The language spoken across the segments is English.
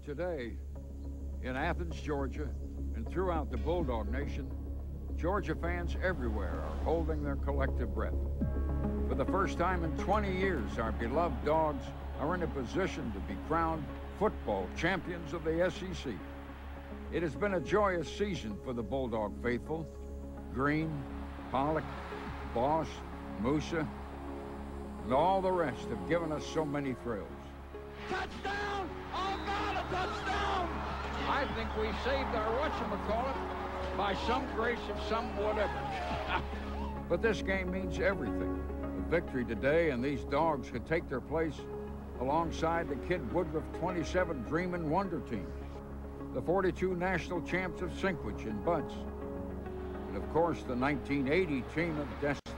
Today, in Athens, Georgia, and throughout the Bulldog Nation, Georgia fans everywhere are holding their collective breath. For the first time in 20 years, our beloved Dogs are in a position to be crowned football champions of the SEC. It has been a joyous season for the Bulldog faithful. Green, Pollock, Boss, Musa, and all the rest have given us so many thrills. Touchdown! Oh, God, a touchdown! I think we saved our whatchamacallit by some grace of some whatever. But this game means everything. A victory today, and these Dogs could take their place alongside the Kid Woodruff 27 Dreamin' Wonder teams, the 42 national champs of Sinkwich and Butts, and of course the 1980 team of Destiny.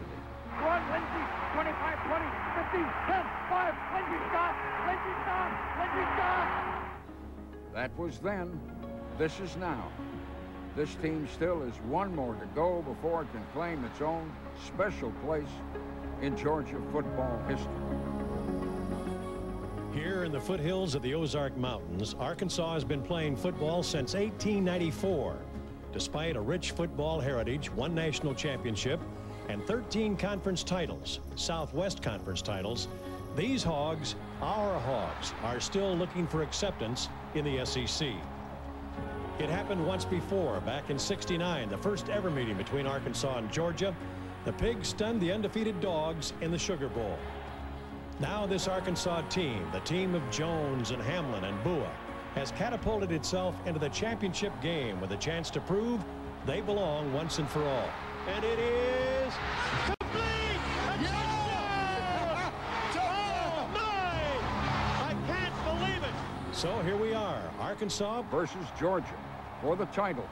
One, Lindsay, 25, 20, 15, 10, 5, Lindsay stop, Lindsay stop. That was then. This is now. This team still has one more to go before it can claim its own special place in Georgia football history. Here in the foothills of the Ozark Mountains, Arkansas has been playing football since 1894. Despite a rich football heritage, one national championship, and 13 conference titles, Southwest Conference titles, these Hogs, our Hogs, are still looking for acceptance in the SEC. It happened once before, back in '69, the first ever meeting between Arkansas and Georgia. The Pigs stunned the undefeated Dogs in the Sugar Bowl. Now this Arkansas team, the team of Jones and Hamlin and Bua, has catapulted itself into the championship game with a chance to prove they belong once and for all. And it is complete! Yeah! Oh, my! I can't believe it! So here we are, Arkansas versus Georgia for the title.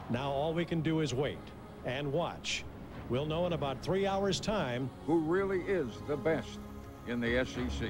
Now all we can do is wait and watch. We'll know in about 3 hours' time who really is the best in the SEC.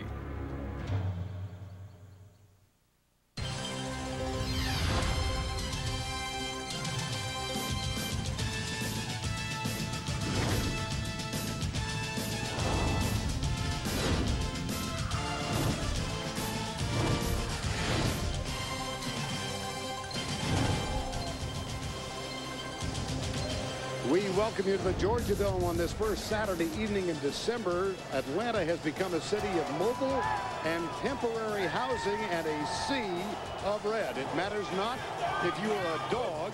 We welcome you to the Georgia Dome on this first Saturday evening in December. Atlanta has become a city of mobile and temporary housing and a sea of red. It matters not if you are a dog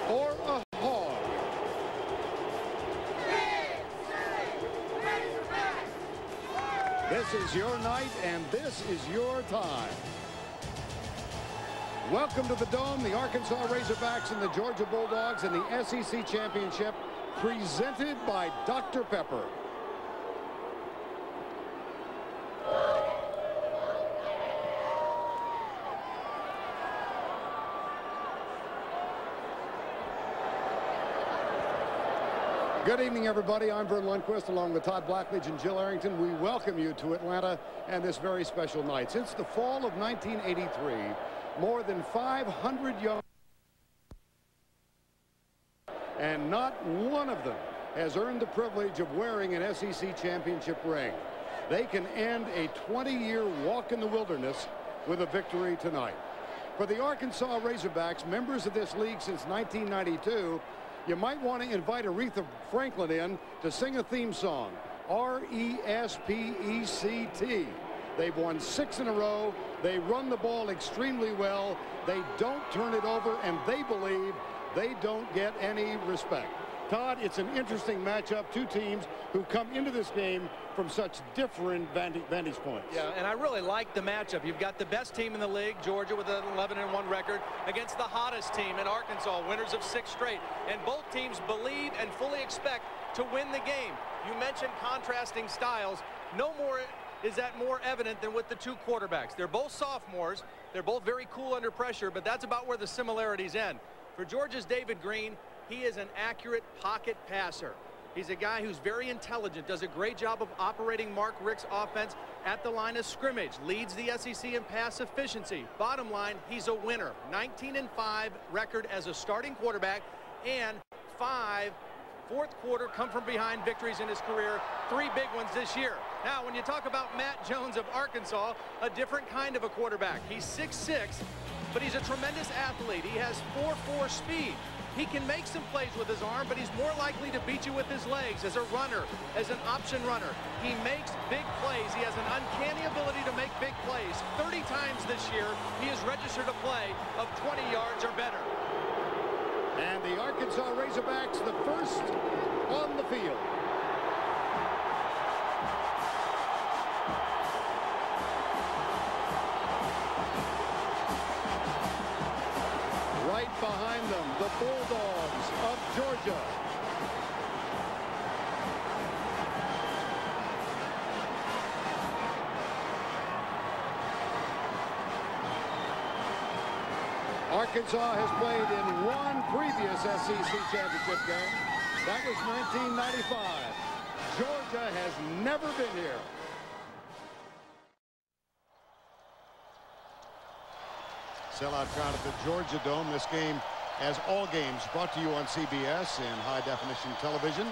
or a hog. This is your night and this is your time. Welcome to the Dome, the Arkansas Razorbacks and the Georgia Bulldogs in the SEC Championship, presented by Dr. Pepper. Good evening, everybody. I'm Vern Lundquist, along with Todd Blackledge and Jill Arrington. We welcome you to Atlanta and this very special night. Since the fall of 1983, more than 500 young, and not one of them has earned the privilege of wearing an SEC championship ring. They can end a 20-year walk in the wilderness with a victory tonight. For the Arkansas Razorbacks, members of this league since 1992, you might want to invite Aretha Franklin in to sing a theme song, R-E-S-P-E-C-T. They've won 6 in a row. They run the ball extremely well. They don't turn it over, and they believe they don't get any respect. Todd, it's an interesting matchup. Two teams who come into this game from such different vantage points. Yeah, and I really like the matchup. You've got the best team in the league, Georgia, with an 11-1 record, against the hottest team in Arkansas, winners of 6 straight. And both teams believe and fully expect to win the game. You mentioned contrasting styles. No more is that more evident than with the two quarterbacks. They're both sophomores. They're both very cool under pressure, but that's about where the similarities end. For Georgia's David Green, he is an accurate pocket passer. He's a guy who's very intelligent, does a great job of operating Mark Richt's offense at the line of scrimmage, leads the SEC in pass efficiency. Bottom line, he's a winner. 19-5 record as a starting quarterback and 5 fourth quarter come from behind victories in his career, 3 big ones this year. Now, when you talk about Matt Jones of Arkansas, a different kind of a quarterback. He's 6'6", but he's a tremendous athlete. He has 4.4 speed. He can make some plays with his arm, but he's more likely to beat you with his legs as a runner, as an option runner. He makes big plays. He has an uncanny ability to make big plays. 30 times this year, he has registered a play of 20 yards or better. And the Arkansas Razorbacks, the first on the field. Right behind them, the Bulldogs of Georgia. Arkansas has played in one previous SEC championship game. That was 1995. Georgia has never been here. Sellout crowd at the Georgia Dome. This game, as all games, brought to you on CBS in high-definition television.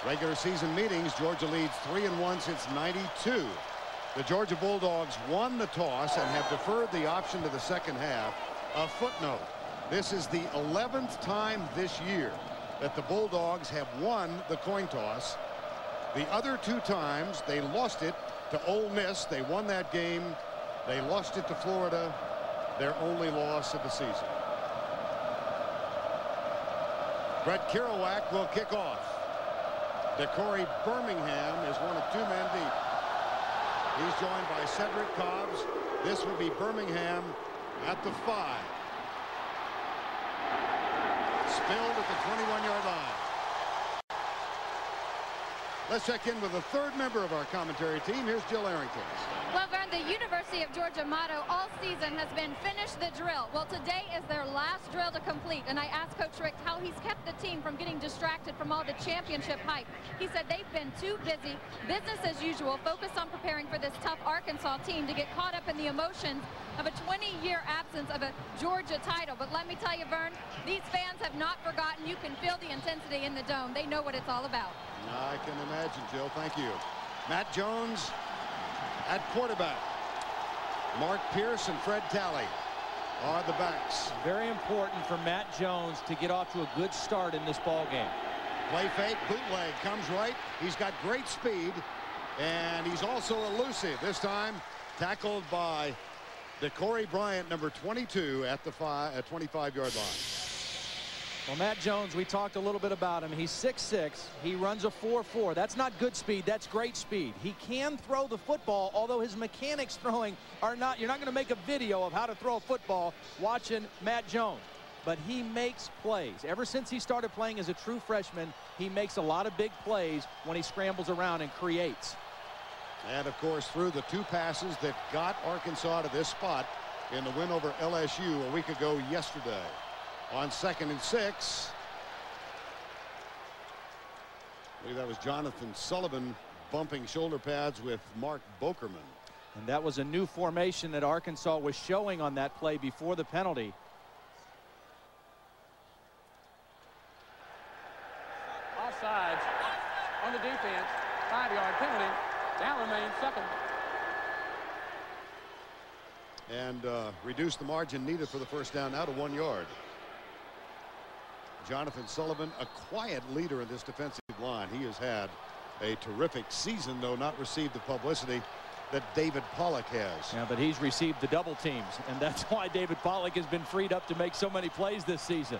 Regular season meetings, Georgia leads 3-1 since '92. The Georgia Bulldogs won the toss and have deferred the option to the second half. A footnote, this is the 11th time this year that the Bulldogs have won the coin toss. The other 2 times, they lost it to Ole Miss. They won that game. They lost it to Florida. Their only loss of the season. Brett Kerouac will kick off. DeCorey Birmingham is one of 2 men deep. He's joined by Cedric Cobbs. This will be Birmingham at the 5. Spilled at the 21-yard line. Let's check in with the third member of our commentary team. Here's Jill Arrington. Well, Vern, the University of Georgia motto all season has been finish the drill. Well, today is their last drill to complete, and I asked Coach Richt how he's kept the team from getting distracted from all the championship hype. He said they've been too busy, business as usual, focused on preparing for this tough Arkansas team to get caught up in the emotions of a 20-year absence of a Georgia title. But let me tell you, Vern, these fans have not forgotten. You can feel the intensity in the dome. They know what it's all about. I can imagine, Jill. Thank you. Matt Jones at quarterback. Mark Pierce and Fred Talley are the backs. Very important for Matt Jones to get off to a good start in this ball game. Play fake, bootleg, comes right. He's got great speed, and he's also elusive. This time tackled by DeCorey Bryant, number 22, at the 25-yard line. Well, Matt Jones, we talked a little bit about him. He's 6'6". He runs a 4.4. That's not good speed. That's great speed. He can throw the football, although his mechanics throwing are not. You're not going to make a video of how to throw a football watching Matt Jones. But he makes plays. Ever since he started playing as a true freshman, he makes a lot of big plays when he scrambles around and creates. And, of course, through the 2 passes that got Arkansas to this spot in the win over LSU a week ago yesterday. On 2nd and 6. I believe that was Jonathan Sullivan bumping shoulder pads with Mark Bokerman. And that was a new formation that Arkansas was showing on that play before the penalty. Offsides on the defense. 5-yard penalty. Down remains 2nd. And reduce the margin needed for the first down now to 1 yard. Jonathan Sullivan, a quiet leader in this defensive line. He has had a terrific season, though not received the publicity that David Pollock has. Yeah, but he's received the double teams, and that's why David Pollock has been freed up to make so many plays this season.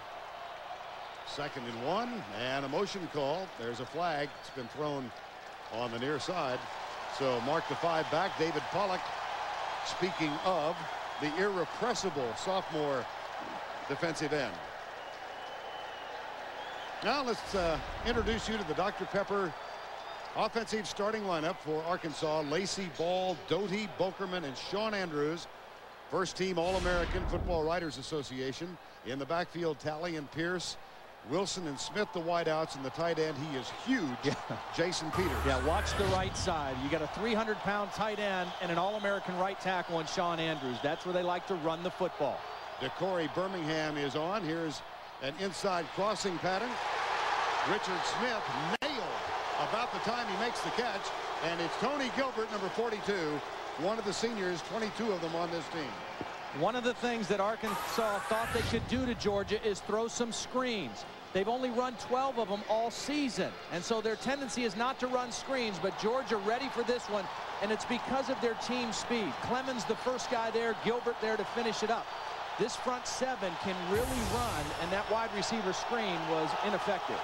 2nd and 1, and a motion call. There's a flag. It's been thrown on the near side. So mark the 5 back. David Pollock, speaking of the irrepressible sophomore defensive end. Now let's introduce you to the Dr. Pepper offensive starting lineup for Arkansas. Lacey Ball, Doty, Bokerman, and Sean Andrews. First team All-American Football Writers Association. In the backfield, Talley and Pierce. Wilson and Smith, the wideouts, and the tight end. He is huge. Yeah. Jason Peters. Yeah, watch the right side. You got a 300-pound tight end and an All-American right tackle in Sean Andrews. That's where they like to run the football. DeCorey Birmingham is on. Here's an inside crossing pattern. Richard Smith nailed about the time he makes the catch, and it's Tony Gilbert, number 42, one of the seniors, 22 of them on this team. One of the things that Arkansas thought they could do to Georgia is throw some screens. They've only run 12 of them all season, and so their tendency is not to run screens, but Georgia ready for this one, and it's because of their team speed. Clemens the first guy there, Gilbert there to finish it up. This front seven can really run, and that wide receiver screen was ineffective.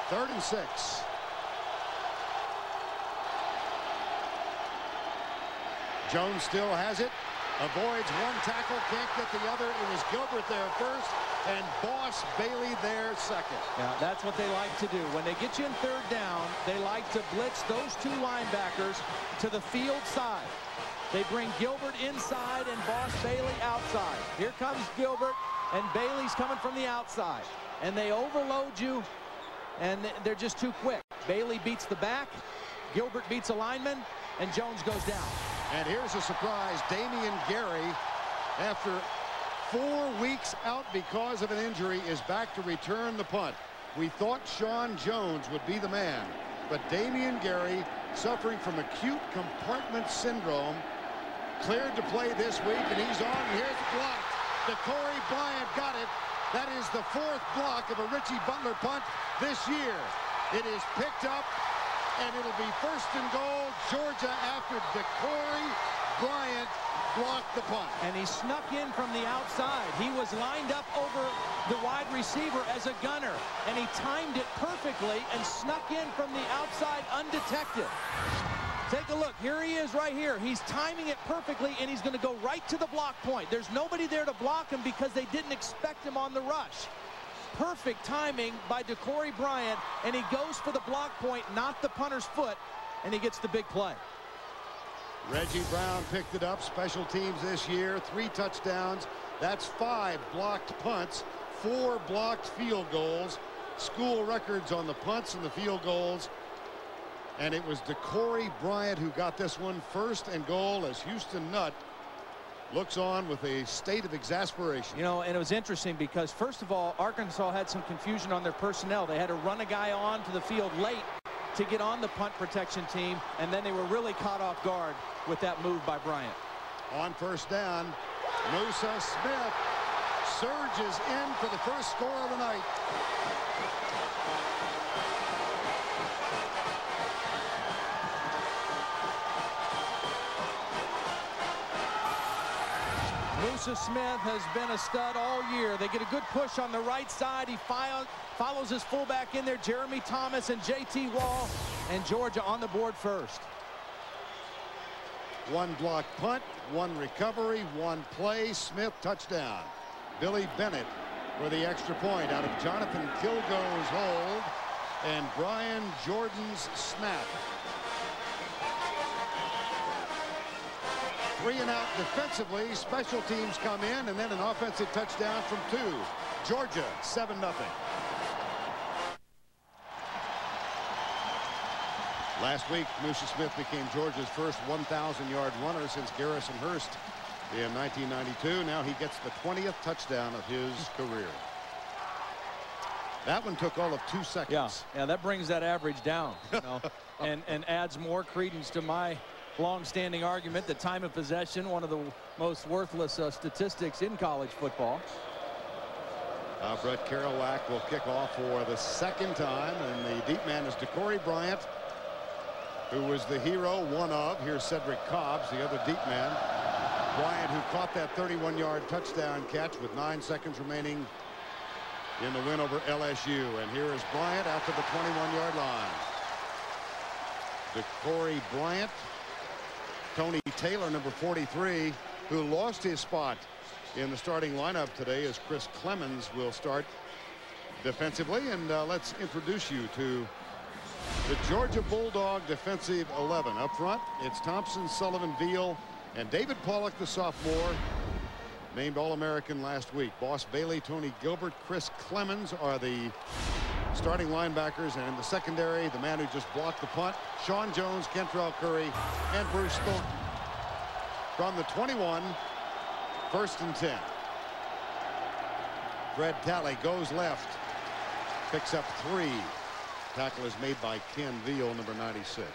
3rd and 6. Jones still has it. Avoids one tackle, can't get the other. It was Gilbert there first, and Boss Bailey there second. Yeah, that's what they like to do. When they get you in 3rd down, they like to blitz those two linebackers to the field side. They bring Gilbert inside and Boss Bailey outside. Here comes Gilbert, and Bailey's coming from the outside. And they overload you, and they're just too quick. Bailey beats the back, Gilbert beats a lineman, and Jones goes down. And here's a surprise. Damian Gary, after 4 weeks out because of an injury, is back to return the punt. We thought Sean Jones would be the man, but Damian Gary, suffering from acute compartment syndrome, cleared to play this week, and he's on. Here's blocked. DeCorey Bryant got it. That is the 4th block of a Richie Butler punt this year. It is picked up, and it'll be 1st and goal, Georgia, after DeCorey Bryant blocked the punt. And he snuck in from the outside. He was lined up over the wide receiver as a gunner, and he timed it perfectly and snuck in from the outside undetected. Take a look. Here he is right here. He's timing it perfectly, and he's going to go right to the block point. There's nobody there to block him because they didn't expect him on the rush. Perfect timing by DeCorey Bryant, and he goes for the block point, not the punter's foot, and he gets the big play. Reggie Brown picked it up. Special teams this year, 3 touchdowns. That's 5 blocked punts, 4 blocked field goals. School records on the punts and the field goals. And it was DeCorey Bryant who got this one, 1st and goal, as Houston Nutt looks on with a state of exasperation. You know, and it was interesting because, first of all, Arkansas had some confusion on their personnel. They had to run a guy on to the field late to get on the punt protection team, and then they were really caught off guard with that move by Bryant. On 1st down, Musa Smith surges in for the first score of the night. Musa Smith has been a stud all year. They get a good push on the right side. He follows his fullback in there, Jeremy Thomas and J.T. Wall, and Georgia on the board first. 1 blocked punt, 1 recovery, 1 play. Smith touchdown. Billy Bennett for the extra point out of Jonathan Kilgo's hold and Brian Jordan's snap. 3 and out defensively. Special teams come in, and then an offensive touchdown from 2. Georgia 7-0. Last week, Musa Smith became Georgia's first 1,000-yard runner since Garrison Hurst in 1992. Now he gets the 20th touchdown of his career. That one took all of 2 seconds. Yeah, that brings that average down, you know, and adds more credence to my long-standing argument that time of possession, one of the most worthless statistics in college football. Brett Kerouac will kick off for the 2nd time, and the deep man is DeCorey Bryant, who was the hero, one of. Here's Cedric Cobbs, the other deep man. Bryant, who caught that 31-yard touchdown catch with 9 seconds remaining in the win over LSU. And here is Bryant after the 21-yard line. DeCorey Bryant. Tony Taylor, number 43, who lost his spot in the starting lineup today, as Chris Clemens will start defensively. And let's introduce you to the Georgia Bulldog defensive 11. Up front, it's Thompson, Sullivan, Veal, and David Pollock, the sophomore, named All-American last week. Boss Bailey, Tony Gilbert, Chris Clemens are the starting linebackers, and in the secondary, the man who just blocked the punt, Sean Jones, Kentrell Curry, and Bruce Thornton. From the 21, 1st and 10. Fred Talley goes left, picks up 3. Tackle is made by Ken Veal, number 96.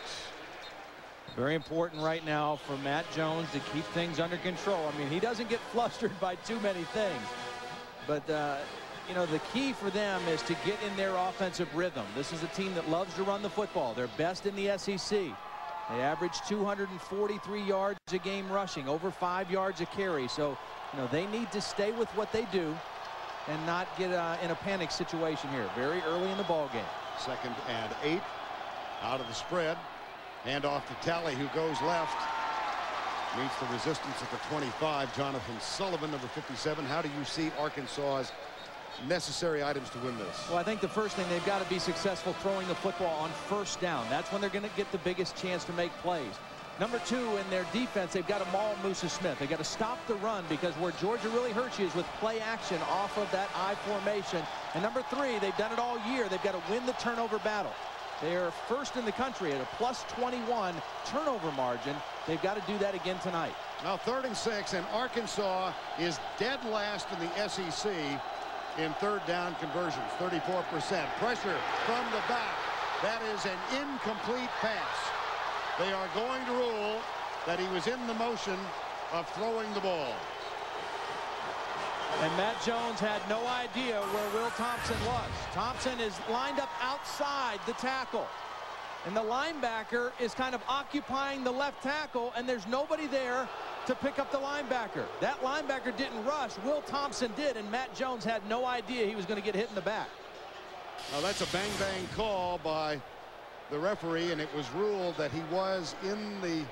Very important right now for Matt Jones to keep things under control. I mean, he doesn't get flustered by too many things. But, you know, the key for them is to get in their offensive rhythm. This is a team that loves to run the football. They're best in the SEC. They average 243 yards a game rushing, over 5 yards a carry. So, you know, they need to stay with what they do and not get in a panic situation here very early in the ball game. 2nd and 8 out of the spread. Hand off to Talley, who goes left. Meets the resistance at the 25. Jonathan Sullivan, number 57. How do you see Arkansas's necessary items to win this? Well, I think the first thing, they've got to be successful throwing the football on first down. That's when they're going to get the biggest chance to make plays. Number 2, in their defense, they've got to maul Musa Smith. They've got to stop the run, because where Georgia really hurts you is with play action off of that I formation. And number 3, they've done it all year. They've got to win the turnover battle. They are first in the country at a +21 turnover margin. They've got to do that again tonight. Now 3rd and 6, and Arkansas is dead last in the SEC in 3rd down conversions, 34%. Pressure from the back. That is an incomplete pass. They are going to rule that he was in the motion of throwing the ball. And Matt Jones had no idea where Will Thompson was. Thompson is lined up outside the tackle. And the linebacker is kind of occupying the left tackle, and there's nobody there to pick up the linebacker. That linebacker didn't rush. Will Thompson did, and Matt Jones had no idea he was going to get hit in the back. Now that's a bang-bang call by the referee, and it was ruled that he was in the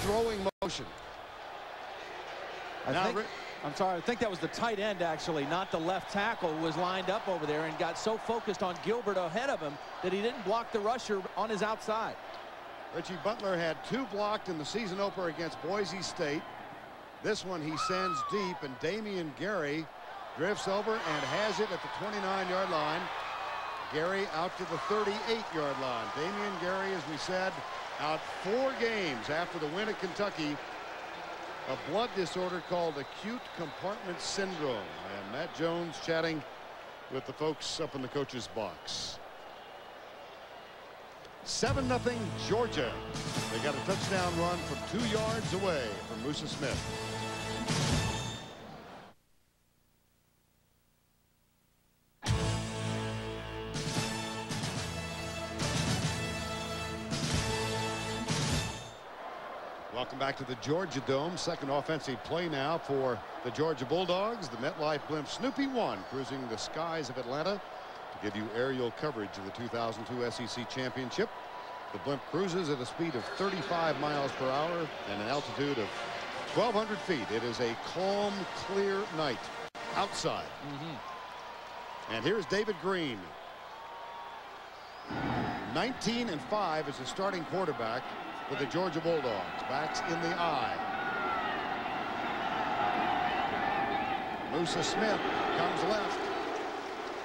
throwing motion. I think that was the tight end, actually, not the left tackle, who was lined up over there and got so focused on Gilbert ahead of him that he didn't block the rusher on his outside. Richie Butler had 2 blocked in the season opener against Boise State. This one he sends deep, and Damian Gary drifts over and has it at the 29-yard line. Gary out to the 38-yard line. Damian Gary, as we said, out 4 games after the win at Kentucky. A blood disorder called acute compartment syndrome. And Matt Jones chatting with the folks up in the coach's box. 7-0 Georgia. They got a touchdown run from 2 yards away from Musa Smith. Welcome back to the Georgia Dome. Second offensive play now for the Georgia Bulldogs. The MetLife Blimp Snoopy 1 cruising the skies of Atlanta to give you aerial coverage of the 2002 SEC Championship. The blimp cruises at a speed of 35 miles per hour and an altitude of 1,200 feet. It is a calm, clear night outside. And here's David Green. 19-5 as a starting quarterback with the Georgia Bulldogs. Backs in the eye. Musa Smith comes left.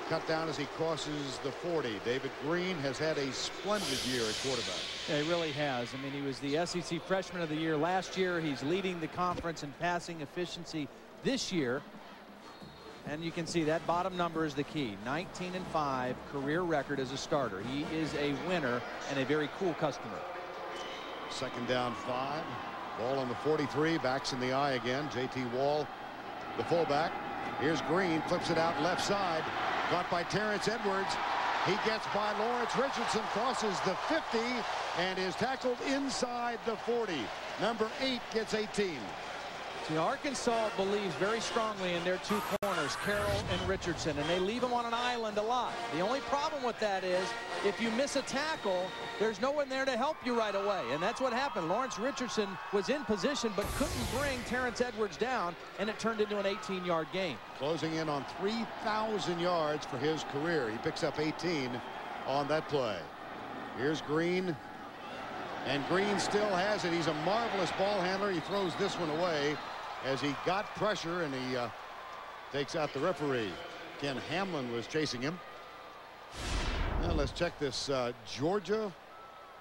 Cut down as he crosses the 40. David Green has had a splendid year at quarterback. Yeah, he really has. I mean, he was the SEC Freshman of the Year last year. He's leading the conference in passing efficiency this year. And you can see that bottom number is the key. 19-5 career record as a starter. He is a winner and a very cool customer. 2nd down 5. Ball on the 43. Backs in the eye again. J.T. Wall, the fullback. Here's Green. Flips it out left side. Caught by Terrence Edwards. He gets by Lawrence Richardson. Crosses the 50 and is tackled inside the 40. Number 8 gets 18. See, Arkansas believes very strongly in their 2 corners, Carroll and Richardson, and they leave them on an island a lot. The only problem with that is if you miss a tackle, there's no one there to help you right away, and that's what happened. Lawrence Richardson was in position but couldn't bring Terrence Edwards down, and it turned into an 18-yard gain. Closing in on 3,000 yards for his career. He picks up 18 on that play. Here's Green. And Green still has it. He's a marvelous ball handler. He throws this one away as he got pressure, and he takes out the referee. Ken Hamlin was chasing him. Now let's check this Georgia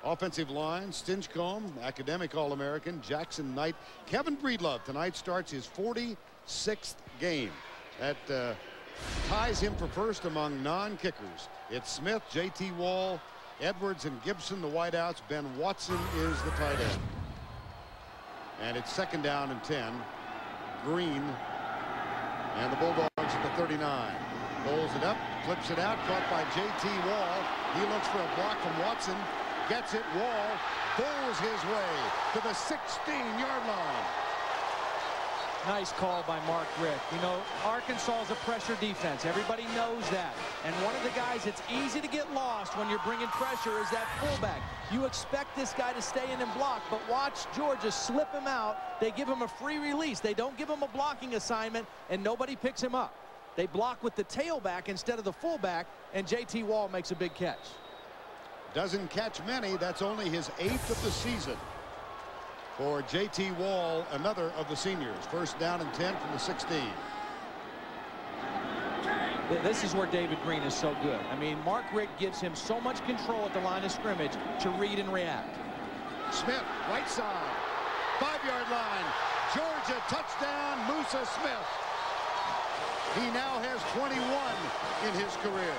offensive line. Stinchcomb, academic All-American. Jackson Knight. Kevin Breedlove tonight starts his 46th game. That ties him for first among non-kickers. It's Smith, J.T. Wall, Edwards, and Gibson, the wideouts. Ben Watson is the tight end. And it's 2nd down and 10. Green and the Bulldogs at the 39. Pulls it up, flips it out, caught by J.T. Wall. He looks for a block from Watson. Gets it. Wall bowls his way to the 16-yard line. Nice call by Mark Richt. You know, Arkansas is a pressure defense. Everybody knows that. And one of the guys that's easy to get lost when you're bringing pressure is that fullback. You expect this guy to stay in and block, but watch Georgia slip him out. They give him a free release. They don't give him a blocking assignment, and nobody picks him up. They block with the tailback instead of the fullback, and J.T. Wall makes a big catch. Doesn't catch many. That's only his 8th of the season. For J.T. Wall, another of the seniors. 1st down and 10 from the 16. This is where David Green is so good. I mean, Mark Richt gives him so much control at the line of scrimmage to read and react. Smith, right side, 5-yard line. Georgia touchdown, Musa Smith. He now has 21 in his career.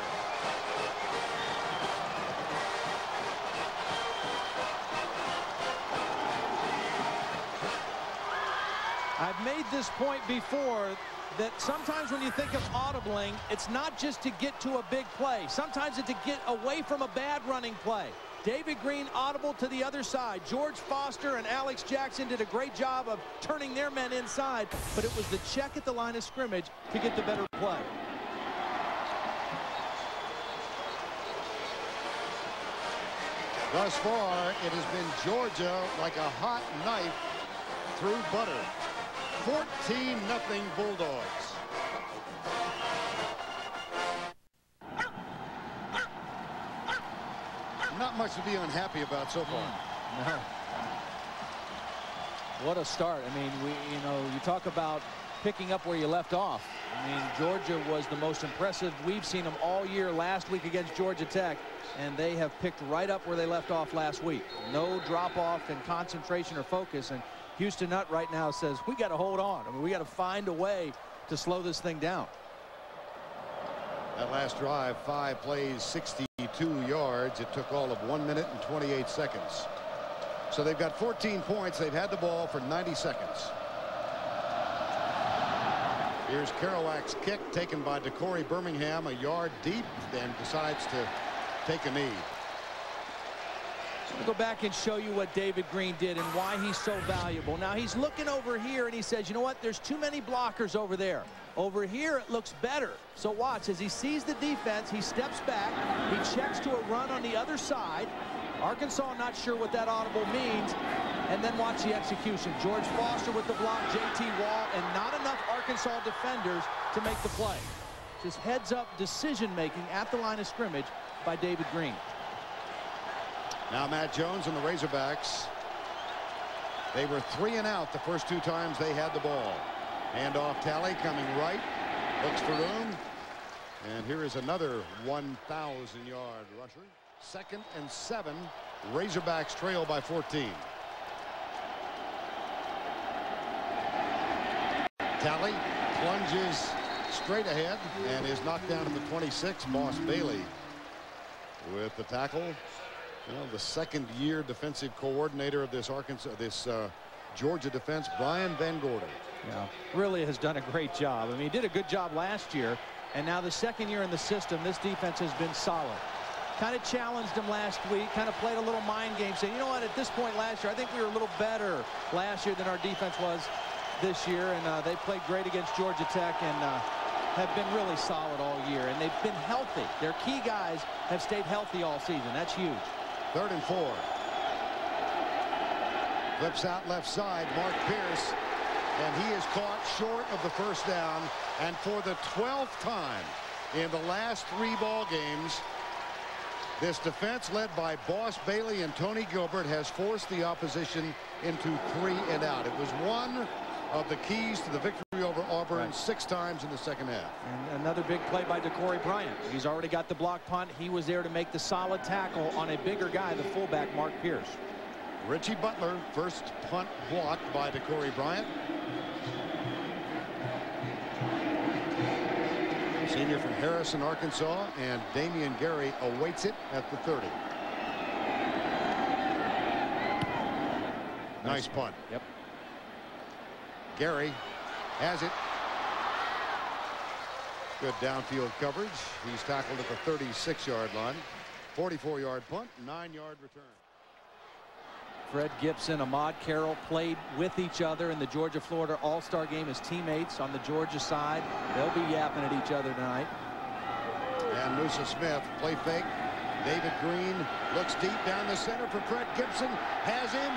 I've made this point before that sometimes when you think of audibling, it's not just to get to a big play. Sometimes it's to get away from a bad running play. David Green audible to the other side. George Foster and Alex Jackson did a great job of turning their men inside, but it was the check at the line of scrimmage to get the better play. Thus far, it has been Georgia like a hot knife through butter. 14-0 Bulldogs. Not much to be unhappy about so far. No. What a start. I mean, you talk about picking up where you left off. I mean, Georgia was the most impressive. We've seen them all year last week against Georgia Tech, and they have picked right up where they left off last week. No drop off in concentration or focus. And Houston Nutt right now says, we got to hold on. I mean, we got to find a way to slow this thing down. That last drive, 5 plays, 62 yards. It took all of 1 minute and 28 seconds. So they've got 14 points. They've had the ball for 90 seconds. Here's Kerouac's kick taken by DeCorey Birmingham, a yard deep, and decides to take a knee. I'll go back and show you what David Green did and why he's so valuable. Now he's looking over here and he says, you know what, there's too many blockers over there. Over here it looks better. So watch, as he sees the defense, he steps back, he checks to a run on the other side. Arkansas not sure what that audible means. And then watch the execution. George Foster with the block, J.T. Wall, and not enough Arkansas defenders to make the play. Just heads-up decision-making at the line of scrimmage by David Green. Now Matt Jones and the Razorbacks. They were 3 and out the first 2 times they had the ball. Handoff Talley coming right. Looks for room. And here is another 1,000-yard rusher. 2nd and 7. Razorbacks trail by 14. Talley plunges straight ahead and is knocked down to the 26. Boss Bailey with the tackle. You know, the 2nd-year defensive coordinator of this Georgia defense, Brian Van Gorder. Yeah, really has done a great job. I mean, he did a good job last year, and now the 2nd year in the system, this defense has been solid. Kind of challenged them last week, kind of played a little mind game, saying, you know what, at this point last year, I think we were a little better last year than our defense was this year, and they played great against Georgia Tech and have been really solid all year, and they've been healthy. Their key guys have stayed healthy all season. That's huge. 3rd and 4. Flips out left side, Mark Pierce, and he is caught short of the 1st down. And for the 12th time in the last 3 ball games, this defense led by Boss Bailey and Tony Gilbert has forced the opposition into 3 and out. It was one of the keys to the victory over Auburn 6 times in the 2nd half. And another big play by DeCorey Bryant. He's already got the block punt. He was there to make the solid tackle on a bigger guy, the fullback Mark Pierce. Richie Butler, first punt blocked by DeCorey Bryant. Senior from Harrison, Arkansas, and Damian Gary awaits it at the 30. Nice punt. Yep. Gary has it. Good downfield coverage. He's tackled at the 36-yard line. 44-yard punt, 9-yard return. Fred Gibson, Ahmad Carroll played with each other in the Georgia-Florida All-Star game as teammates on the Georgia side. They'll be yapping at each other tonight. And Musa Smith, play fake. David Green looks deep down the center for Fred Gibson. Has him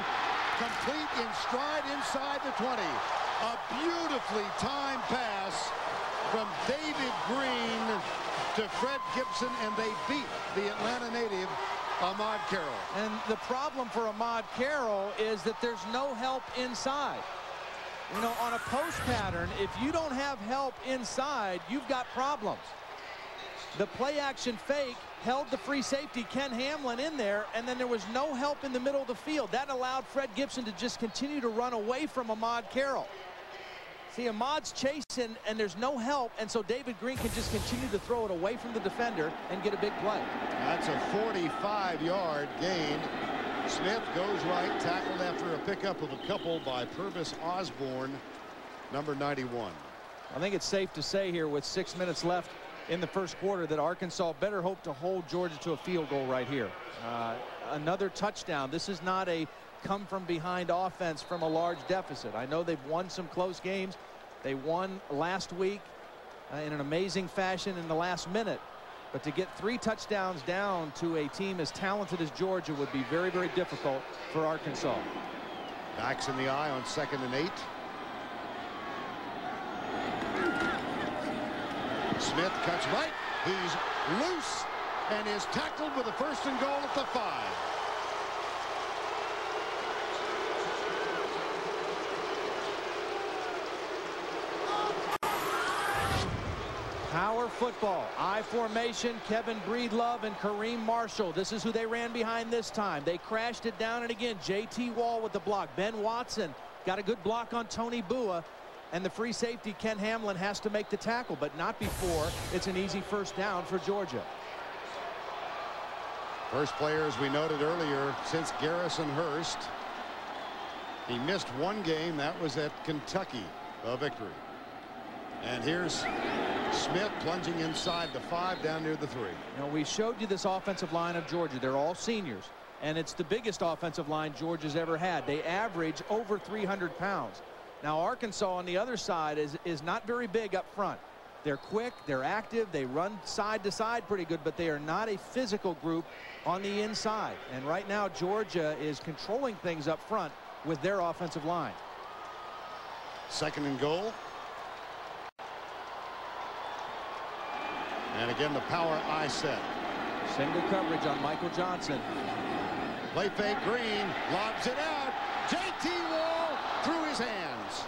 complete in stride inside the 20. A beautifully timed pass from David Green to Fred Gibson, and they beat the Atlanta native Ahmad Carroll. And the problem for Ahmad Carroll is that there's no help inside. You know, on a post pattern, if you don't have help inside, you've got problems. The play action fake held the free safety Ken Hamlin in there, and then there was no help in the middle of the field. That allowed Fred Gibson to just continue to run away from Ahmad Carroll. See, Ahmad's chasing, and there's no help, and so David Green can just continue to throw it away from the defender and get a big play. That's a 45-yard gain. Smith goes right, tackled after a pickup of a couple by Purvis Osborne, number 91. I think it's safe to say here with 6 minutes left in the first quarter that Arkansas better hope to hold Georgia to a field goal right here. Another touchdown. This is not a come from behind offense from a large deficit. I know they've won some close games. They won last week in an amazing fashion in the last minute. But to get 3 touchdowns down to a team as talented as Georgia would be very, very difficult for Arkansas. Backs in the eye on 2nd and 8. Smith cuts right. He's loose and is tackled with a 1st and goal at the 5. Power football, I formation, Kevin Breedlove and Kareem Marshall. This is who they ran behind this time. They crashed it down, and again, J.T. Wall with the block. Ben Watson got a good block on Tony Bua, and the free safety, Ken Hamlin, has to make the tackle, but not before it's an easy 1st down for Georgia. First player, as we noted earlier, since Garrison Hurst. He missed 1 game. That was at Kentucky, a victory. And here's Smith plunging inside the 5 down near the 3. Now, we showed you this offensive line of Georgia. They're all seniors, and it's the biggest offensive line Georgia's ever had. They average over 300 pounds. Now, Arkansas on the other side is not very big up front. They're quick, they're active, they run side to side pretty good, but they are not a physical group on the inside. And right now, Georgia is controlling things up front with their offensive line. 2nd and goal. And again, the power I set. Single coverage on Michael Johnson. Play fake, Green lobs it out. J.T. Wall through his hands.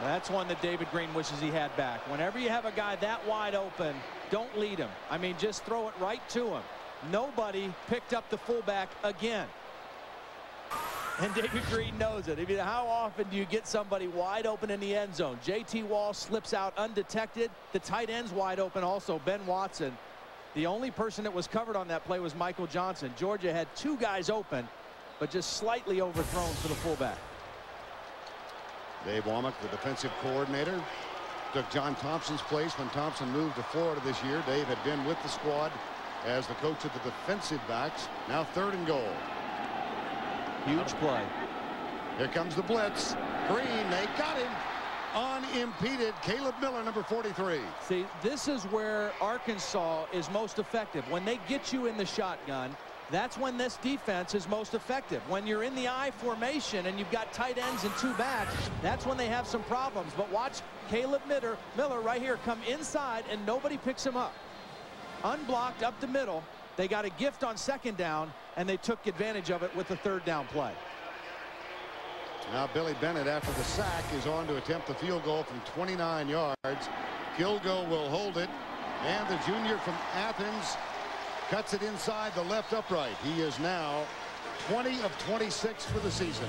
That's one that David Green wishes he had back. Whenever you have a guy that wide open, don't lead him. I mean, just throw it right to him. Nobody picked up the fullback again. And David Green knows it. I mean, how often do you get somebody wide open in the end zone? J.T. Wall slips out undetected. The tight end's wide open also, Ben Watson. The only person that was covered on that play was Michael Johnson. Georgia had 2 guys open, but just slightly overthrown for the fullback. Dave Womack, the defensive coordinator, took John Thompson's place when Thompson moved to Florida this year. Dave had been with the squad as the coach of the defensive backs. Now 3rd and goal. Huge play. Here comes the blitz. Green, they got him unimpeded. Caleb Miller, number 43. See, this is where Arkansas is most effective. When they get you in the shotgun, that's when this defense is most effective. When you're in the I formation and you've got tight ends and 2 backs, that's when they have some problems. But watch Caleb Miller right here come inside, and nobody picks him up. Unblocked up the middle. They got a gift on 2nd down, and they took advantage of it with the 3rd down play. Now Billy Bennett, after the sack, is on to attempt the field goal from 29 yards. Kilgo will hold it, and the junior from Athens cuts it inside the left upright. He is now 20 of 26 for the season.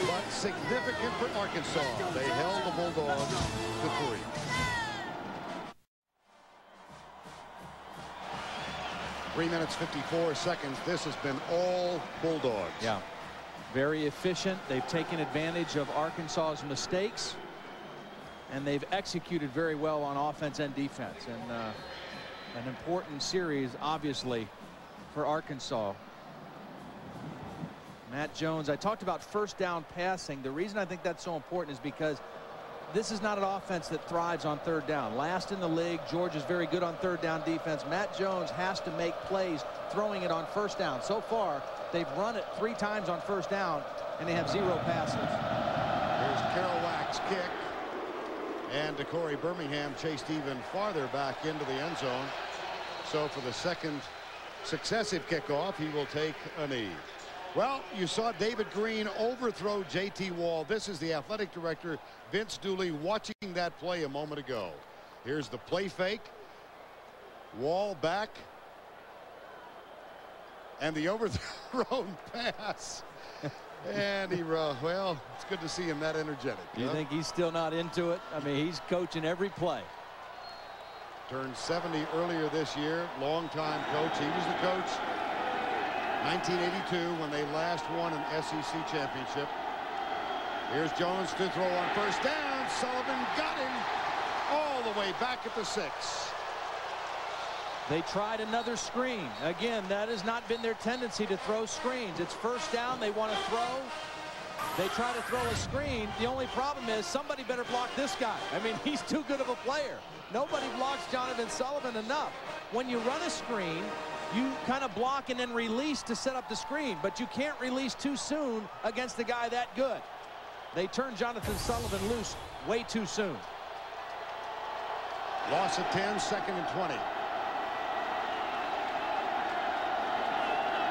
But significant for Arkansas. They held the Bulldogs to 3. 3 minutes 54 seconds. This has been all Bulldogs. Yeah, very efficient. They've taken advantage of Arkansas's mistakes, and they've executed very well on offense and defense. And an important series, obviously, for Arkansas. Matt Jones, I talked about first down passing. The reason I think that's so important is because this is not an offense that thrives on third down. Last in the league. Georgia's very good on third down defense. Matt Jones has to make plays throwing it on first down. So far, they've run it 3 times on first down, and they have 0 passes. Here's Kerouac's kick. And DeCorey Birmingham chased even farther back into the end zone. So for the second successive kickoff, he will take a knee. Well, you saw David Green overthrow J.T. Wall. This is the athletic director, Vince Dooley, watching that play a moment ago. Here's the play fake. Wall back. And the overthrown pass. And he, well, it's good to see him that energetic. Do you think he's still not into it? I mean, he's coaching every play. Turned 70 earlier this year. Longtime coach. He was the coach 1982 when they last won an SEC championship. Here's Jones to throw on first down. Sullivan got him all the way back at the 6. They tried another screen. Again, that has not been their tendency to throw screens. It's first down. They want to throw. They try to throw a screen. The only problem is somebody better block this guy. I mean, he's too good of a player. Nobody blocks Jonathan Sullivan enough. When you run a screen, you kind of block and then release to set up the screen, but you can't release too soon against a guy that good. They turn Jonathan Sullivan loose way too soon. Loss of 10, 2nd and 20.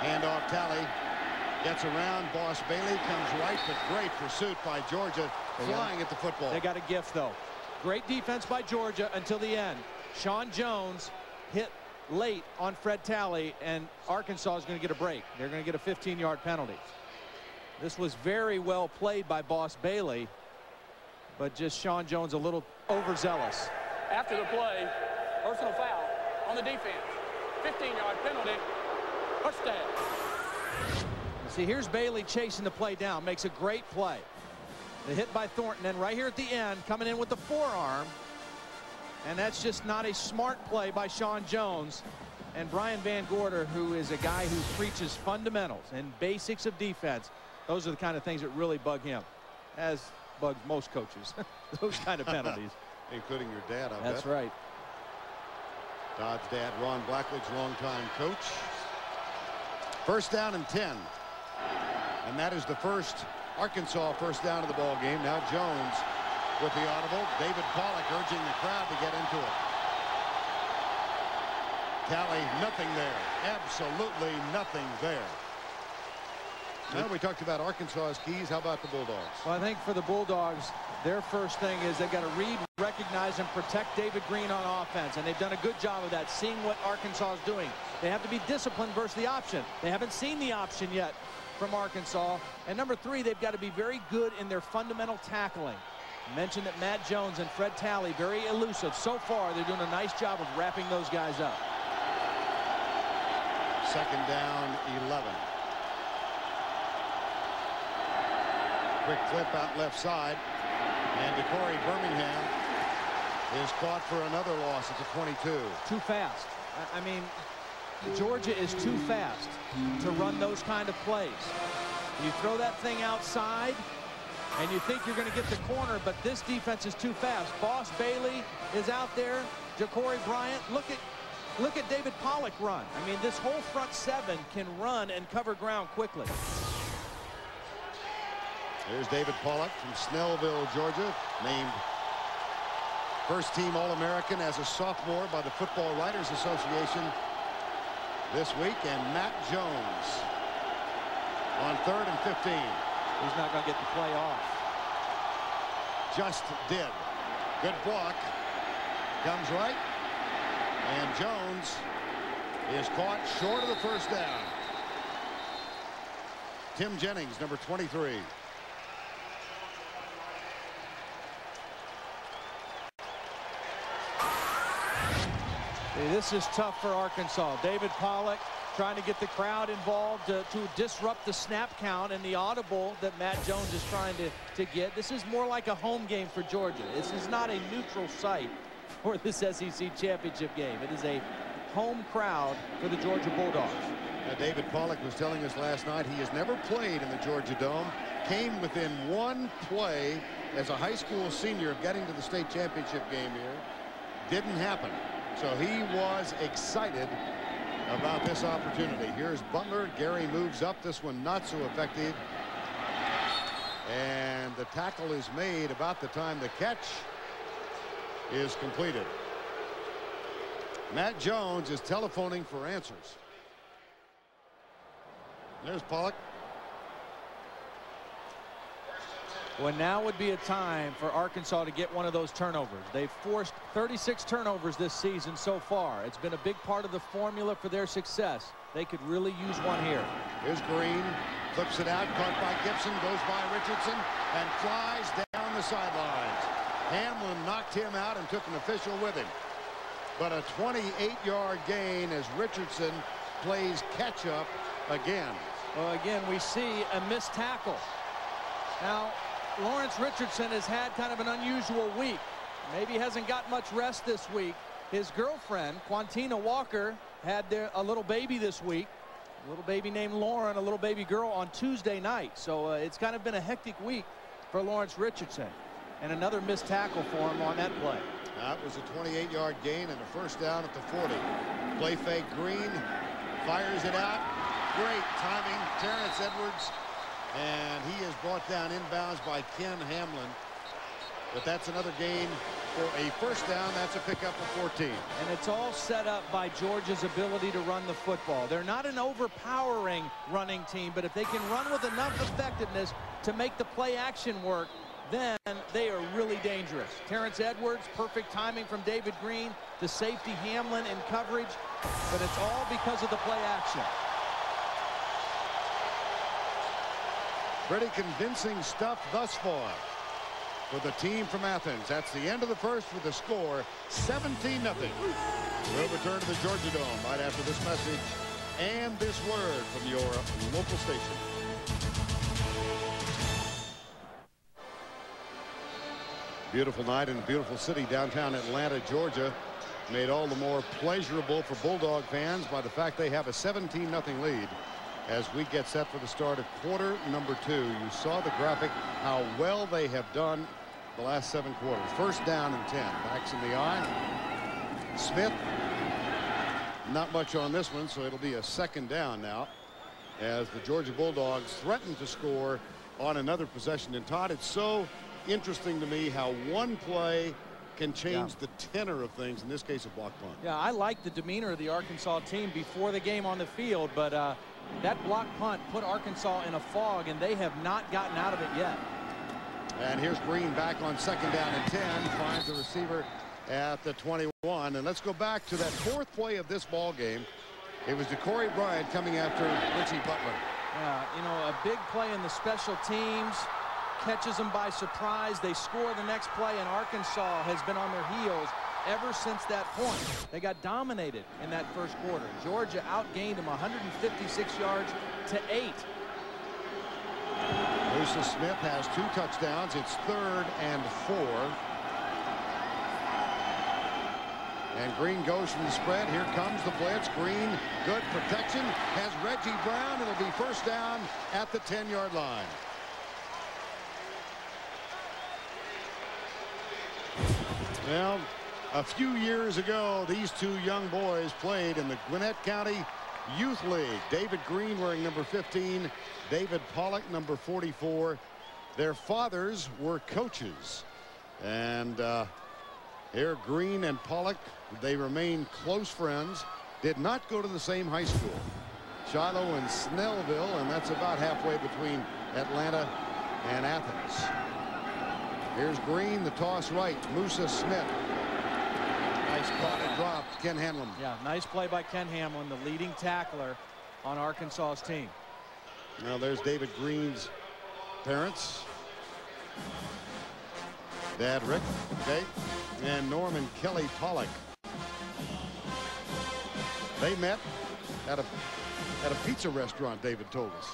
Handoff Talley gets around. Boss Bailey comes right, but great pursuit by Georgia, flying at the football. They got a gift, though. Great defense by Georgia until the end. Sean Jones hit late on Fred Talley, and Arkansas is going to get a break. They're going to get a 15-yard penalty. This was very well played by Boss Bailey, but just Sean Jones a little overzealous. After the play, personal foul on the defense. 15-yard penalty. Touchdown. See, here's Bailey chasing the play down. Makes a great play. The hit by Thornton, and right here at the end, coming in with the forearm. And that's just not a smart play by Sean Jones. And Brian Van Gorder, who is a guy who preaches fundamentals and basics of defense, those are the kind of things that really bug him, as bugs most coaches. Those kind of penalties. Including your dad, I bet. That's right. Todd's dad, Ron Blackledge, longtime coach. First down and 10. And that is the first Arkansas first down of the ball game. Now Jones with the audible. David Pollock urging the crowd to get into it. Talley, nothing there. Absolutely nothing there. Now we talked about Arkansas's keys. How about the Bulldogs? Well, I think for the Bulldogs, their first thing is they've got to read, recognize, and protect David Green on offense. And they've done a good job of that, seeing what Arkansas is doing. They have to be disciplined versus the option. They haven't seen the option yet from Arkansas. And number 3, they've got to be very good in their fundamental tackling. I mentioned that Matt Jones and Fred Talley, very elusive. So far, they're doing a nice job of wrapping those guys up. Second down, 11. Quick flip out left side. And DeCorey Birmingham is caught for another loss at the 22. Too fast. I mean, Georgia is too fast to run those kind of plays. You throw that thing outside, and you think you're going to get the corner, but this defense is too fast. Boss Bailey is out there. Ja'Cory Bryant, look at David Pollock run. I mean, this whole front 7 can run and cover ground quickly. There's David Pollock from Snellville, Georgia, named first-team All-American as a sophomore by the Football Writers Association this week. And Matt Jones on 3rd and 15. He's not going to get the play off. Just did. Good block. Comes right. And Jones is caught short of the first down. Tim Jennings, number 23. Hey, this is tough for Arkansas. David Pollock trying to get the crowd involved to disrupt the snap count and the audible that Matt Jones is trying to get. This is more like a home game for Georgia. This is not a neutral site for this SEC championship game. It is a home crowd for the Georgia Bulldogs. David Pollock was telling us last night he has never played in the Georgia Dome. Came within one play as a high school senior of getting to the state championship game here. Didn't happen. So he was excited about this opportunity. Here's Butler. Gary moves up. This one not so effective. And the tackle is made about the time the catch is completed. Matt Jones is telephoning for answers. There's Pollock. Well, now would be a time for Arkansas to get one of those turnovers. They've forced 36 turnovers this season so far. It's been a big part of the formula for their success. They could really use one here. Here's Green, flips it out, caught by Gibson, goes by Richardson, and flies down the sidelines. Hamlin knocked him out and took an official with him. But a 28-yard gain as Richardson plays catch-up again. Well, again, we see a missed tackle. Now, Lawrence Richardson has had kind of an unusual week. Maybe hasn't got much rest this week. His girlfriend, Quantina Walker, had a little baby this week. A little baby named Lauren, a little baby girl on Tuesday night. So it's kind of been a hectic week for Lawrence Richardson. And another missed tackle for him on that play. That was a 28-yard gain and a first down at the 40. Play fake Green, fires it out. Great timing, Terrence Edwards. And he is brought down inbounds by Ken Hamlin. But that's another gain for a first down. That's a pickup of 14. And it's all set up by Georgia's ability to run the football. They're not an overpowering running team, but if they can run with enough effectiveness to make the play action work, then they are really dangerous. Terrence Edwards, perfect timing from David Green. The safety Hamlin in coverage, but it's all because of the play action. Pretty convincing stuff thus far for the team from Athens. That's the end of the first with the score 17-0. We'll return to the Georgia Dome right after this message and this word from your local station. Beautiful night in a beautiful city downtown Atlanta, Georgia. Made all the more pleasurable for Bulldog fans by the fact they have a 17-0 lead. As we get set for the start of quarter number 2. You saw the graphic, how well they have done the last 7 quarters. First down and 10. Backs in the eye. Smith. Not much on this one, so it'll be a second down now as the Georgia Bulldogs threaten to score on another possession. And Todd, it's so interesting to me how one play can change the tenor of things, in this case a block punt. Yeah, I like the demeanor of the Arkansas team before the game on the field, but that block punt put Arkansas in a fog, and they have not gotten out of it yet. And here's Green back on second down and 10. Finds the receiver at the 21. And let's go back to that 4th play of this ball game. It was DeCorey Bryant coming after Richie Butler. Yeah, you know, a big play in the special teams. Catches them by surprise. They score the next play, and Arkansas has been on their heels ever since that point. They got dominated in that first quarter. Georgia outgained them 156 yards to 8. Musa Smith has 2 touchdowns. It's 3rd and 4. And Green goes from the spread. Here comes the blitz. Green, good protection. Has Reggie Brown. It'll be first down at the 10-yard line. Well, a few years ago, these 2 young boys played in the Gwinnett County Youth League. David Green wearing number 15, David Pollock number 44. Their fathers were coaches. And here Green and Pollock, they remain close friends. Did not go to the same high school. Shiloh and Snellville, and that's about halfway between Atlanta and Athens. Here's Green, the toss right. Musa Smith. Nice caught and dropped. Ken Hamlin. Yeah, nice play by Ken Hamlin, the leading tackler on Arkansas's team. Now there's David Green's parents. Dad Rick, okay, and Norman Kelly Pollock. They met at a pizza restaurant, David told us.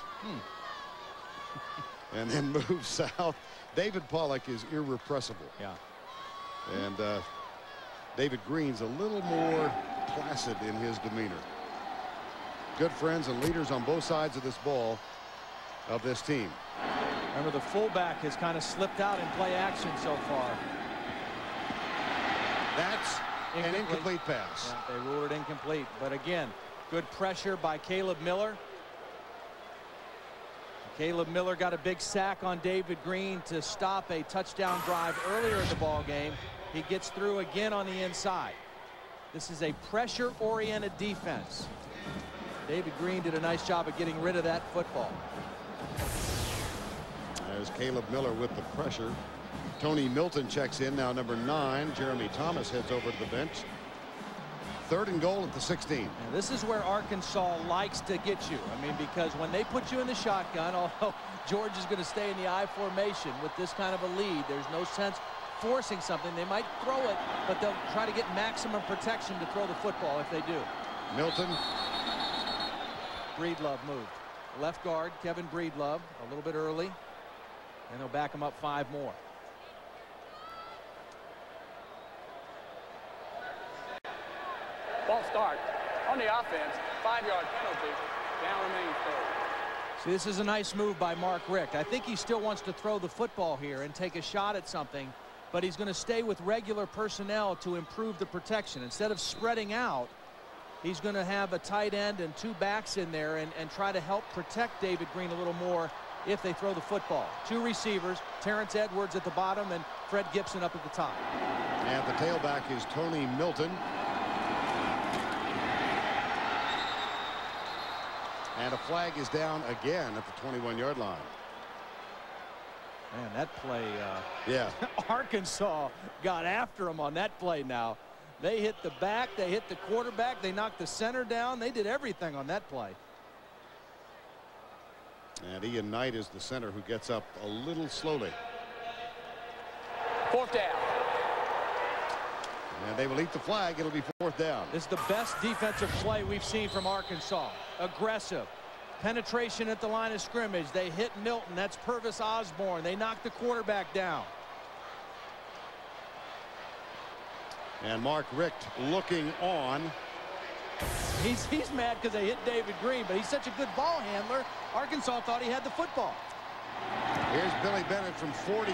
And then moved south. David Pollock is irrepressible. Yeah. And David Green's a little more placid in his demeanor. Good friends and leaders on both sides of this ball of this team. Remember, the fullback has kind of slipped out in play action so far. That's an incomplete pass. Yeah, they ruled it incomplete. But again, good pressure by Caleb Miller. Caleb Miller got a big sack on David Green to stop a touchdown drive earlier in the ball game. He gets through again on the inside. This is a pressure-oriented defense. David Green did a nice job of getting rid of that football. There's Caleb Miller with the pressure. Tony Milton checks in now, number 9. Jeremy Thomas heads over to the bench. 3rd and goal at the 16. And this is where Arkansas likes to get you. I mean, because when they put you in the shotgun, although George is going to stay in the I formation with this kind of a lead, there's no sense forcing something. They might throw it, but they'll try to get maximum protection to throw the football if they do. Milton. Breedlove moved. Left guard, Kevin Breedlove, a little bit early. And he'll back him up 5 more. Ball start on the offense. 5-yard penalty. Down remains 3rd. See, this is a nice move by Mark Richt. I think he still wants to throw the football here and take a shot at something, but he's going to stay with regular personnel to improve the protection. Instead of spreading out, he's going to have a tight end and 2 backs in there and try to help protect David Green a little more if they throw the football. 2 receivers, Terrence Edwards at the bottom and Fred Gibson up at the top. And the tailback is Tony Milton. And a flag is down again at the 21-yard line. Man, that play, yeah. Arkansas got after him on that play now. They hit the back, they hit the quarterback, they knocked the center down. They did everything on that play. And Ian Knight is the center who gets up a little slowly. 4th down. And they will eat the flag. It'll be 4th down. This is the best defensive play we've seen from Arkansas. Aggressive. Penetration at the line of scrimmage. They hit Milton. That's Purvis Osborne. They knocked the quarterback down. And Mark Richt looking on. He's mad because they hit David Green, but he's such a good ball handler. Arkansas thought he had the football. Here's Billy Bennett from 42.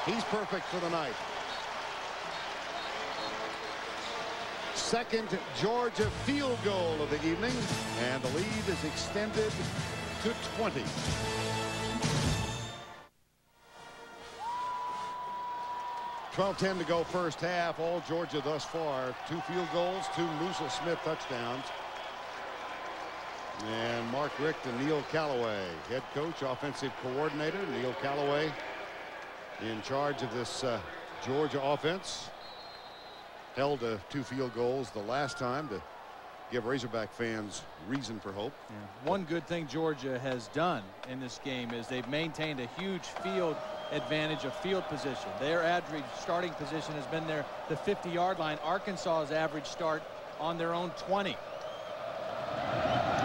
He's perfect for the night. 2nd Georgia field goal of the evening, and the lead is extended to 20. .12:10 to go first half. All Georgia thus far. 2 field goals, 2 Musa Smith touchdowns. And Mark Richt and Neil Callaway, head coach, offensive coordinator. Neil Callaway in charge of this Georgia offense. Held 2 field goals the last time to give Razorback fans reason for hope. Yeah. One good thing Georgia has done in this game is they've maintained a huge field advantage of field position. Their average starting position has been there the 50-yard line. Arkansas's average start on their own 20.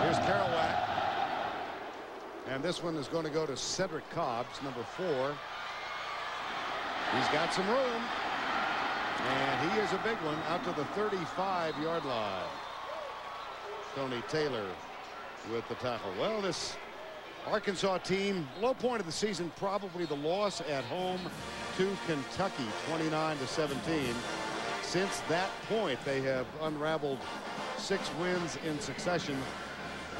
Here's Kerouac. And this one is going to go to Cedric Cobbs, number 4. He's got some room. And he is a big one out to the 35-yard line. Tony Taylor with the tackle. Well, this Arkansas team, low point of the season, probably the loss at home to Kentucky, 29-17. Since that point, they have unraveled 6 wins in succession.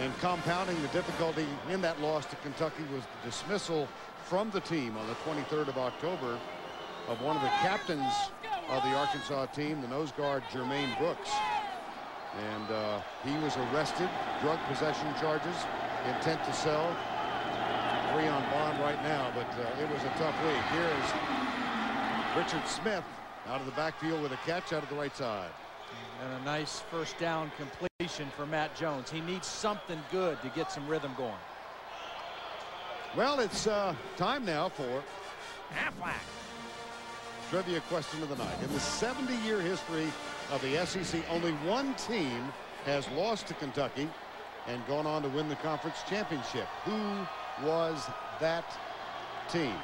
And compounding the difficulty in that loss to Kentucky was the dismissal from the team on the 23rd of October of one of the captains of the Arkansas team, the nose guard Jermaine Brooks. And he was arrested, drug possession charges, intent to sell, free on bond right now, but it was a tough week. Here's Richard Smith out of the backfield with a catch out of the right side. And a nice first down completion for Matt Jones. He needs something good to get some rhythm going. Well, it's time now for Aflac trivia question of the night. In the 70-year history of the SEC. Only one team has lost to Kentucky and gone on to win the conference championship. Who was that team?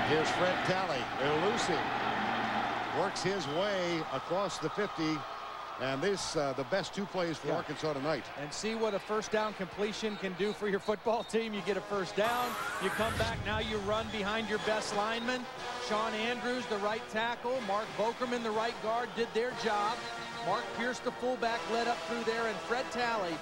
Here's Fred Talley, elusive, works his way across the 50, and this the best two plays for Arkansas tonight. And see what a first down completion can do for your football team. You get a first down, you come back, now you run behind your best lineman. Sean Andrews, the right tackle, Mark Bokerman, the right guard, did their job. Mark Pierce, the fullback, led up through there, and Fred Talley,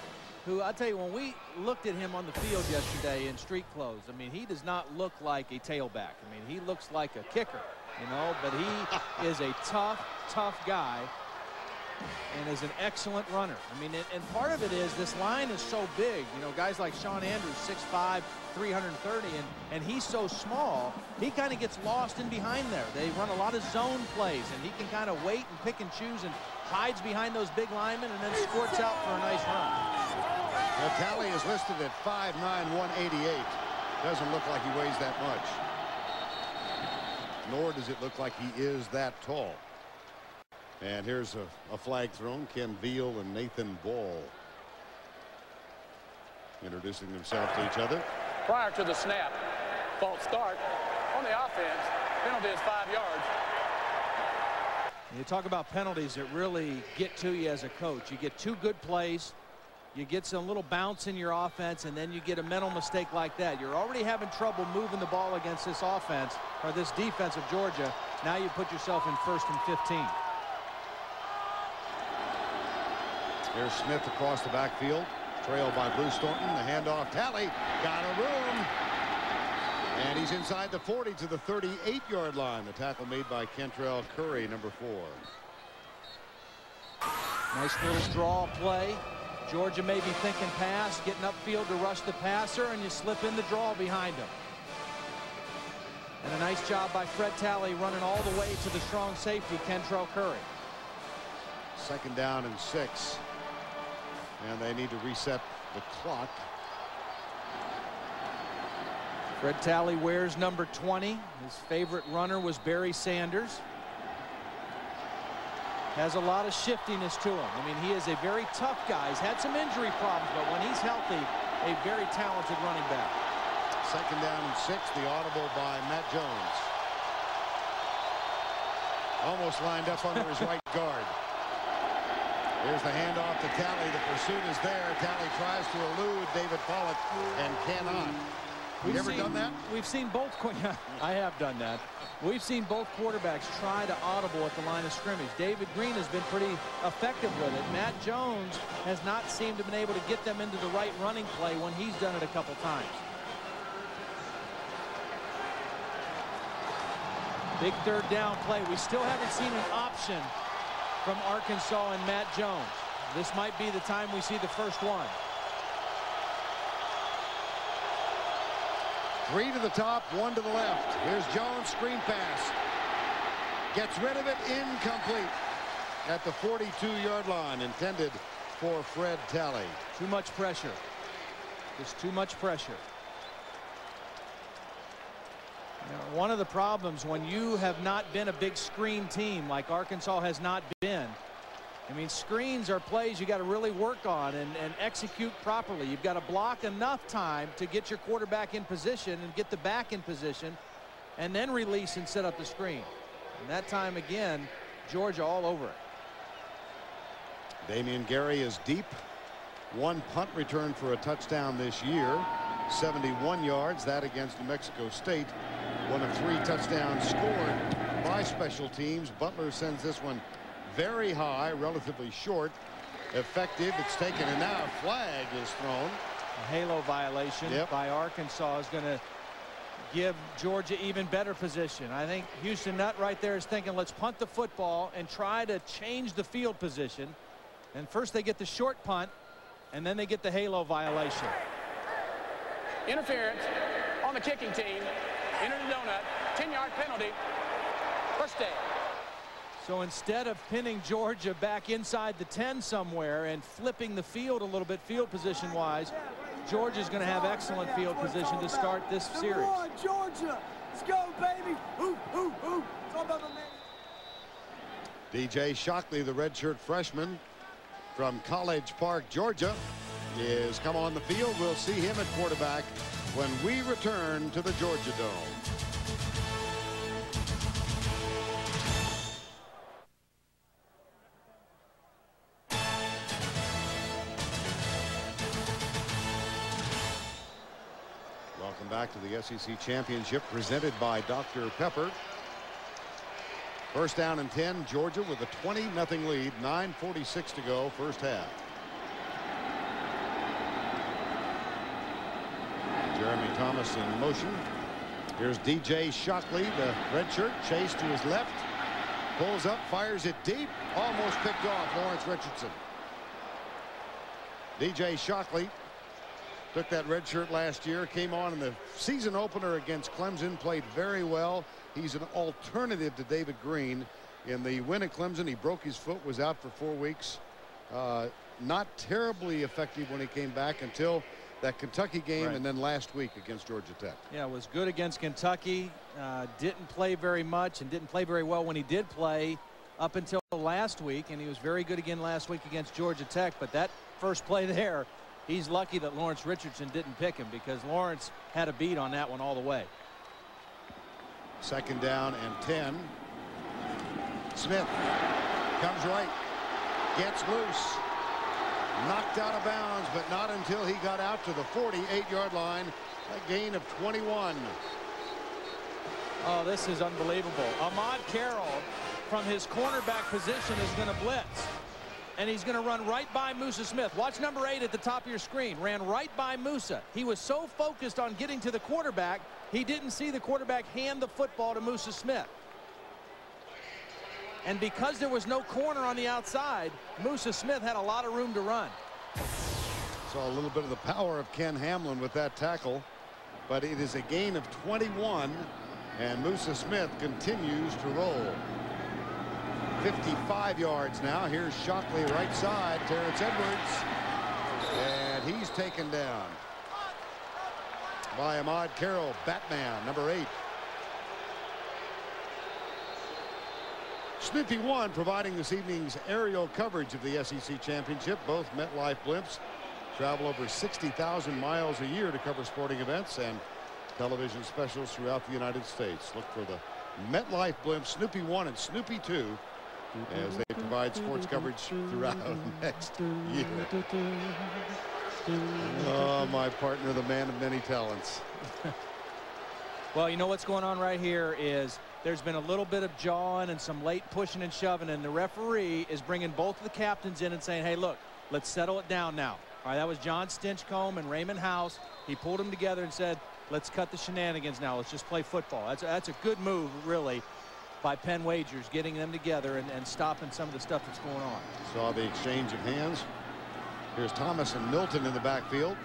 who I'll tell you, when we looked at him on the field yesterday in street clothes, I mean, he does not look like a tailback. I mean, he looks like a kicker, you know, but he is a tough, tough guy and is an excellent runner. I mean, and part of it is this line is so big. You know, guys like Sean Andrews, 6'5", 330, and he's so small, he kind of gets lost in behind there. They run a lot of zone plays, and he can kind of wait and pick and choose and hides behind those big linemen and then squirts out for a nice run. Well, Talley is listed at 5'9", 188. Doesn't look like he weighs that much. Nor does it look like he is that tall. And here's a flag thrown. Ken Veal and Nathan Ball introducing themselves to each other. Prior to the snap, false start on the offense. Penalty is 5 yards. You talk about penalties that really get to you as a coach. You get two good plays, you get some little bounce in your offense, and then you get a mental mistake like that. You're already having trouble moving the ball against this offense or this defense of Georgia. Now you put yourself in 1st and 15. Here's Smith across the backfield, trailed by Bruce Thornton. The handoff. Talley got a room, and he's inside the 40 to the 38-yard line. The tackle made by Kentrell Curry, number 4. Nice little draw play. Georgia may be thinking pass, getting upfield to rush the passer, and you slip in the draw behind him. And a nice job by Fred Talley running all the way to the strong safety, Kentrell Curry. 2nd down and 6. And they need to reset the clock. Fred Talley wears number 20. His favorite runner was Barry Sanders. Has a lot of shiftiness to him. I mean, he is a very tough guy. He's had some injury problems, but when he's healthy, a very talented running back. 2nd down and 6. The audible by Matt Jones. Almost lined up under his right guard. Here's the handoff to Talley. The pursuit is there. Talley tries to elude David Pollock and cannot. Have you ever done that? We've seen both. I have done that. We've seen both quarterbacks try to audible at the line of scrimmage. David Green has been pretty effective with it. Matt Jones has not seemed to have been able to get them into the right running play when he's done it a couple times. Big 3rd down play. We still haven't seen an option from Arkansas and Matt Jones. This might be the time we see the first one. 3 to the top, 1 to the left. Here's Jones, screen pass. Gets rid of it, incomplete at the 42-yard line, intended for Fred Talley. Too much pressure. Just too much pressure. Now, one of the problems when you have not been a big screen team like Arkansas has not been, I mean, screens are plays you got to really work on and execute properly. You've got to block enough time to get your quarterback in position and get the back in position and then release and set up the screen. And that time again, Georgia all over it. Damian Gary is deep. 1 punt return for a touchdown this year. 71 yards. That against New Mexico State. 1 of 3 touchdowns scored by special teams. Butler sends this one very high, relatively short, effective. It's taken, and now a flag is thrown. A halo violation by Arkansas is going to give Georgia even better position. I think Houston Nutt right there is thinking, let's punt the football and try to change the field position. And first they get the short punt, and then they get the halo violation. Interference on the kicking team. Into the donut. 10-yard penalty. First down. So instead of pinning Georgia back inside the 10 somewhere and flipping the field a little bit field position wise, Georgia's going to have excellent field position to start this series. Come on, Georgia. Let's go, baby. Ooh, ooh, ooh. It's all about the man. DJ Shockley, the redshirt freshman from College Park, Georgia, is come on the field. We'll see him at quarterback when we return to the Georgia Dome. Welcome back to the SEC Championship presented by Dr. Pepper. First down and 10, Georgia with a 20-0 lead, 9:46 to go, first half. Jeremy Thomas in motion. Here's DJ Shockley, the redshirt, chase to his left, pulls up, fires it deep, almost picked off Lawrence Richardson. DJ Shockley took that red shirt last year, came on in the season opener against Clemson, played very well. He's an alternative to David Green. In the win at Clemson, he broke his foot, was out for 4 weeks. Not terribly effective when he came back until that Kentucky game, and then last week against Georgia Tech. Yeah, was good against Kentucky. Didn't play very much and didn't play very well when he did play up until last week, and he was very good again last week against Georgia Tech. But that first play there, he's lucky that Lawrence Richardson didn't pick him, because Lawrence had a beat on that one all the way. Second down and 10. Smith comes right, gets loose, knocked out of bounds, but not until he got out to the 48-yard line. A gain of 21. Oh, this is unbelievable. Ahmad Carroll from his cornerback position is going to blitz, and he's going to run right by Musa Smith. Watch number 8 at the top of your screen. Ran right by Musa. He was so focused on getting to the quarterback, he didn't see the quarterback hand the football to Musa Smith. And because there was no corner on the outside, Musa Smith had a lot of room to run. Saw a little bit of the power of Ken Hamlin with that tackle, but it is a gain of 21, and Musa Smith continues to roll. 55 yards now. Here's Shockley right side, Terrence Edwards, and he's taken down by Ahmad Carroll, Batman, number 8. Snoopy 1 providing this evening's aerial coverage of the SEC Championship. Both MetLife blimps travel over 60,000 miles a year to cover sporting events and television specials throughout the United States. Look for the MetLife blimps, Snoopy 1 and Snoopy 2, as they provide sports coverage throughout next year. Oh, my partner, the man of many talents. Well, you know what's going on right here is there's been a little bit of jawing and some late pushing and shoving, and the referee is bringing both of the captains in and saying, hey, look, let's settle it down now. All right, that was John Stinchcomb and Raymond House. He pulled them together and said, let's cut the shenanigans now. Let's just play football. That's a good move, really, by Penn Wagers, getting them together and stopping some of the stuff that's going on. Saw the exchange of hands. Here's Thomas and Milton in the backfield.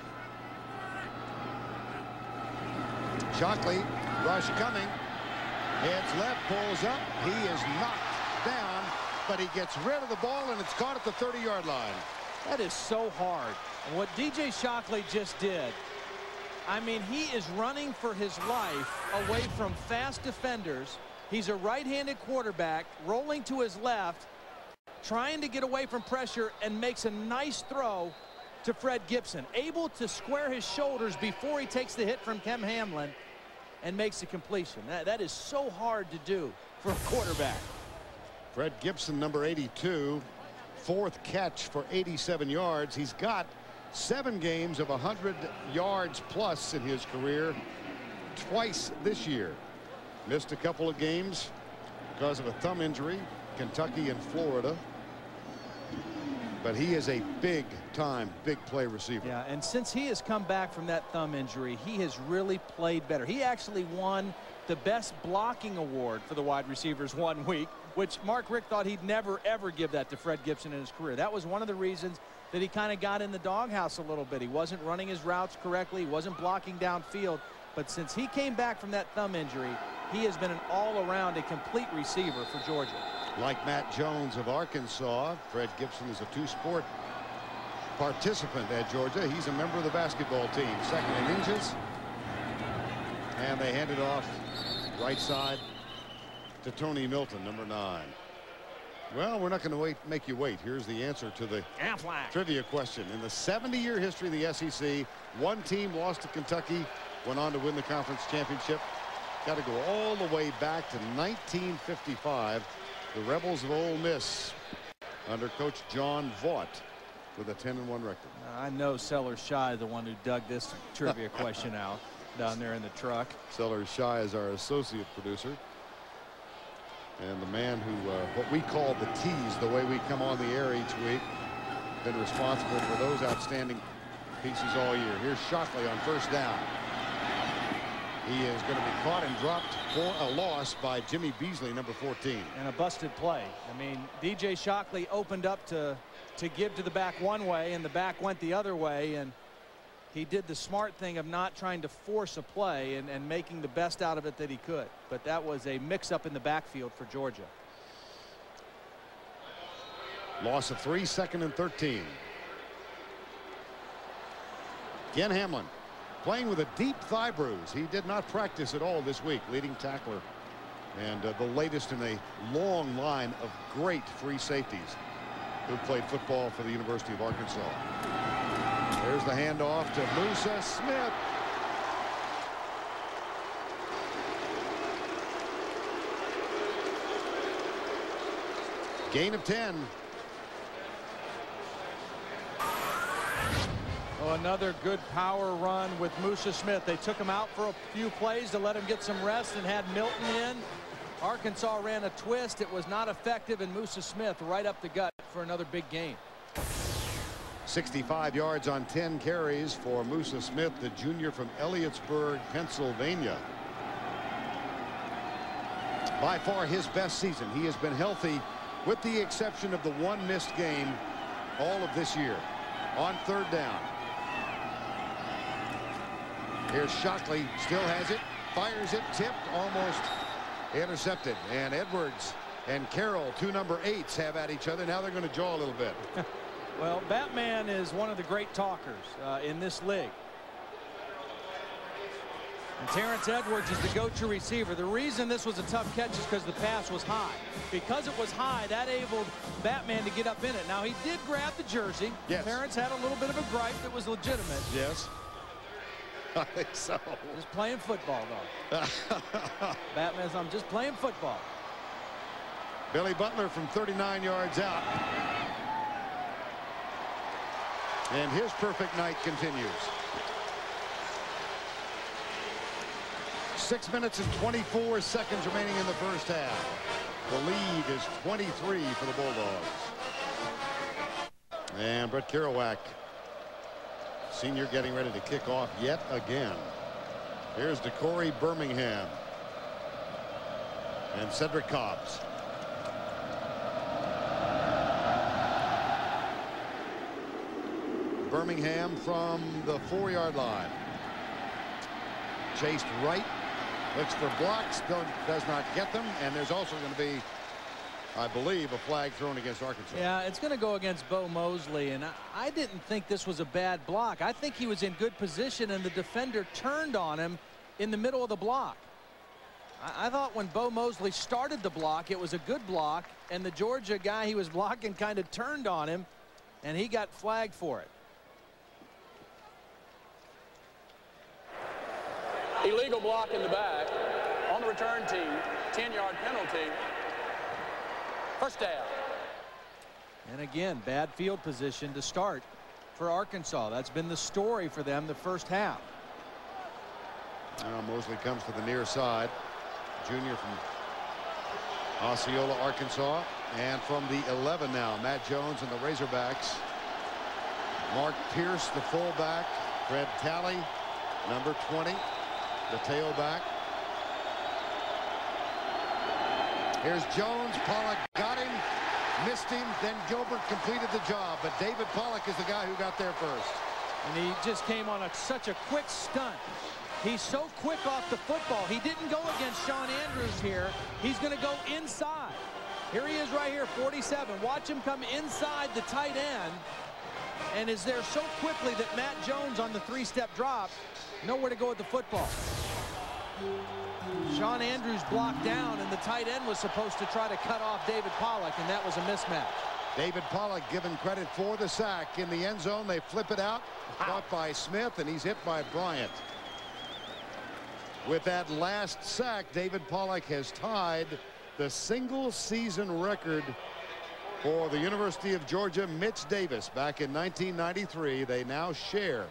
Shockley, rush coming. Heads left, pulls up. He is knocked down, but he gets rid of the ball, and it's caught at the 30-yard line. That is so hard. And what DJ Shockley just did, I mean, he is running for his life away from fast defenders. He's a right-handed quarterback, rolling to his left, trying to get away from pressure, and makes a nice throw to Fred Gibson, able to square his shoulders before he takes the hit from Ken Hamlin and makes the completion. That is so hard to do for a quarterback. Fred Gibson, number 82, fourth catch for 87 yards. He's got 7 games of 100 yards plus in his career, twice this year. Missed a couple of games because of a thumb injury, Kentucky and Florida. But he is a big-time, big-play receiver. Yeah, and since he has come back from that thumb injury, he has really played better. He actually won the best blocking award for the wide receivers one week, which Mark Richt thought he'd never, ever give that to Fred Gibson in his career. That was one of the reasons that he kind of got in the doghouse a little bit. He wasn't running his routes correctly. He wasn't blocking downfield. But since he came back from that thumb injury, he has been an all-around, a complete receiver for Georgia. Like Matt Jones of Arkansas, Fred Gibson is a 2-sport participant at Georgia. He's a member of the basketball team. Second and inches. And they hand it off right side to Tony Milton, number 9. Well, we're not going to make you wait. Here's the answer to the trivia question. In the 70-year history of the SEC, one team lost to Kentucky, went on to win the conference championship. Got to go all the way back to 1955. The Rebels of Ole Miss under Coach John Vaught with a 10-1 record. I know Sellers Shy, the one who dug this trivia question out down there in the truck. Sellers Shy is our associate producer. And the man who, what we call the tease, the way we come on the air each week, been responsible for those outstanding pieces all year. Here's Shockley on first down. He is going to be caught and dropped for a loss by Jimmy Beasley, number 14. And a busted play. I mean, DJ Shockley opened up to give to the back one way, and the back went the other way, and he did the smart thing of not trying to force a play and making the best out of it that he could. But that was a mix-up in the backfield for Georgia. Loss of 3, 2nd and 13. Ken Hamlin playing with a deep thigh bruise. He did not practice at all this week. Leading tackler and the latest in a long line of great free safeties who played football for the University of Arkansas. There's the handoff to Musa Smith. Gain of 10. Oh, another good power run with Musa Smith. They took him out for a few plays to let him get some rest and had Milton in. Arkansas ran a twist. It was not effective, and Musa Smith right up the gut for another big gain. 65 yards on 10 carries for Musa Smith, the junior from Elliotsburg, Pennsylvania. By far his best season. He has been healthy with the exception of the one missed game all of this year. On third down. Here's Shockley, still has it, fires it, tipped, almost intercepted. And Edwards and Carroll, 2 number 8s, have at each other. Now they're going to jaw a little bit. Well, Batman is one of the great talkers in this league. And Terrence Edwards is the go-to receiver. The reason this was a tough catch is because the pass was high. Because it was high, that enabled Batman to get up in it. Now, he did grab the jersey. Yes. Terrence had a little bit of a gripe that was legitimate. Yes. I think so. Just playing football, though. Batman's, I'm just playing football. Billy Butler from 39 yards out. And his perfect night continues. 6 minutes and 24 seconds remaining in the first half. The lead is 23 for the Bulldogs. And Brett Kerouac, senior, getting ready to kick off yet again. Here's DeCorey Birmingham and Cedric Cobbs. Birmingham from the 4-yard line. Chased right, looks for blocks, does not get them, and there's also going to be, I believe, a flag thrown against Arkansas. Yeah, it's going to go against Bo Mosley, and I didn't think this was a bad block. I think he was in good position, and the defender turned on him in the middle of the block. I thought when Bo Mosley started the block, it was a good block, and the Georgia guy he was blocking kind of turned on him, and he got flagged for it. Illegal block in the back on the return team. 10-yard penalty. First down. And again, bad field position to start for Arkansas. That's been the story for them the first half. Now Mosley comes to the near side. Junior from Osceola, Arkansas. And from the 11 now, Matt Jones and the Razorbacks. Mark Pierce, the fullback. Fred Talley, number 20. The tailback. Here's Jones. Pollock got him, missed him, then Gilbert completed the job. But David Pollock is the guy who got there first. And he just came on such a quick stunt. He's so quick off the football. He didn't go against Sean Andrews here. He's going to go inside. Here he is right here, 47. Watch him come inside the tight end and is there so quickly that Matt Jones on the 3-step drop, nowhere to go with the football. Sean Andrews blocked down, and the tight end was supposed to try to cut off David Pollock, and that was a mismatch. David Pollock given credit for the sack in the end zone. They flip it out, caught by Smith, and he's hit by Bryant. With that last sack, David Pollock has tied the single season record for the University of Georgia, Mitch Davis, back in 1993. They now share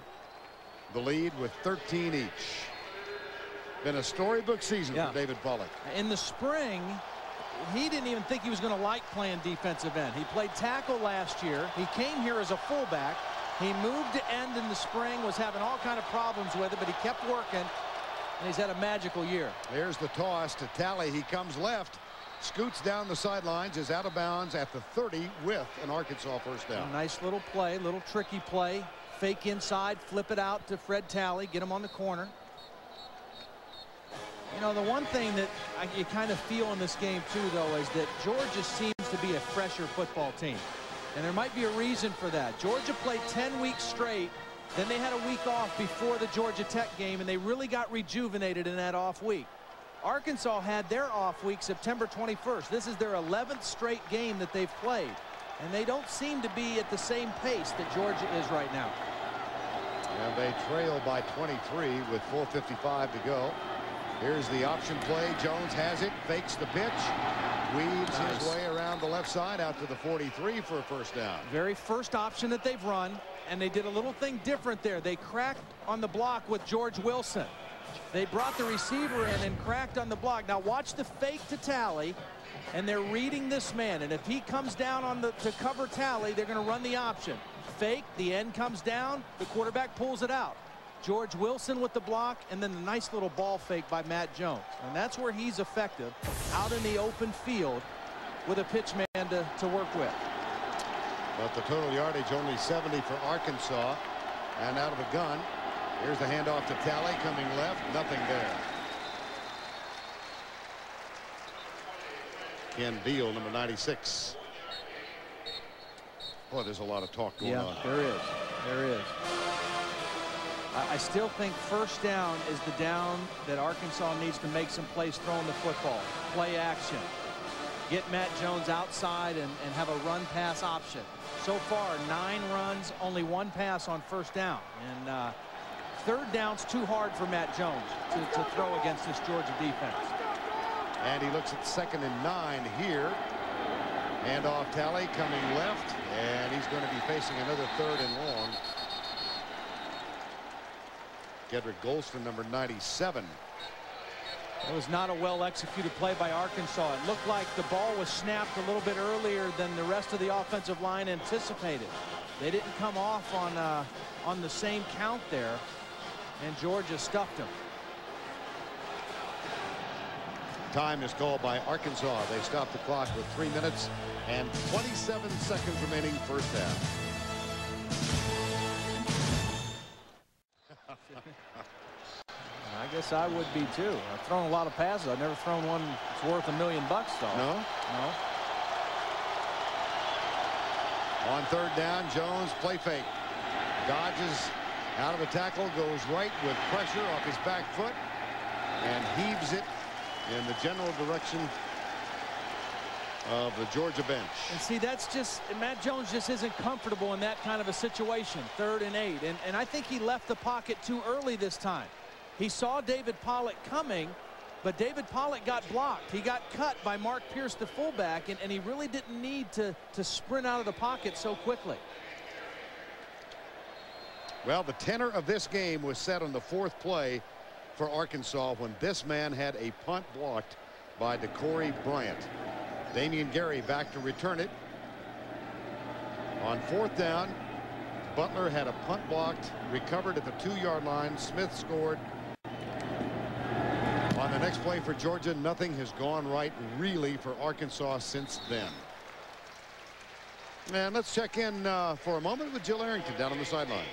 the lead with 13 each. Been a storybook season for David Pollock. In the spring, he didn't even think he was going to like playing defensive end. He played tackle last year. He came here as a fullback. He moved to end in the spring, was having all kind of problems with it, but he kept working, and he's had a magical year. There's the toss to Talley. He comes left, scoots down the sidelines, is out of bounds at the 30 with an Arkansas first down. A nice little play, little tricky play. Fake inside, flip it out to Fred Talley, get him on the corner. You know, the one thing that you kind of feel in this game, too, though, is that Georgia seems to be a fresher football team. And there might be a reason for that. Georgia played 10 weeks straight. Then they had a week off before the Georgia Tech game, and they really got rejuvenated in that off week. Arkansas had their off week September 21st. This is their 11th straight game that they've played. And they don't seem to be at the same pace that Georgia is right now. And they trail by 23 with 4:55 to go. Here's the option play. Jones has it, fakes the pitch, weaves his way around the left side out to the 43 for a first down. Very first option that they've run, and they did a little thing different there. They cracked on the block with George Wilson. They brought the receiver in and cracked on the block. Now watch the fake to Talley, and they're reading this man, and if he comes down on to cover Talley, they're going to run the option. Fake, the end comes down, the quarterback pulls it out. George Wilson with the block, and then the nice little ball fake by Matt Jones. And that's where he's effective, out in the open field with a pitch man to work with. But the total yardage only 70 for Arkansas. And out of the gun, here's the handoff to Talley, coming left, nothing there. Ken Beal, number 96. Boy, there's a lot of talk going on. Yeah, there is. There is. I still think first down is the down that Arkansas needs to make some plays throwing the football. Play action. Get Matt Jones outside and have a run-pass option. So far, 9 runs, only 1 pass on first down. And third down's too hard for Matt Jones to throw against this Georgia defense. And he looks at 2nd and 9 here. Handoff Talley coming left, and he's going to be facing another 3rd and long. Gedrick Golston, number 97. It was not a well-executed play by Arkansas. It looked like the ball was snapped a little bit earlier than the rest of the offensive line anticipated. They didn't come off on the same count there, and Georgia stuffed him. Time is called by Arkansas. They stop the clock with 3 minutes and 27 seconds remaining first half. I guess I would be too. I've thrown a lot of passes. I've never thrown one that's worth $1 million though. No? No. On 3rd down, Jones play fake. Dodges out of a tackle, goes right with pressure off his back foot, and heaves it in the general direction of the Georgia bench. And see, that's just, Matt Jones just isn't comfortable in that kind of a situation. 3rd and 8. And I think he left the pocket too early this time. He saw David Pollock coming, but David Pollock got blocked. He got cut by Mark Pierce, the fullback, and he really didn't need to sprint out of the pocket so quickly. Well, the tenor of this game was set on the 4th play for Arkansas when this man had a punt blocked by DeCorey Bryant. Damian Gary back to return it. On 4th down, Butler had a punt blocked, recovered at the 2-yard line. Smith scored. On the next play for Georgia, nothing has gone right really for Arkansas since then. And let's check in for a moment with Jill Arrington down on the sideline.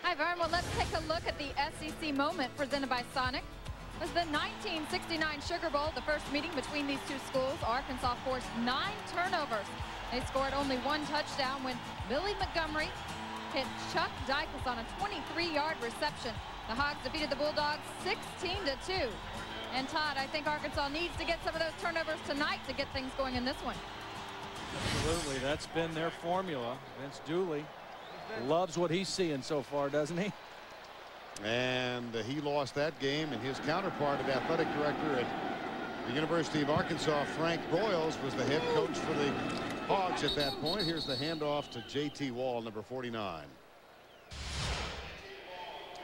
Hi, Vern. Well, let's take a look at the SEC moment presented by Sonic. It was the 1969 Sugar Bowl, the first meeting between these two schools. Arkansas forced 9 turnovers. They scored only 1 touchdown when Billy Montgomery hit Chuck Dicus on a 23-yard reception. The Hogs defeated the Bulldogs 16-2. And Todd, I think Arkansas needs to get some of those turnovers tonight to get things going in this one. Absolutely, that's been their formula. Vince Dooley loves what he's seeing so far, doesn't he? And he lost that game, and his counterpart at athletic director at the University of Arkansas, Frank Broyles, was the head coach for the Hogs at that point. Here's the handoff to J.T. Wall, number 49.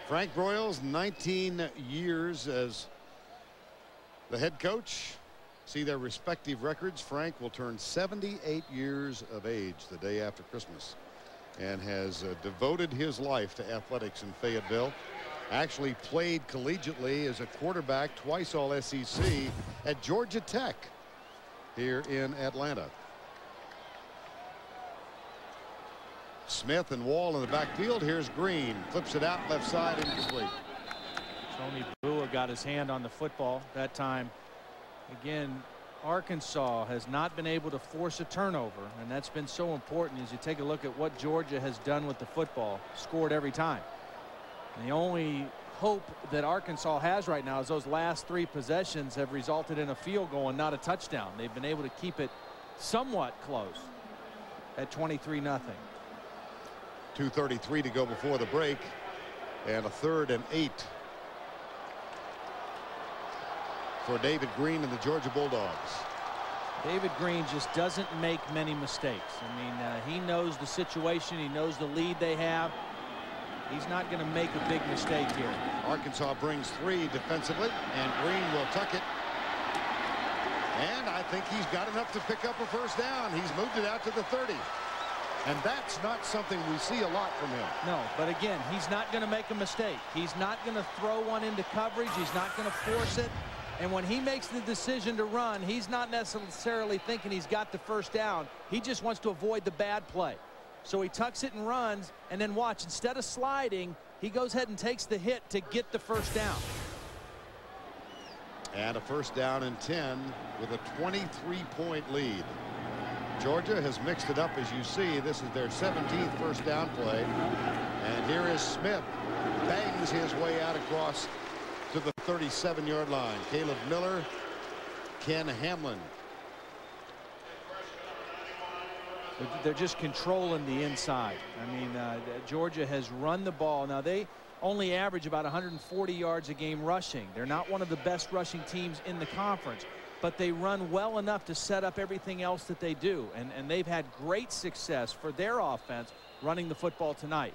Frank Broyles, 19 years as the head coach. See their respective records. Frank will turn 78 years of age the day after Christmas, and has devoted his life to athletics in Fayetteville. Actually played collegiately as a quarterback, twice all SEC at Georgia Tech here in Atlanta. Smith and Wall in the backfield. Here's Green, flips it out left side, incomplete. Tony Bua got his hand on the football that time. Again, Arkansas has not been able to force a turnover, and that's been so important as you take a look at what Georgia has done with the football. Scored every time. And the only hope that Arkansas has right now is those last 3 possessions have resulted in a field goal and not a touchdown. They've been able to keep it somewhat close at 23-0. 2:33 to go before the break, and a 3rd and 8 for David Green and the Georgia Bulldogs. David Green just doesn't make many mistakes. I mean, he knows the situation. He knows the lead they have. He's not going to make a big mistake here. Arkansas brings 3 defensively, and Green will tuck it. And I think he's got enough to pick up a first down. He's moved it out to the 30. And that's not something we see a lot from him. No, but again, he's not going to make a mistake. He's not going to throw one into coverage. He's not going to force it. And when he makes the decision to run, he's not necessarily thinking he's got the first down. He just wants to avoid the bad play. So he tucks it and runs, and then watch, instead of sliding, he goes ahead and takes the hit to get the first down. And a first down and 10 with a 23-point lead. Georgia has mixed it up, as you see. This is their 17th first down play. And here is Smith. Bangs his way out across to the 37-yard line. Caleb Miller, Ken Hamlin. They're just controlling the inside. I mean, Georgia has run the ball. Now, they only average about 140 yards a game rushing. They're not one of the best rushing teams in the conference, but they run well enough to set up everything else that they do. And they've had great success for their offense running the football tonight.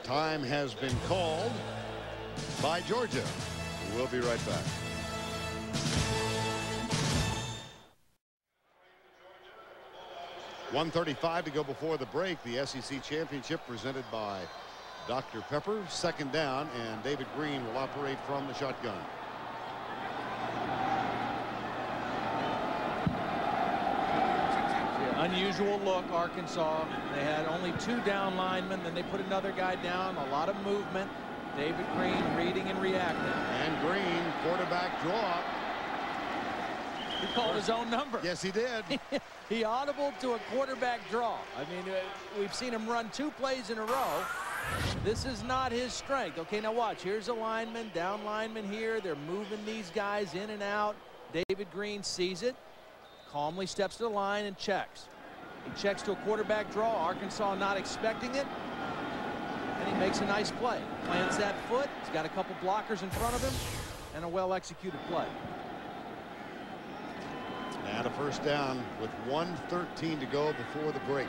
Time has been called by Georgia. We'll be right back. .135 to go before the break. The SEC Championship presented by Dr. Pepper. Second down, and David Green will operate from the shotgun. Unusual look, Arkansas. They had only 2 down linemen, then they put another guy down. A lot of movement. David Green reading and reacting. And Green, quarterback draw. He called his own number. Yes, he did. He audibled to a quarterback draw. I mean, we've seen him run 2 plays in a row. This is not his strength. Okay, now watch. Here's a lineman, down lineman here. They're moving these guys in and out. David Green sees it, calmly steps to the line and checks. He checks to a quarterback draw. Arkansas not expecting it. And he makes a nice play. Plants that foot. He's got a couple blockers in front of him. And a well-executed play. And a first down with 1:13 to go before the break.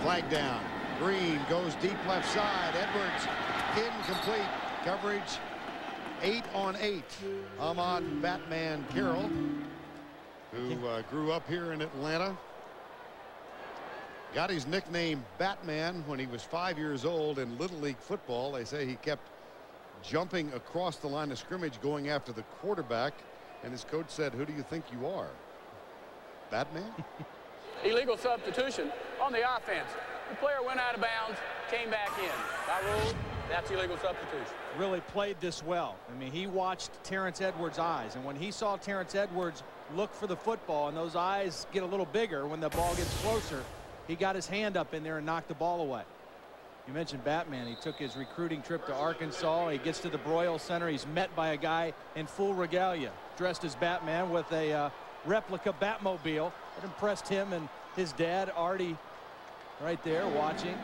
Flag down. Green goes deep left side. Edwards incomplete. Coverage 8 on 8. Ahmad Batman Carroll, who grew up here in Atlanta. Got his nickname Batman when he was 5 years old in Little League football. They say he kept jumping across the line of scrimmage going after the quarterback, and his coach said, "Who do you think you are, Batman?" Illegal substitution on the offense. The player went out of bounds, came back in. By rule, that's illegal substitution. really played this well. I mean, he watched Terrence Edwards' eyes, and when he saw Terrence Edwards look for the football and those eyes get a little bigger when the ball gets closer, he got his hand up in there and knocked the ball away. You mentioned Batman. He took his recruiting trip to Arkansas. He gets to the Broyle Center. He's met by a guy in full regalia dressed as Batman with a replica Batmobile. It impressed him and his dad, Artie, right there watching.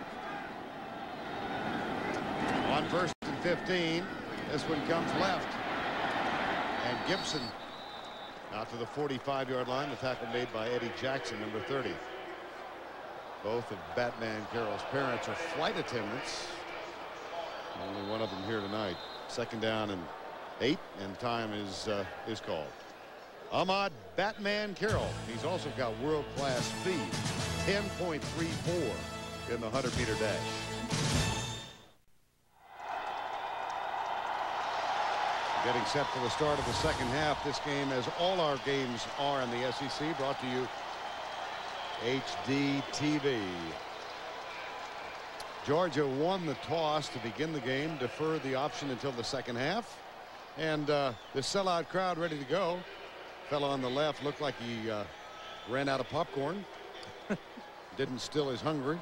On 1st and 15, this one comes left. And Gibson out to the 45-yard line. The tackle made by Eddie Jackson, number 30. Both of Batman Carroll's parents are flight attendants. Only one of them here tonight. 2nd down and 8, and time is called. Ahmad Batman Carroll. He's also got world-class speed. 10.34 in the 100-meter dash. Getting set for the start of the second half. This game, as all our games are in the SEC, brought to you HD TV. Georgia won the toss to begin the game, deferred the option until the second half, and the sellout crowd ready to go. Fellow on the left looked like he ran out of popcorn. Didn't still his hungry.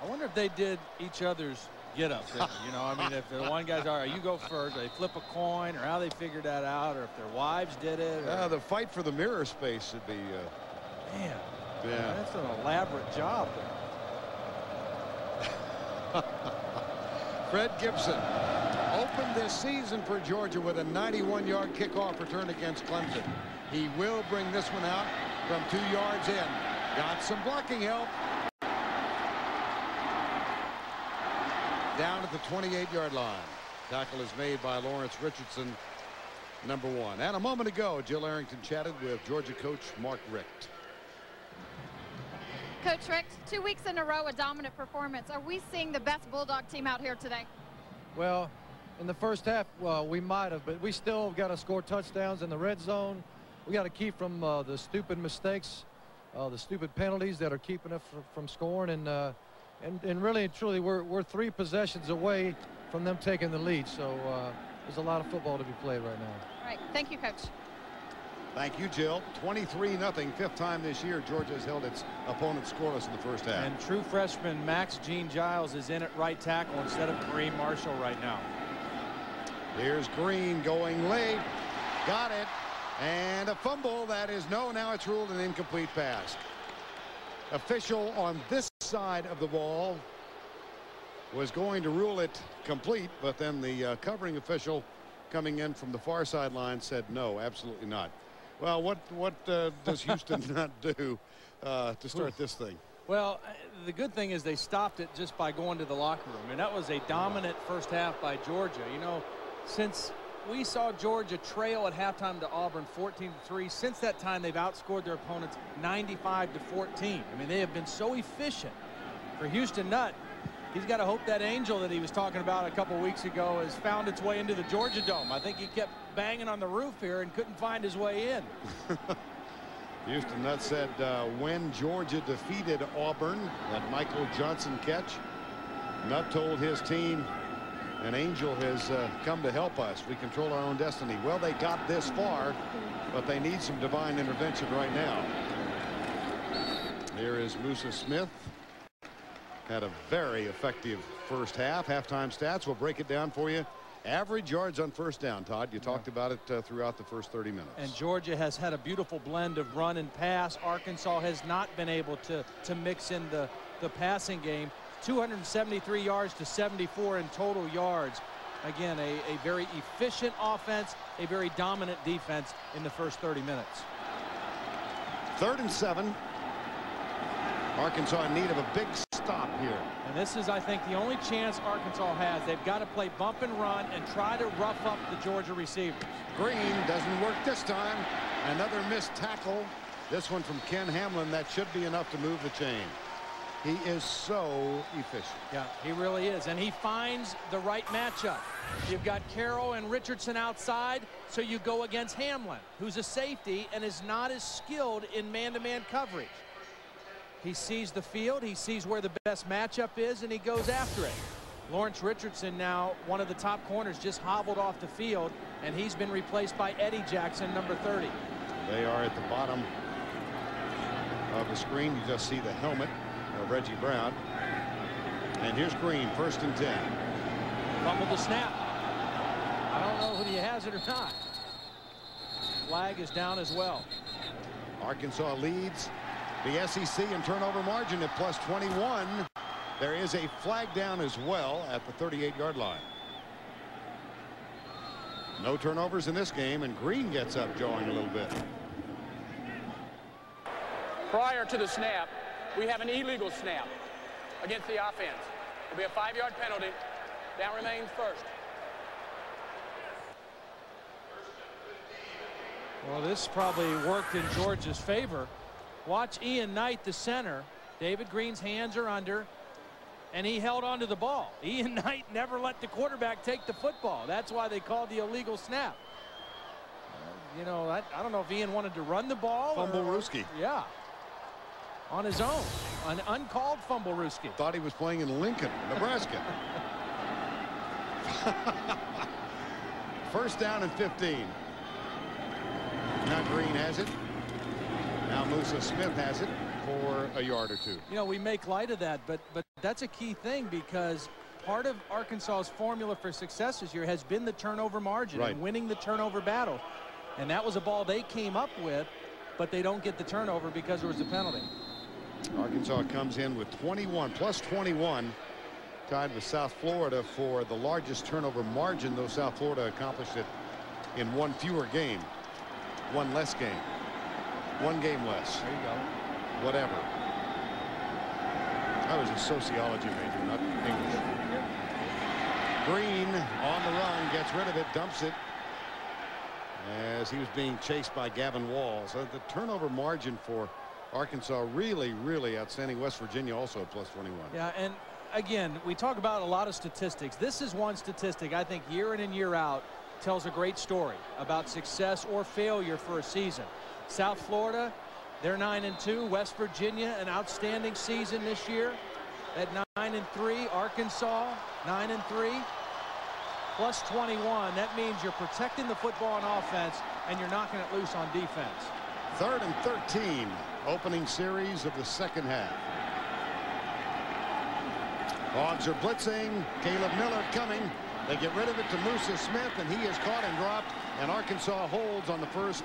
I wonder if they did each other's get-ups. You know, I mean, if the one guy's, all right, you go first, they flip a coin, or how they figured that out, or if their wives did it. Or... the fight for the mirror space would be. Man, yeah, that's an elaborate job there. Fred Gibson opened this season for Georgia with a 91-yard kickoff return against Clemson. He will bring this one out from 2 yards in. Got some blocking help. Down at the 28-yard line. Tackle is made by Lawrence Richardson, number 1. And a moment ago, Jill Arrington chatted with Georgia coach Mark Richt. Coach Richt, 2 weeks in a row, a dominant performance. Are we seeing the best Bulldog team out here today? Well, in the first half, well, we might have, but we still got to score touchdowns in the red zone. We got to keep from the stupid mistakes, the stupid penalties that are keeping us from scoring, and really and truly, we're 3 possessions away from them taking the lead. So there's a lot of football to be played right now. All right, thank you, Coach. Thank you, Jill. 23-0. 5th time this year Georgia has held its opponent scoreless in the first half. And true freshman Max Gene Giles is in at right tackle instead of Kareem Marshall right now. Here's Green going late. Got it. And a fumble. That is no. Now it's ruled an incomplete pass. Official on this side of the ball was going to rule it complete, but then the covering official coming in from the far sideline said no, absolutely not. Well, what does Houston not do to start this thing? Well, the good thing is they stopped it just by going to the locker room, and that was a dominant first half by Georgia. You know, since we saw Georgia trail at halftime to Auburn 14-3, since that time they've outscored their opponents 95-14. I mean, they have been so efficient. For Houston Nutt, he's got to hope that angel that he was talking about a couple weeks ago has found its way into the Georgia Dome. I think he kept banging on the roof here and couldn't find his way in. Houston Nutt said when Georgia defeated Auburn, that Michael Johnson catch, Nutt told his team, an angel has come to help us. We control our own destiny. Well, they got this far, but they need some divine intervention right now. Here is Musa Smith. Had a very effective first half. Halftime stats, we'll break it down for you. Average yards on first down, Todd. You talked about it throughout the first 30 minutes. And Georgia has had a beautiful blend of run and pass. Arkansas has not been able to mix in the passing game. 273 yards to 74 in total yards. Again, a very efficient offense, a very dominant defense in the first 30 minutes. 3rd and 7. Arkansas in need of a big stop here. And this is, I think, the only chance Arkansas has. They've got to play bump and run and try to rough up the Georgia receivers. Green doesn't work this time. Another missed tackle. This one from Ken Hamlin. That should be enough to move the chain. He is so efficient. Yeah, he really is. And he finds the right matchup. You've got Carroll and Richardson outside, so you go against Hamlin, who's a safety and is not as skilled in man-to-man coverage. He sees the field, he sees where the best matchup is, and he goes after it. Lawrence Richardson, now one of the top corners, just hobbled off the field, and he's been replaced by Eddie Jackson, number 30. They are at the bottom of the screen. You just see the helmet of Reggie Brown. And here's Green, 1st and 10. Fumbled the snap. I don't know whether he has it or not. Flag is down as well. Arkansas leads the SEC in turnover margin at plus 21. There is a flag down as well at the 38-yard line. No turnovers in this game, and Green gets up jawing a little bit. Prior to the snap, we have an illegal snap against the offense. It'll be a 5-yard penalty. Down remains 1st. Well, this probably worked in Georgia's favor. Watch Ian Knight, the center. David Green's hands are under, and he held onto the ball. Ian Knight never let the quarterback take the football. That's why they called the illegal snap. You know, I don't know if Ian wanted to run the ball. Fumble-rooski. Yeah. On his own. An uncalled fumble-rooski. Thought he was playing in Lincoln, Nebraska. 1st down and 15. Now Green has it. Now Musa Smith has it for a yard or 2. You know, we make light of that, but that's a key thing, because part of Arkansas's formula for success this year has been the turnover margin, right, and winning the turnover battle. And that was a ball they came up with, but they don't get the turnover because there was a penalty. Arkansas comes in with 21, plus 21, tied with South Florida for the largest turnover margin, though South Florida accomplished it in 1 fewer game. 1 less game. 1 game less. There you go. Whatever. I was a sociology major, not English. Green on the run, gets rid of it, dumps it as he was being chased by Gavin Walls. The turnover margin for Arkansas really, really outstanding. West Virginia also plus 21. Yeah, and again, we talk about a lot of statistics. This is one statistic I think year in and year out tells a great story about success or failure for a season. South Florida, they're 9-2. West Virginia, an outstanding season this year at 9-3. Arkansas, 9-3. Plus 21. That means you're protecting the football on offense and you're knocking it loose on defense. 3rd and 13. Opening series of the 2nd half. Hogs are blitzing. Caleb Miller coming. They get rid of it to Musa Smith, and he is caught and dropped, and Arkansas holds on the first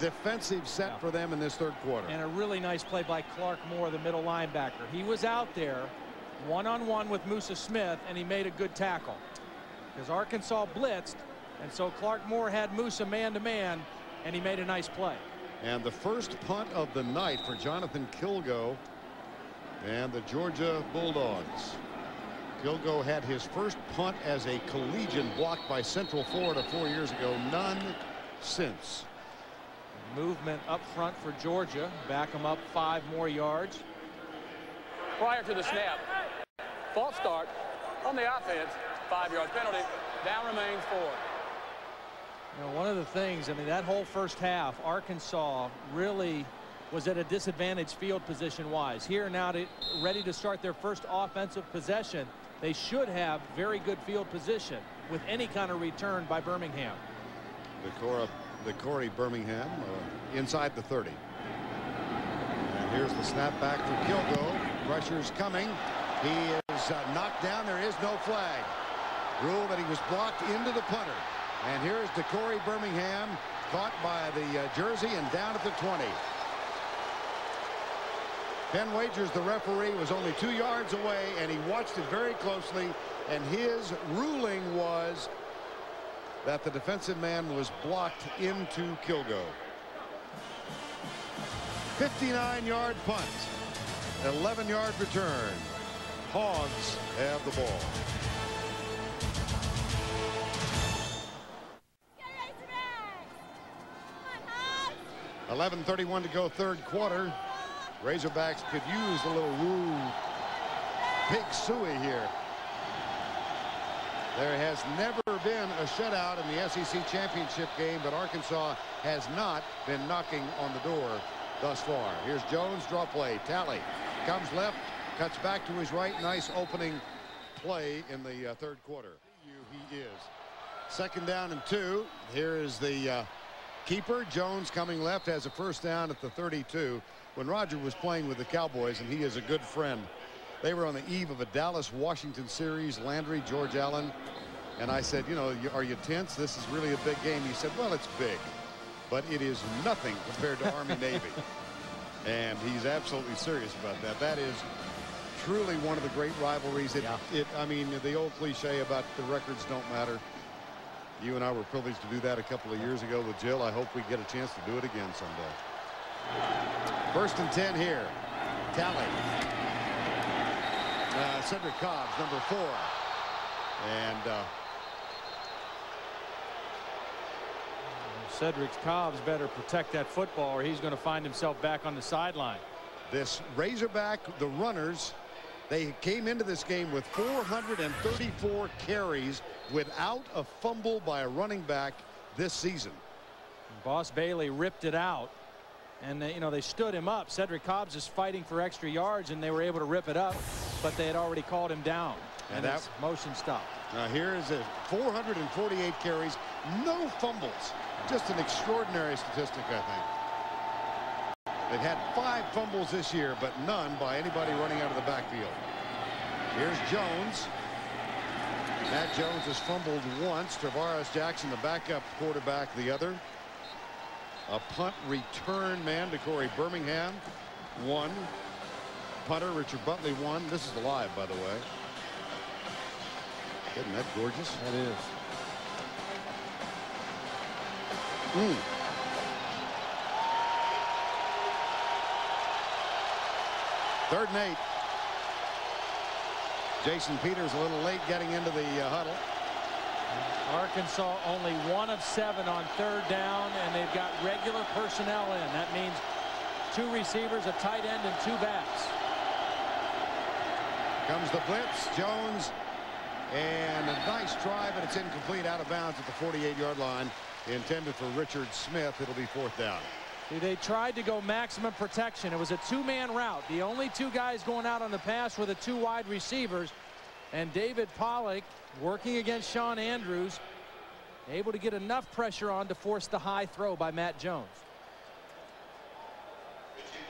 defensive set for them in this 3rd quarter. And a really nice play by Clark Moore, the middle linebacker. He was out there one-on-one with Musa Smith, and he made a good tackle because Arkansas blitzed, and so Clark Moore had Musa man-to-man, and he made a nice play. And the first punt of the night for Jonathan Kilgo and the Georgia Bulldogs. Kilgo had his first punt as a collegian blocked by Central Florida 4 years ago. None since. Movement up front for Georgia. Back them up 5 more yards. Prior to the snap, false start on the offense. 5-yard penalty. Down remains 4. You know, one of the things, I mean, that whole first half, Arkansas really was at a disadvantage field position wise. Here now, ready to start their first offensive possession. They should have very good field position with any kind of return by Birmingham. The Corey Birmingham inside the 30. And here's the snap back for Kilgo. Pressure's coming. He is knocked down. There is no flag. Rule that he was blocked into the punter. And here's DeCorey Birmingham caught by the jersey and down at the 20. Ken Wagers, the referee, was only 2 yards away, and he watched it very closely, and his ruling was that the defensive man was blocked into Kilgo. 59-yard punt, 11-yard return. Hogs have the ball. .11:31 to go, 3rd quarter. Razorbacks could use a little woo pig suey here. There has never been a shutout in the SEC championship game, but Arkansas has not been knocking on the door thus far. Here's Jones, draw play. Talley comes left, cuts back to his right. Nice opening play in the third quarter. He is. 2nd down and 2. Here is the keeper. Jones coming left, has a first down at the 32. When Roger was playing with the Cowboys, and he is a good friend, they were on the eve of a Dallas-Washington series, Landry, George Allen. And I said, you know, are you tense? This is really a big game. He said, well, it's big, but it is nothing compared to Army-Navy. And he's absolutely serious about that. That is truly one of the great rivalries. I mean, the old cliche about the records don't matter. You and I were privileged to do that a couple of years ago with Jill. I hope we get a chance to do it again someday. 1st and 10 here. Tally. Cedric Cobbs, number 4. And Cedric Cobbs better protect that football or he's going to find himself back on the sideline. This Razorback, the runners, they came into this game with 434 carries without a fumble by a running back this season. Boss Bailey ripped it out, and you know, they stood him up. Cedric Cobbs is fighting for extra yards, and they were able to rip it up, but they had already called him down, and that motion stopped. Now here is 448 carries, no fumbles. Just an extraordinary statistic, I think. They've had 5 fumbles this year, but none by anybody running out of the backfield. Here's Jones. Matt Jones has fumbled once. Travaris Jackson, the backup quarterback, the other. A punt return man to Corey Birmingham. 1. Punter Richard Butley 1. This is live, by the way. Isn't that gorgeous? That is. 3rd and 8. Jason Peters a little late getting into the huddle. Arkansas only 1 of 7 on 3rd down, and they've got regular personnel in. That means 2 receivers, a tight end, and 2 backs. Comes the blitz. Jones, and a nice try, but it's incomplete, out of bounds at the 48-yard line. Intended for Richard Smith. It'll be 4th down. They tried to go maximum protection. It was a 2-man route. The only 2 guys going out on the pass were the 2 wide receivers. And David Pollock, working against Sean Andrews, able to get enough pressure on to force the high throw by Matt Jones.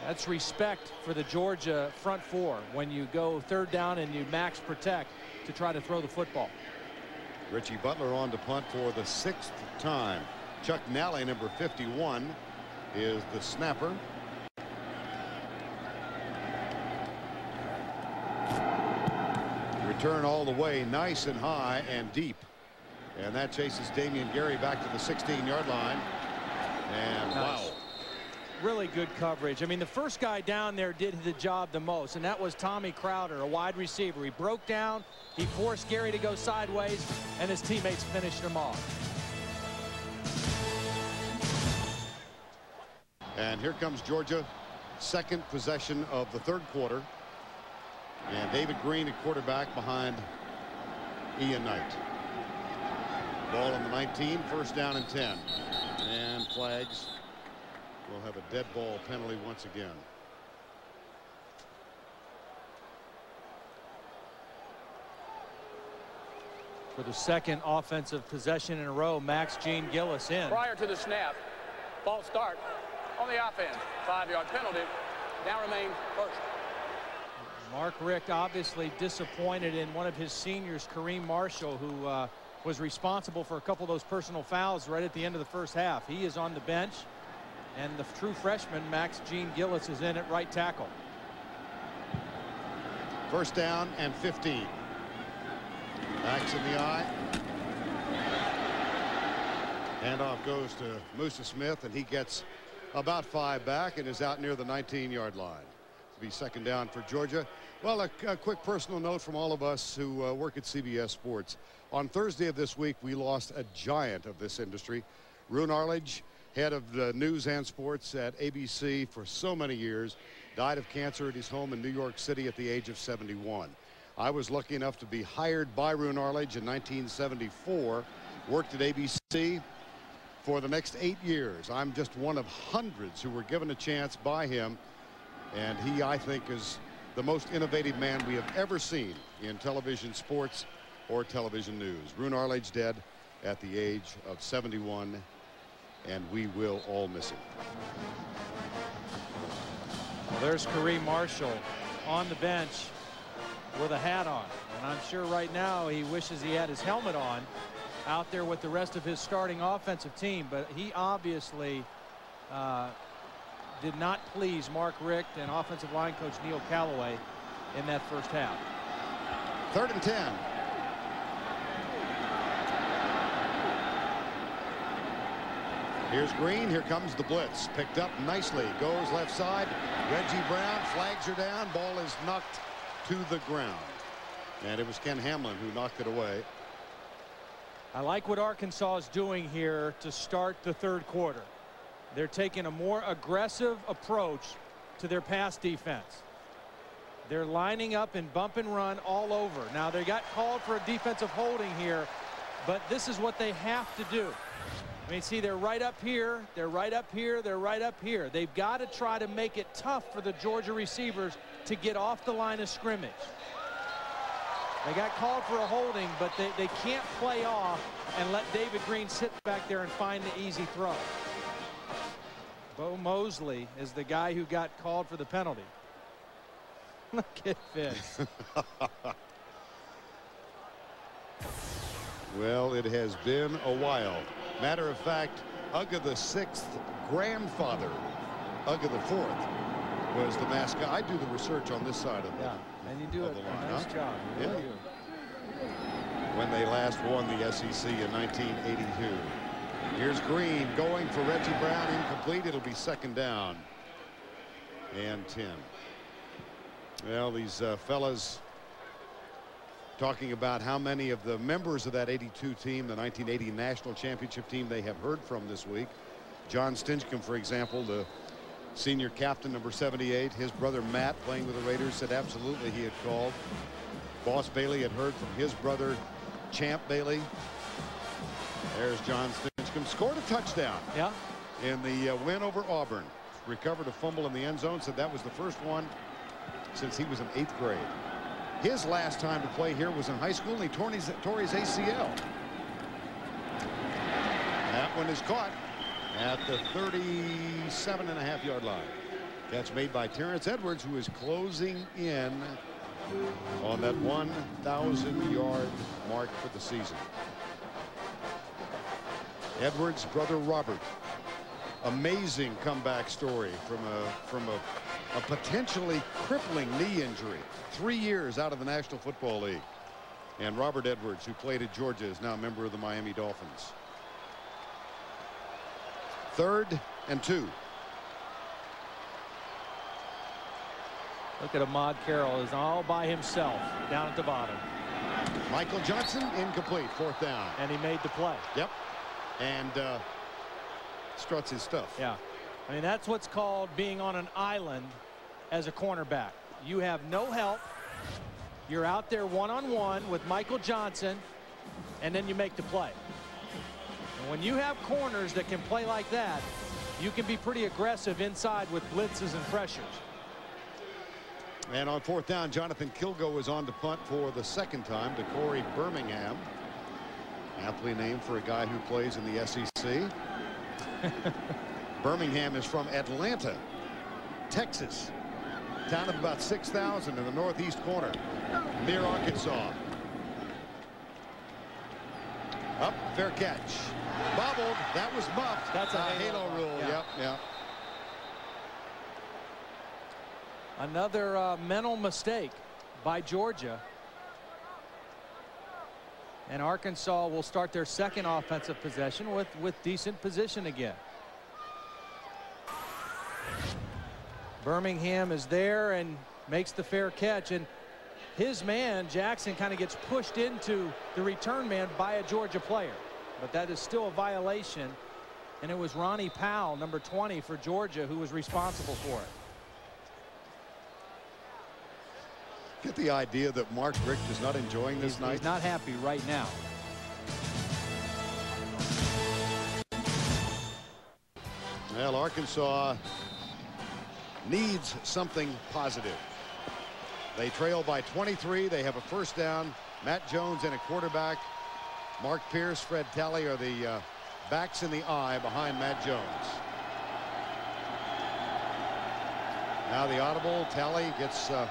That's respect for the Georgia front 4 when you go 3rd down and you max protect to try to throw the football. Richie Butler on to punt for the 6th time. Chuck Nally, number 51, is the snapper. Return all the way, nice and high and deep. And that chases Damian Gary back to the 16-yard line. And nice. Wow. Really good coverage. I mean, the first guy down there did the job the most, and that was Tommy Crowder, a wide receiver. He broke down, he forced Gary to go sideways, and his teammates finished him off. And here comes Georgia, 2nd possession of the 3rd quarter. And David Green at quarterback behind Ian Knight. Ball on the 19, 1st down and 10. And flags. We'll have a dead ball penalty once again. For the 2nd offensive possession in a row, Max Gene Gillis in. Prior to the snap, false start on the offense. 5-yard penalty. Down remain 1st. Mark Richt obviously disappointed in one of his seniors, Kareem Marshall, who was responsible for a couple of those personal fouls right at the end of the 1st half. He is on the bench, and the true freshman, Max Gene Gillis, is in at right tackle. 1st down and 15. Max in the eye. Handoff goes to Musa Smith, and he gets about 5 back and is out near the 19-yard line. To be 2nd down for Georgia. Well, a quick personal note from all of us who work at CBS Sports. On Thursday of this week, we lost a giant of this industry. Roone Arledge, head of the news and sports at ABC for so many years, died of cancer at his home in New York City at the age of 71. I was lucky enough to be hired by Roone Arledge in 1974, worked at ABC for the next 8 years. I'm just one of hundreds who were given a chance by him, and he, I think, is the most innovative man we have ever seen in television sports or television news. Roone Arledge dead at the age of 71, and we will all miss him. Well, there's Kareem Marshall on the bench with a hat on, and I'm sure right now he wishes he had his helmet on out there with the rest of his starting offensive team, but he obviously did not please Mark Richt and offensive line coach Neil Callaway in that first half. 3rd and 10. Here's Green. Here comes the blitz. Picked up nicely. Goes left side. Reggie Brown flags her down. Ball is knocked to the ground. And it was Ken Hamlin who knocked it away. I like what Arkansas is doing here to start the 3rd quarter. They're taking a more aggressive approach to their pass defense. They're lining up and bump and run all over. Now, they got called for a defensive holding here, but this is what they have to do. I mean, see, they're right up here, they're right up here, they're right up here. They've got to try to make it tough for the Georgia receivers to get off the line of scrimmage. They got called for a holding, but they can't play off and let David Green sit back there and find the easy throw. Bo Mosley is the guy who got called for the penalty. Look at this. Well, it has been a while. Matter of fact, Uga the 6th grandfather, Uga the 4th, was the mascot. I do the research on this side of the and you do a nice job. You really do. When they last won the SEC in 1982. Here's Green going for Reggie Brown, incomplete. It'll be 2nd down and 10. Well, these fellas talking about how many of the members of that 82 team, the 1980 national championship team, they have heard from this week. John Stinchcomb, for example, the senior captain, number 78, his brother Matt, playing with the Raiders, said absolutely he had called. Boss Bailey had heard from his brother Champ Bailey. There's John Stinchcomb. Scored a touchdown in the win over Auburn. Recovered a fumble in the end zone. Said that was the first one since he was in 8th grade. His last time to play here was in high school, and he tore his ACL. That one is caught at the 37.5-yard line. Catch made by Terrence Edwards, who is closing in on that 1,000-yard mark for the season. Edwards' brother Robert. Amazing comeback story from a potentially crippling knee injury. 3 years out of the National Football League. And Robert Edwards, who played at Georgia, is now a member of the Miami Dolphins. 3rd and 2. Look at Ahmad Carroll is all by himself down at the bottom. Michael Johnson incomplete. 4th down. And he made the play. Yep. And struts his stuff. Yeah. I mean, that's what's called being on an island as a cornerback. You have no help. You're out there one-on-one with Michael Johnson, and then you make the play. And when you have corners that can play like that, you can be pretty aggressive inside with blitzes and pressures. And on 4th down, Jonathan Kilgo is on to punt for the 2nd time to Corey Birmingham. Aptly named for a guy who plays in the SEC. Birmingham is from Atlanta, Texas. Town of about 6,000 in the northeast corner near Arkansas. Up, fair catch. Bobbled. That was muffed. That's a halo rule. Yeah. Yep. Another mental mistake by Georgia. And Arkansas will start their 2nd offensive possession with decent position again. Birmingham is there and makes the fair catch, and his man Jackson kind of gets pushed into the return man by a Georgia player, but that is still a violation, and it was Ronnie Powell, number 20 for Georgia, who was responsible for it. Get the idea that Mark Richt is not enjoying this night. He's not happy right now. Well, Arkansas needs something positive. They trail by 23. They have a first down. Matt Jones and a quarterback. Mark Pierce, Fred Talley are the backs in the eye behind Matt Jones. Now the audible. Talley gets the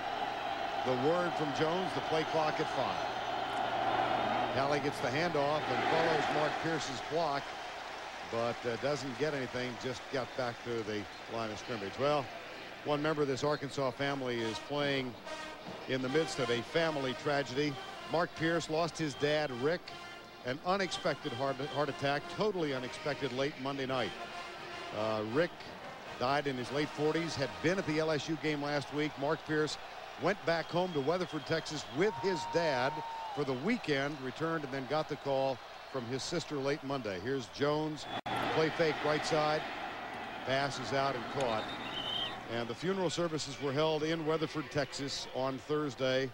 word from Jones. The play clock at 5. Talley gets the handoff and follows Mark Pierce's block, but doesn't get anything. Just got back to the line of scrimmage. Well, one member of this Arkansas family is playing in the midst of a family tragedy. Mark Pierce lost his dad, Rick, an unexpected heart attack, totally unexpected, late Monday night. Rick died in his late 40s, had been at the LSU game last week. Mark Pierce went back home to Weatherford, Texas with his dad for the weekend, returned, and then got the call from his sister late Monday. Here's Jones, play fake right side, pass is out and caught. And the funeral services were held in Weatherford, Texas on Thursday.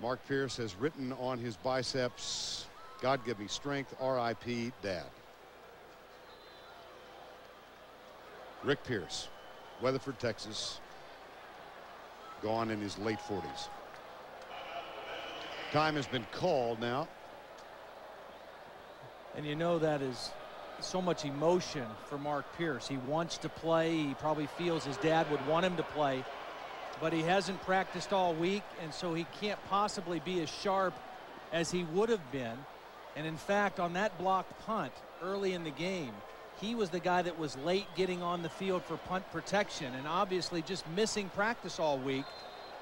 Mark Pierce has written on his biceps, "God give me strength, R.I.P. Dad." Rick Pierce, Weatherford, Texas, gone in his late 40s. Time has been called now. And you know that is so much emotion for Mark Pierce. He wants to play. He probably feels his dad would want him to play, but he hasn't practiced all week, and so he can't possibly be as sharp as he would have been. And in fact, on that blocked punt early in the game, he was the guy that was late getting on the field for punt protection, and obviously just missing practice all week.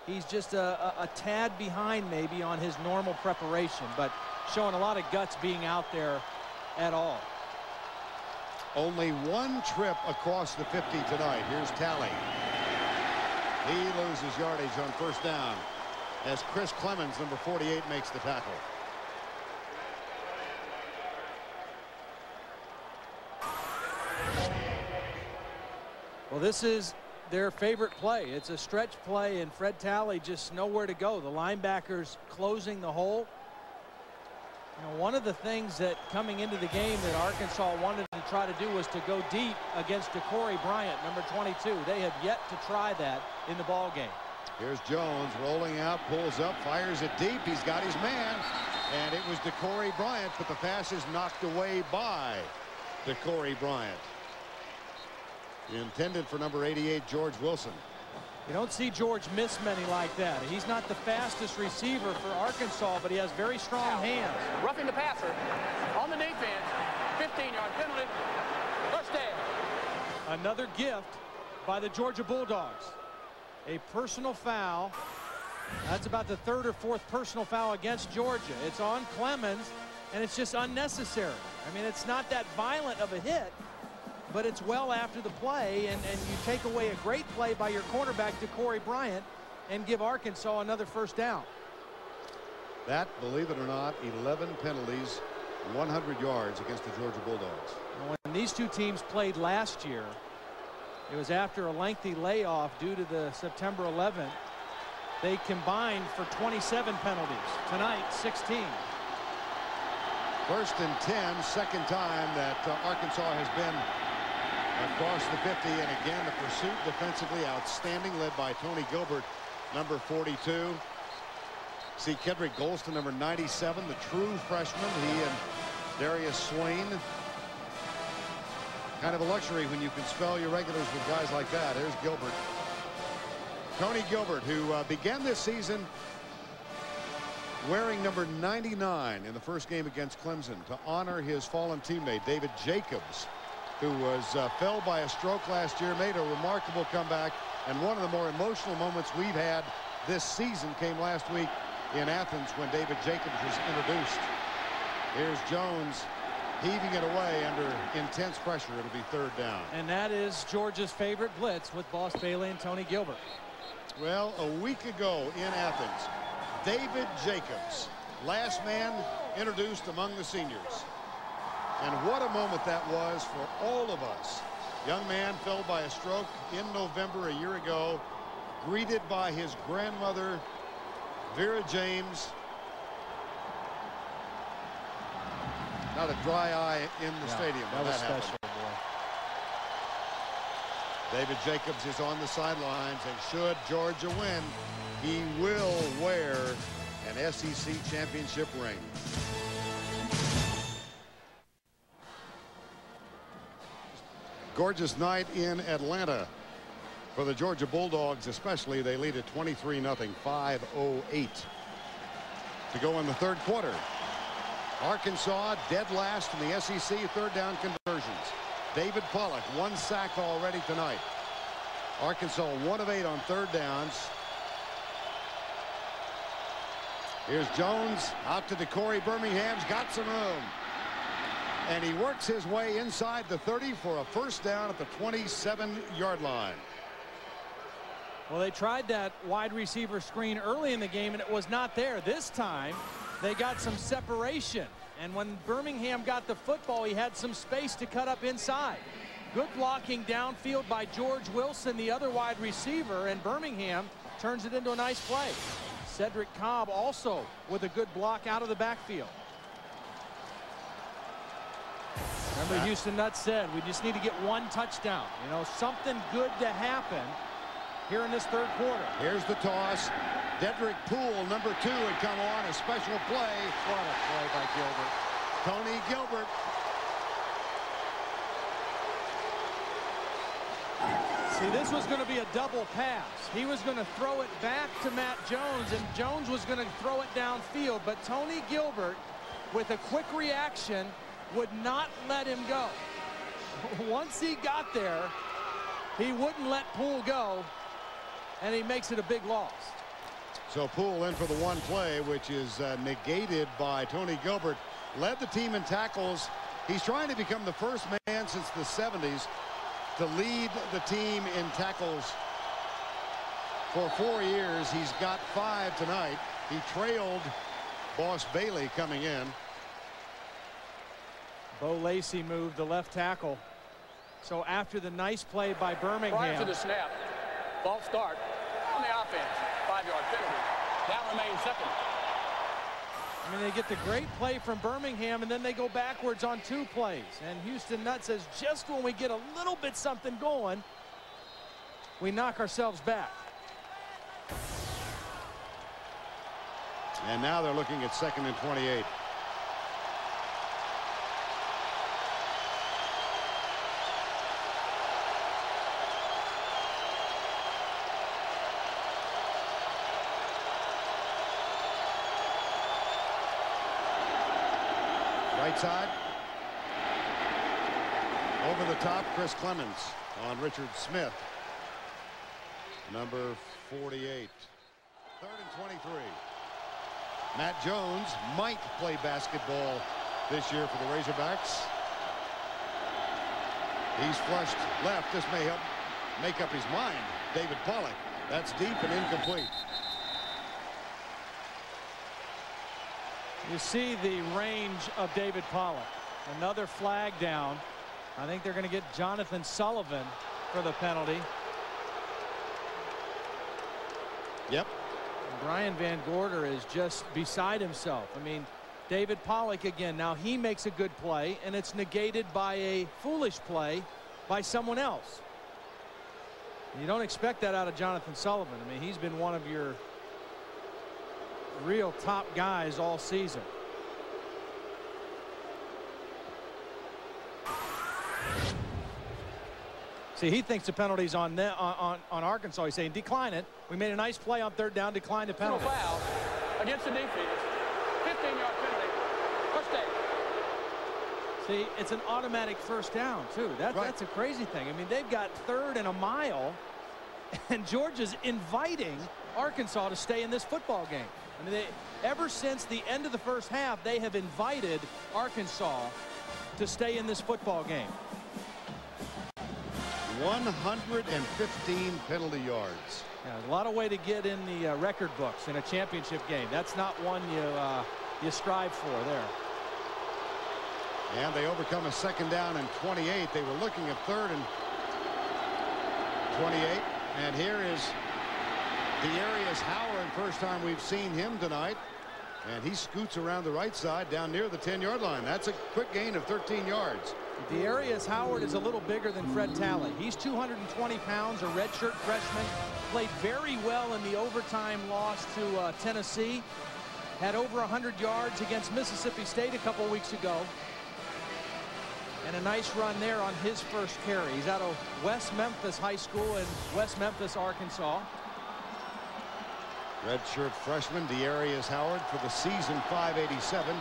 He's just a tad behind maybe on his normal preparation, but showing a lot of guts being out there at all. Only one trip across the 50 tonight. Here's Talley. He loses yardage on first down as Chris Clemens, number 48, makes the tackle. Well, this is their favorite play. It's a stretch play, and Fred Talley just nowhere to go. The linebackers closing the hole. You know, one of the things that coming into the game that Arkansas wanted to try to do was to go deep against DeCorey Bryant, number 22. They have yet to try that in the ball game. Here's Jones rolling out, pulls up, fires it deep. He's got his man, and it was DeCorey Bryant, but the pass is knocked away by DeCorey Bryant. Intended for number 88, George Wilson. You don't see George miss many like that. He's not the fastest receiver for Arkansas, but he has very strong hands. Roughing the passer on the defense. 15-yard penalty. First down. Another gift by the Georgia Bulldogs. A personal foul. That's about the third or fourth personal foul against Georgia. It's on Clemens, and it's just unnecessary. I mean, it's not that violent of a hit, but it's well after the play, and you take away a great play by your cornerback, DeCorey Bryant, and give Arkansas another first down. That, believe it or not, 11 penalties, 100 yards against the Georgia Bulldogs. When these two teams played last year, it was after a lengthy layoff due to the September 11th. They combined for 27 penalties. Tonight, 16. First and 10, second time that Arkansas has been across the 50, and again the pursuit defensively outstanding, led by Tony Gilbert, number 42. See Kedrick Golston, number 97, the true freshman. He and Darius Swain. Kind of a luxury when you can spell your regulars with guys like that. Here's Gilbert. Tony Gilbert, who began this season wearing number 99 in the first game against Clemson to honor his fallen teammate David Jacobs, who was felled by a stroke last year, made a remarkable comeback, and one of the more emotional moments we've had this season came last week in Athens when David Jacobs was introduced. Here's Jones heaving it away under intense pressure. It'll be third down. And that is Georgia's favorite blitz with Boss Bailey and Tony Gilbert. Well, a week ago in Athens, David Jacobs, last man introduced among the seniors. And what a moment that was for all of us. Young man felled by a stroke in November a year ago, greeted by his grandmother, Vera James. Not a dry eye in the stadium when that was happened. special, boy. David Jacobs is on the sidelines, and should Georgia win, he will wear an SEC championship ring. Gorgeous night in Atlanta for the Georgia Bulldogs, especially. They lead at 23-0, 5:08 to go in the third quarter. Arkansas dead last in the SEC third down conversions. David Pollock, 1 sack already tonight. Arkansas 1 of 8 on third downs. Here's Jones out to DeCorey. Birmingham's got some room. And he works his way inside the 30 for a first down at the 27-yard line. Well, they tried that wide receiver screen early in the game, and it was not there. This time, they got some separation. And when Birmingham got the football, he had some space to cut up inside. Good blocking downfield by George Wilson, the other wide receiver, and Birmingham turns it into a nice play. Cedric Cobb also with a good block out of the backfield. Remember, Houston Nutt said we just need to get 1 touchdown. You know, something good to happen here in this third quarter. Here's the toss. Dedrick Poole, number 2, had come on. A special play. What a play by Gilbert. Tony Gilbert. See, this was going to be a double pass. He was going to throw it back to Matt Jones, and Jones was going to throw it downfield. But Tony Gilbert, with a quick reaction, would not let him go. Once he got there, he wouldn't let Poole go, and he makes it a big loss. So Poole in for the 1 play, which is negated by Tony Gilbert. Led the team in tackles. He's trying to become the first man since the 70s to lead the team in tackles for 4 years. He's got 5 tonight. He trailed Boss Bailey coming in. Bo Lacey moved the left tackle. So after the nice play by Birmingham. Prior to the snap, false start on the offense. 5-yard penalty. Down remains second. I mean, they get the great play from Birmingham, and then they go backwards on 2 plays. And Houston Nutt says, just when we get a little bit something going, we knock ourselves back. And now they're looking at 2nd and 28. Right side. Over the top, Chris Clemens on Richard Smith. Number 48. 3rd and 23. Matt Jones might play basketball this year for the Razorbacks. He's flushed left. This may help make up his mind. David Pollock. That's deep and incomplete. You see the range of David Pollock. Another flag down. I think they're going to get Jonathan Sullivan for the penalty. Yep. And Brian Van Gorder is just beside himself. I mean, David Pollock again. Now he makes a good play, and it's negated by a foolish play by someone else. You don't expect that out of Jonathan Sullivan. I mean, he's been one of your real top guys all season. See, he thinks the penalty's on Arkansas. He's saying decline it. We made a nice play on 3rd down. Decline the penalty. Foul against the defense. 15-yard penalty. First down. See, it's an automatic first down too. That's a crazy thing. I mean, they've got 3rd and a mile, and Georgia's inviting Arkansas to stay in this football game. I mean, ever since the end of the first half, they have invited Arkansas to stay in this football game. 115 penalty yards. Yeah, a lot of way to get in the record books in a championship game. That's not one you strive for there. And they overcome a 2nd down and 28. They were looking at 3rd and 28. And here is Dearius Howard, first time we've seen him tonight, and he scoots around the right side down near the 10-yard line. That's a quick gain of 13 yards. Darius Howard is a little bigger than Fred Talley. He's 220 pounds, a redshirt freshman. Played very well in the overtime loss to Tennessee. Had over 100 yards against Mississippi State a couple weeks ago. And a nice run there on his first carry. He's out of West Memphis High School in West Memphis, Arkansas. Redshirt freshman Darius Howard for the season, 587.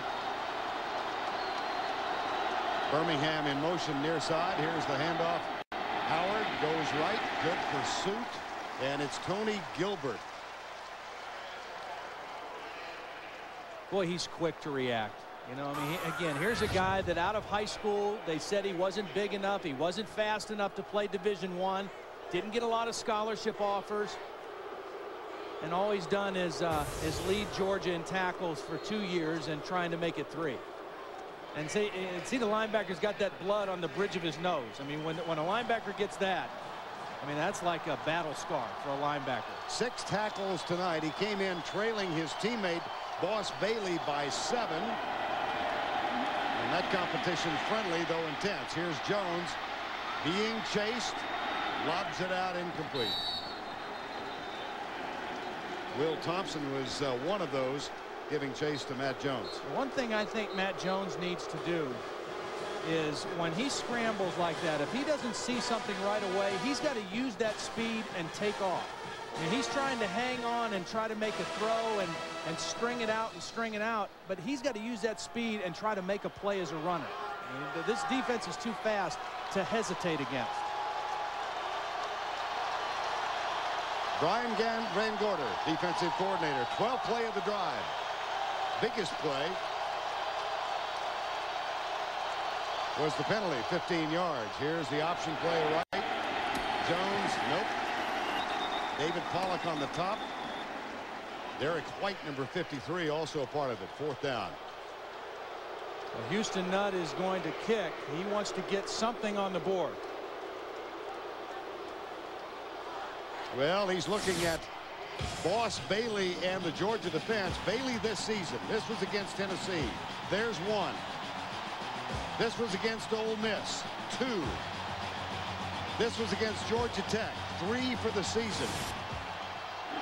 Birmingham in motion near side. Here's the handoff. Howard goes right. Good pursuit. And it's Tony Gilbert. Boy, he's quick to react. You know, I mean, again, here's a guy that out of high school, they said he wasn't big enough. He wasn't fast enough to play Division I. Didn't get a lot of scholarship offers. And all he's done is lead Georgia in tackles for 2 years and trying to make it 3. And see the linebacker's got that blood on the bridge of his nose. I mean, when a linebacker gets that, I mean, that's like a battle scar for a linebacker. 6 tackles tonight. He came in trailing his teammate Boss Bailey by 7. And that competition friendly, though intense. Here's Jones being chased. Lobs it out incomplete. Will Thompson was one of those giving chase to Matt Jones. One thing I think Matt Jones needs to do is when he scrambles like that, if he doesn't see something right away, he's got to use that speed and take off. I mean, he's trying to hang on and try to make a throw and string it out, but he's got to use that speed and try to make a play as a runner. I mean, this defense is too fast to hesitate against. Brian Van Gorder, defensive coordinator. 12th play of the drive. Biggest play was the penalty, 15 yards. Here's the option play right. Jones, nope. David Pollock on the top. Derek White, number 53, also a part of it. 4th down. Well, Houston Nutt is going to kick. He wants to get something on the board. Well, he's looking at Boss Bailey and the Georgia defense. Bailey this season. This was against Tennessee. There's 1. This was against Ole Miss. 2. This was against Georgia Tech. 3 for the season.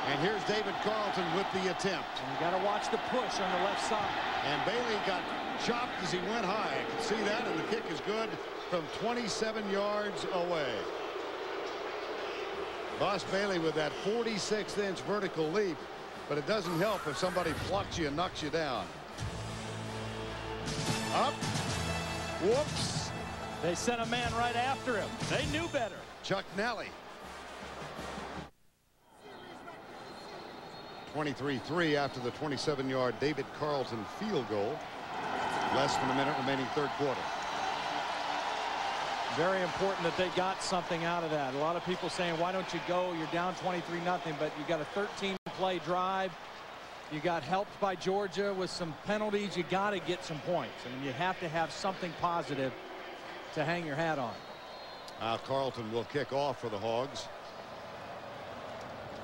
And here's David Carlton with the attempt. And you got to watch the push on the left side. And Bailey got chopped as he went high. I can see that, and the kick is good from 27 yards away. Boss Bailey with that 46-inch vertical leap, but it doesn't help if somebody plucks you and knocks you down. Up. Whoops. They sent a man right after him. They knew better. Chuck Nally. 23-3 after the 27-yard David Carlton field goal. Less than a minute remaining, 3rd quarter. Very important that they got something out of that. A lot of people saying, why don't you go? You're down 23-0, but you got a 13-play drive. You got helped by Georgia with some penalties. You got to get some points. I mean, you have to have something positive to hang your hat on. Carlton will kick off for the Hogs.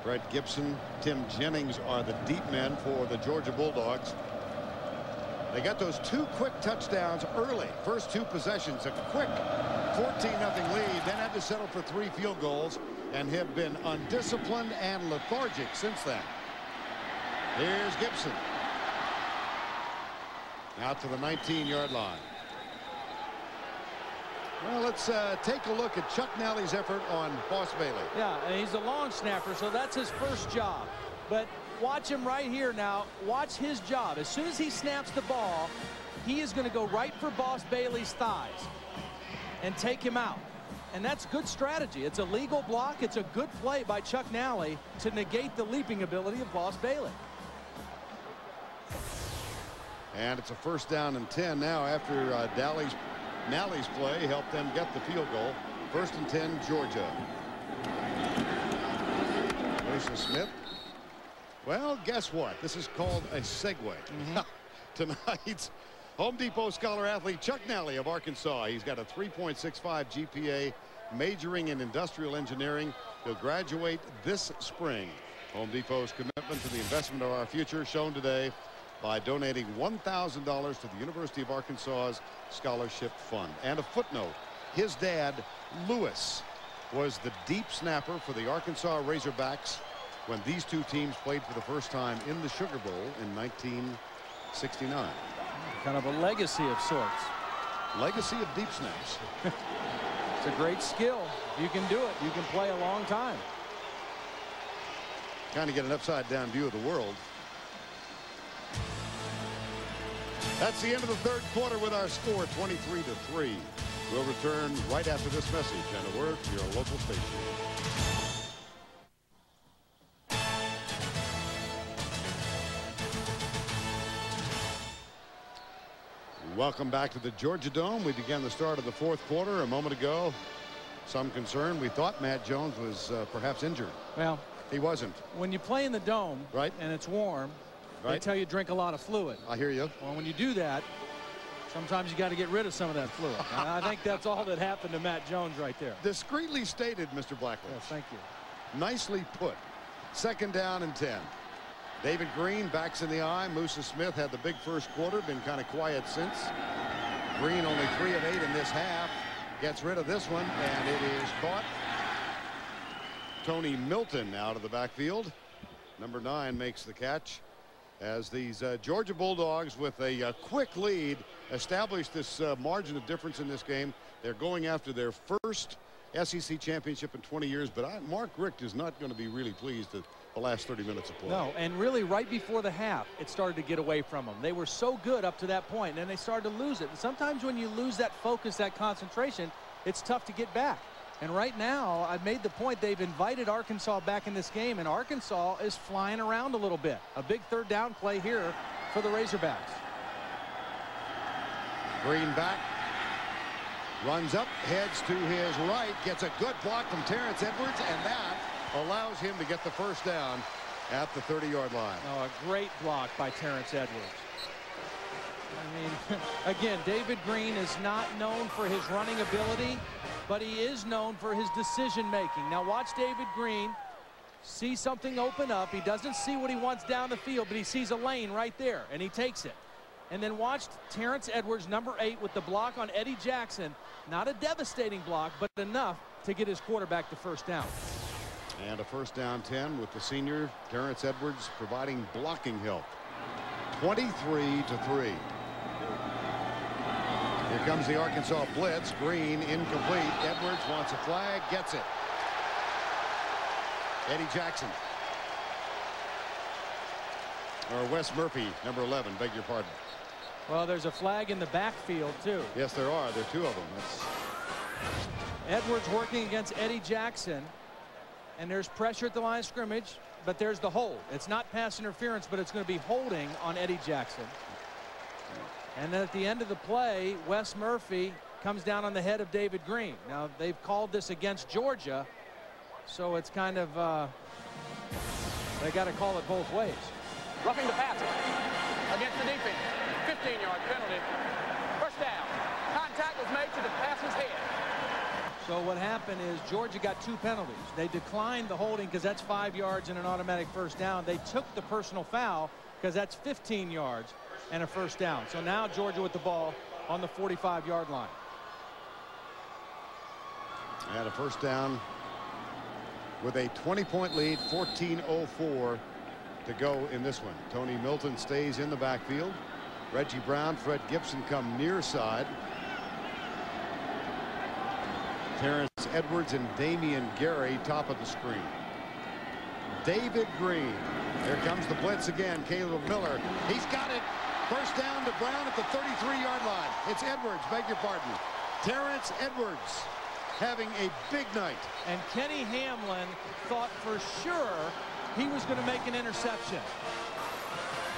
Fred Gibson, Tim Jennings are the deep men for the Georgia Bulldogs. They got those 2 quick touchdowns early. First 2 possessions, a quick 14-0 lead, then had to settle for 3 field goals and have been undisciplined and lethargic since then. Here's Gibson. Out to the 19-yard line. Well, let's take a look at Chuck Nally's effort on Boss Bailey. Yeah, and he's a long snapper, so that's his first job. But watch him right here now. Watch his job. As soon as he snaps the ball, he is going to go right for Boss Bailey's thighs and take him out. And that's good strategy. It's a legal block. It's a good play by Chuck Nally to negate the leaping ability of Boss Bailey. And it's a 1st down and 10 now after Nally's play helped them get the field goal. 1st and 10, Georgia. Mason Smith. Well, guess what? This is called a segue. Tonight's Home Depot scholar athlete Chuck Nally of Arkansas. He's got a 3.65 GPA, majoring in industrial engineering. He'll graduate this spring. Home Depot's commitment to the investment of our future shown today by donating $1,000 to the University of Arkansas's scholarship fund. And a footnote, his dad, Lewis, was the deep snapper for the Arkansas Razorbacks when these two teams played for the first time in the Sugar Bowl in 1969. Kind of a legacy of sorts. Legacy of deep snaps. It's a great skill. If you can do it, you can play a long time. Kind of get an upside down view of the world. That's the end of the third quarter with our score 23-3. We'll return right after this message and a word from your local station. Welcome back to the Georgia Dome. We began the start of the fourth quarter a moment ago. Some concern. We thought Matt Jones was perhaps injured. Well, he wasn't. When you play in the dome, right, and it's warm, right, they tell you drink a lot of fluid. I hear you. Well, when you do that, sometimes you got to get rid of some of that fluid. And I think that's all that happened to Matt Jones right there. Discreetly stated, Mr. Blackledge. Yes, thank you. Nicely put. Second down and 10. David Green backs in the eye. Musa Smith had the big first quarter, been kind of quiet since. Green only 3 of 8 in this half. Gets rid of this one, and it is caught. Tony Milton out of the backfield. Number 9 makes the catch as these Georgia Bulldogs, with a quick lead, establish this margin of difference in this game. They're going after their first SEC championship in 20 years, but Mark Richt is not going to be really pleased at the last 30 minutes of play. No, and really right before the half, it started to get away from them. They were so good up to that point, and then they started to lose it. And sometimes when you lose that focus, that concentration, it's tough to get back. And right now, I've made the point they've invited Arkansas back in this game, and Arkansas is flying around a little bit. A big third down play here for the Razorbacks. Green back. Runs up, heads to his right, gets a good block from Terrence Edwards, and that allows him to get the first down at the 30-yard line. Oh, a great block by Terrence Edwards. I mean, again, David Green is not known for his running ability, but he is known for his decision-making. Now watch David Green see something open up. He doesn't see what he wants down the field, but he sees a lane right there, and he takes it. And then watch Terrence Edwards, number 8, with the block on Eddie Jackson. Not a devastating block, but enough to get his quarterback the first down. And a first down 10 with the senior Terrence Edwards providing blocking help. 23-3. Here comes the Arkansas blitz. Green incomplete. Edwards wants a flag, gets it. Eddie Jackson. Or Wes Murphy, number 11, beg your pardon. Well, there's a flag in the backfield, too. Yes, there are. There are 2 of them. Edwards working against Eddie Jackson. And there's pressure at the line of scrimmage, but there's the hold. It's not pass interference, but it's going to be holding on Eddie Jackson. And then at the end of the play, Wes Murphy comes down on the head of David Green. Now, they've called this against Georgia, so it's kind of, they got to call it both ways. Roughing the passer against the defense. 15-yard penalty. First down. Contact was made to the passer's head. So what happened is Georgia got 2 penalties. They declined the holding because that's 5 yards and an automatic first down. They took the personal foul because that's 15 yards and a first down. So now Georgia with the ball on the 45-yard line. And a first down with a 20-point lead, 14:04 to go in this one. Tony Milton stays in the backfield. Reggie Brown, Fred Gibson come near side. Terrence Edwards and Damian Gary top of the screen. David Green. Here comes the blitz again. Caleb Miller. He's got it. First down to Brown at the 33-yard line. It's Edwards, beg your pardon. Terrence Edwards having a big night. And Kenny Hamlin thought for sure he was going to make an interception.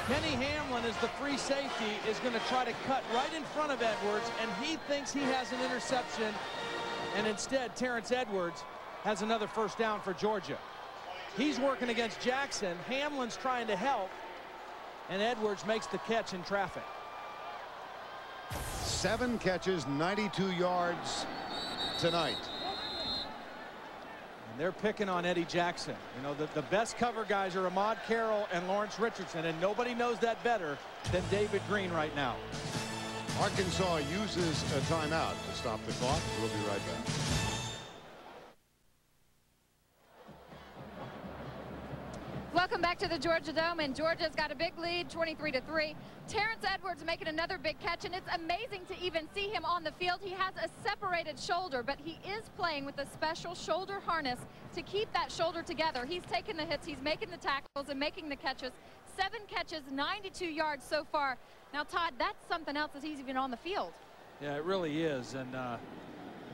Kenny Hamlin, as the free safety, is going to try to cut right in front of Edwards, and he thinks he has an interception. And instead, Terrence Edwards has another first down for Georgia. He's working against Jackson. Hamlin's trying to help, and Edwards makes the catch in traffic. 7 catches, 92 yards tonight. they're picking on Eddie Jackson. You know, the best cover guys are Ahmad Carroll and Lawrence Richardson, and nobody knows that better than David Green right now. Arkansas uses a timeout to stop the clock. We'll be right back. Welcome back to the Georgia Dome, and Georgia's got a big lead, 23-3. Terrence Edwards making another big catch, and it's amazing to even see him on the field. He has a separated shoulder, but he is playing with a special shoulder harness to keep that shoulder together. He's taking the hits, he's making the tackles, and making the catches. 7 catches, 92 yards so far. Now, Todd, that's something else as he's even on the field. Yeah, it really is. And I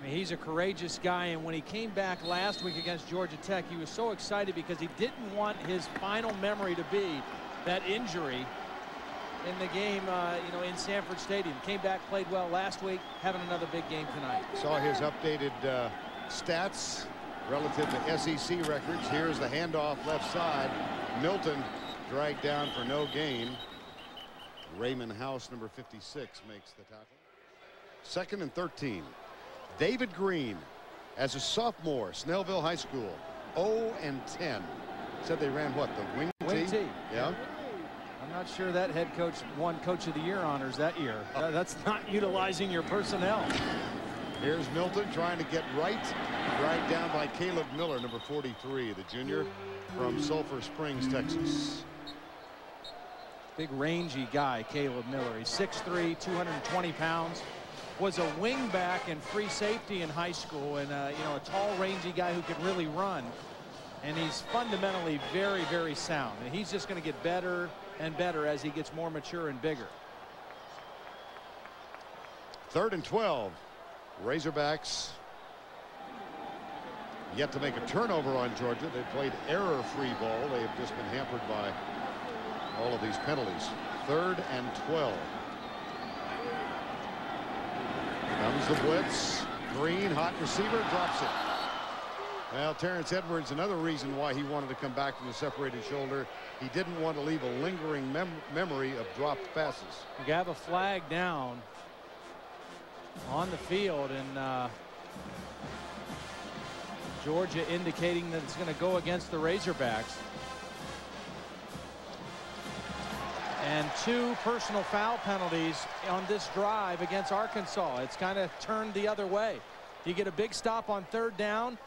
mean, he's a courageous guy, and when he came back last week against Georgia Tech, he was so excited because he didn't want his final memory to be that injury in the game, you know, in Sanford Stadium. Came back, played well last week, having another big game tonight. Saw his updated stats relative to SEC records. Here's the handoff left side. Milton dragged down for no gain. Raymond House, number 56, makes the tackle. 2nd and 13. David Green, as a sophomore, Snellville High School, 0-10. Said they ran what, the wing tee? Yeah. I'm not sure that head coach won Coach of the Year honors that year. That's not utilizing your personnel. Here's Milton trying to get right. Dragged down by Caleb Miller, number 43, the junior from Sulphur Springs, Texas. Big rangy guy, Caleb Miller. He's 6'3", 220 pounds. Was a wing back and free safety in high school, and you know, a tall, rangy guy who can really run. And he's fundamentally very, very sound. And he's just going to get better and better as he gets more mature and bigger. 3rd and 12. Razorbacks yet to make a turnover on Georgia. They played error-free ball. They have just been hampered by all of these penalties. 3rd and 12. Comes the blitz. Green, hot receiver, drops it. Well, Terrence Edwards, another reason why he wanted to come back from the separated shoulder. He didn't want to leave a lingering memory of dropped passes. You have a flag down on the field, and Georgia indicating that it's going to go against the Razorbacks. And 2 personal foul penalties on this drive against Arkansas. It's kind of turned the other way. You get a big stop on 3rd down,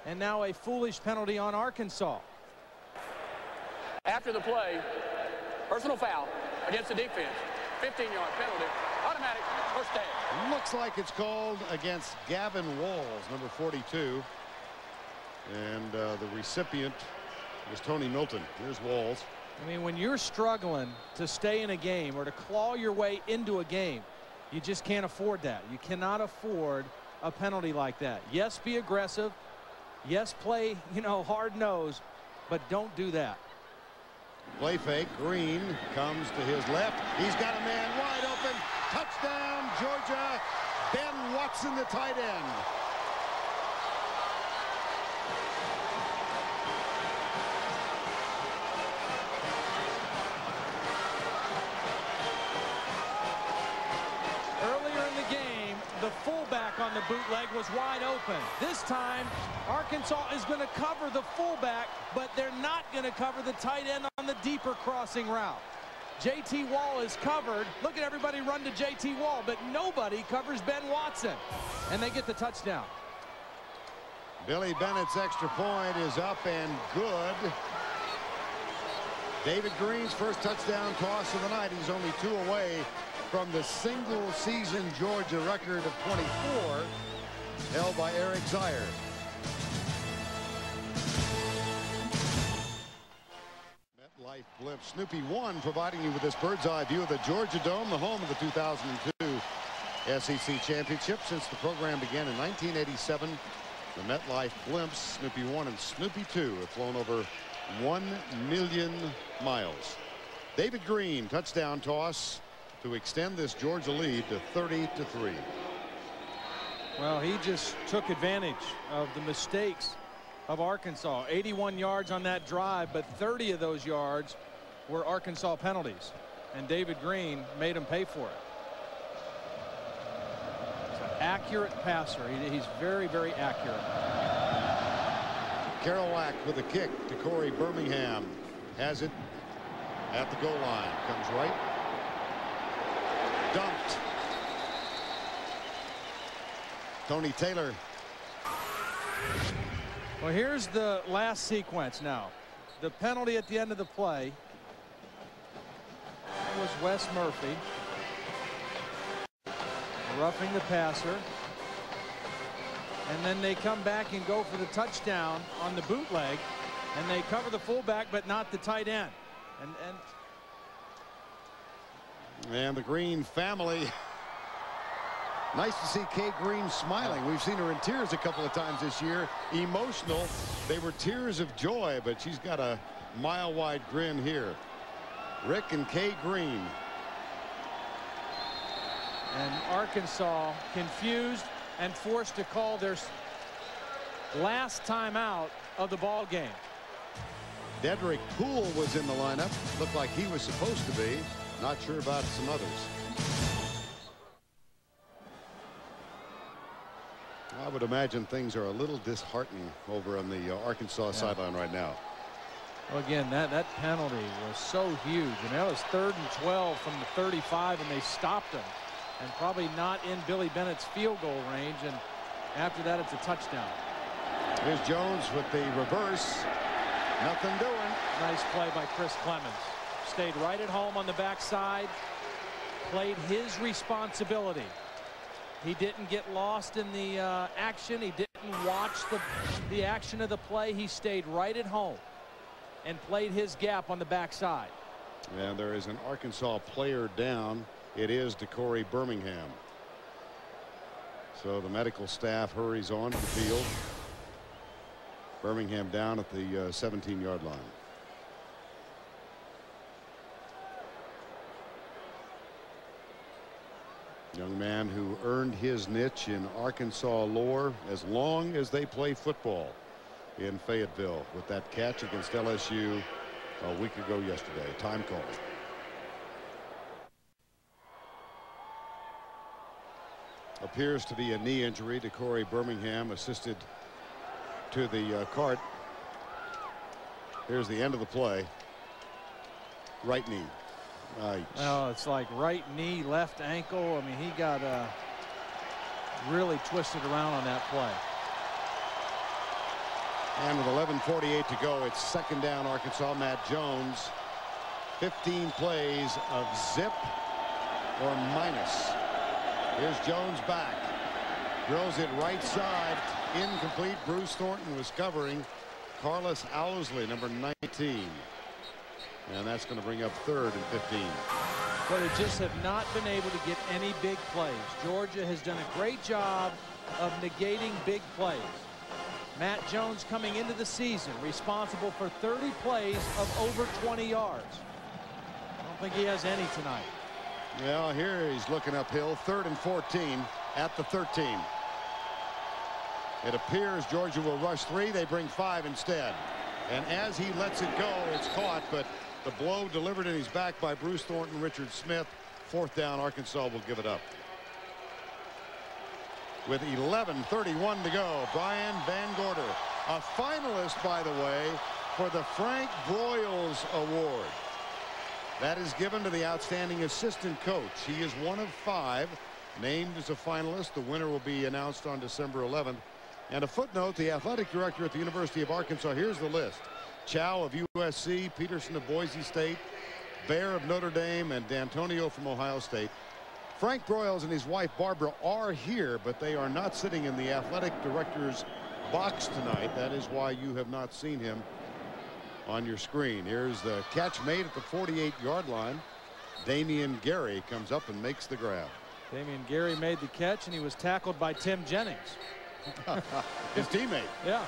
and now a foolish penalty on Arkansas. After the play, personal foul against the defense. 15-yard penalty. Automatic first down. Looks like it's called against Gavin Walls, number 42. And the recipient was Tony Milton. Here's Walls. I mean, when you're struggling to stay in a game or to claw your way into a game, you just can't afford that. You cannot afford a penalty like that. Yes, be aggressive. Yes, play, you know, hard nose, but don't do that. Play fake. Green comes to his left. He's got a man wide open. Touchdown, Georgia. Ben Watson, the tight end. The fullback on the bootleg was wide open. This time, Arkansas is going to cover the fullback, but they're not going to cover the tight end on the deeper crossing route. J.T. Wall is covered. Look at everybody run to J.T. Wall, but nobody covers Ben Watson. And they get the touchdown. Billy Bennett's extra point is up and good. David Green's first touchdown toss of the night. He's only 2 away from the single-season Georgia record of 24, held by Eric Zier. MetLife Blimp Snoopy 1, providing you with this bird's-eye view of the Georgia Dome, the home of the 2002 SEC Championship. Since the program began in 1987, the MetLife Blimps, Snoopy 1 and Snoopy 2, have flown over 1 million miles. David Green, touchdown toss to extend this Georgia lead to 30-3. Well, he just took advantage of the mistakes of Arkansas. 81 yards on that drive, but 30 of those yards were Arkansas penalties, and David Green made him pay for it. He's an accurate passer. He's very, very accurate. Kerouac with a kick to Corey Birmingham. Has it at the goal line. Comes right. Dumped. Tony Taylor. Well, here's the last sequence now. The penalty at the end of the play. That was Wes Murphy. Roughing the passer. And then they come back and go for the touchdown on the bootleg. And they cover the fullback, but not the tight end. And the Green family. Nice to see Kay Green smiling. We've seen her in tears a couple of times this year. Emotional. They were tears of joy, but she's got a mile-wide grin here. Rick and Kay Green. And Arkansas confused and forced to call their last timeout of the ball game. Dedrick Poole was in the lineup. Looked like he was supposed to be. Not sure about some others. I would imagine things are a little disheartening over on the Arkansas sideline right now. Well, again, that penalty was so huge. And that was 3rd and 12 from the 35, and they stopped him. And probably not in Billy Bennett's field goal range. And after that, it's a touchdown. Here's Jones with the reverse. Nothing doing. Nice play by Chris Clemens. Stayed right at home on the backside. Played his responsibility. He didn't get lost in the action. He didn't watch the action of the play. He stayed right at home and played his gap on the backside. And there is an Arkansas player down. It is DeCorey Birmingham. So the medical staff hurries on to the field. Birmingham down at the 17-yard line. Young man who earned his niche in Arkansas lore as long as they play football in Fayetteville with that catch against LSU a week ago yesterday. Time call. Appears to be a knee injury to Corey Birmingham, assisted to the cart. Here's the end of the play. Right knee. Well, it's like right knee, left ankle. I mean, he got really twisted around on that play. And with 11:48 to go, it's 2nd down Arkansas. Matt Jones. 15 plays of zip or minus. Here's Jones back. Drills it right side. Incomplete. Bruce Thornton was covering. Carlos Owsley, number 19. And that's going to bring up 3rd and 15. But they just have not been able to get any big plays. Georgia has done a great job of negating big plays. Matt Jones coming into the season responsible for 30 plays of over 20 yards. I don't think he has any tonight. Well, here he's looking uphill. 3rd and 14 at the 13. It appears Georgia will rush 3. They bring 5 instead. And as he lets it go, it's caught, but the blow delivered in his back by Bruce Thornton, Richard Smith. 4th down, Arkansas will give it up. With 11:31 to go, Brian Van Gorder, a finalist, by the way, for the Frank Broyles Award. That is given to the outstanding assistant coach. He is one of 5 named as a finalist. The winner will be announced on December 11th. And a footnote, the athletic director at the University of Arkansas, here's the list. Chow of USC, Peterson of Boise State, Baer of Notre Dame, and D'Antonio from Ohio State. Frank Broyles and his wife Barbara are here, but they are not sitting in the athletic director's box tonight. That is why you have not seen him on your screen. Here's the catch made at the 48-yard line. Damian Gary comes up and makes the grab. Damian Gary made the catch, and he was tackled by Tim Jennings. His teammate. Yeah.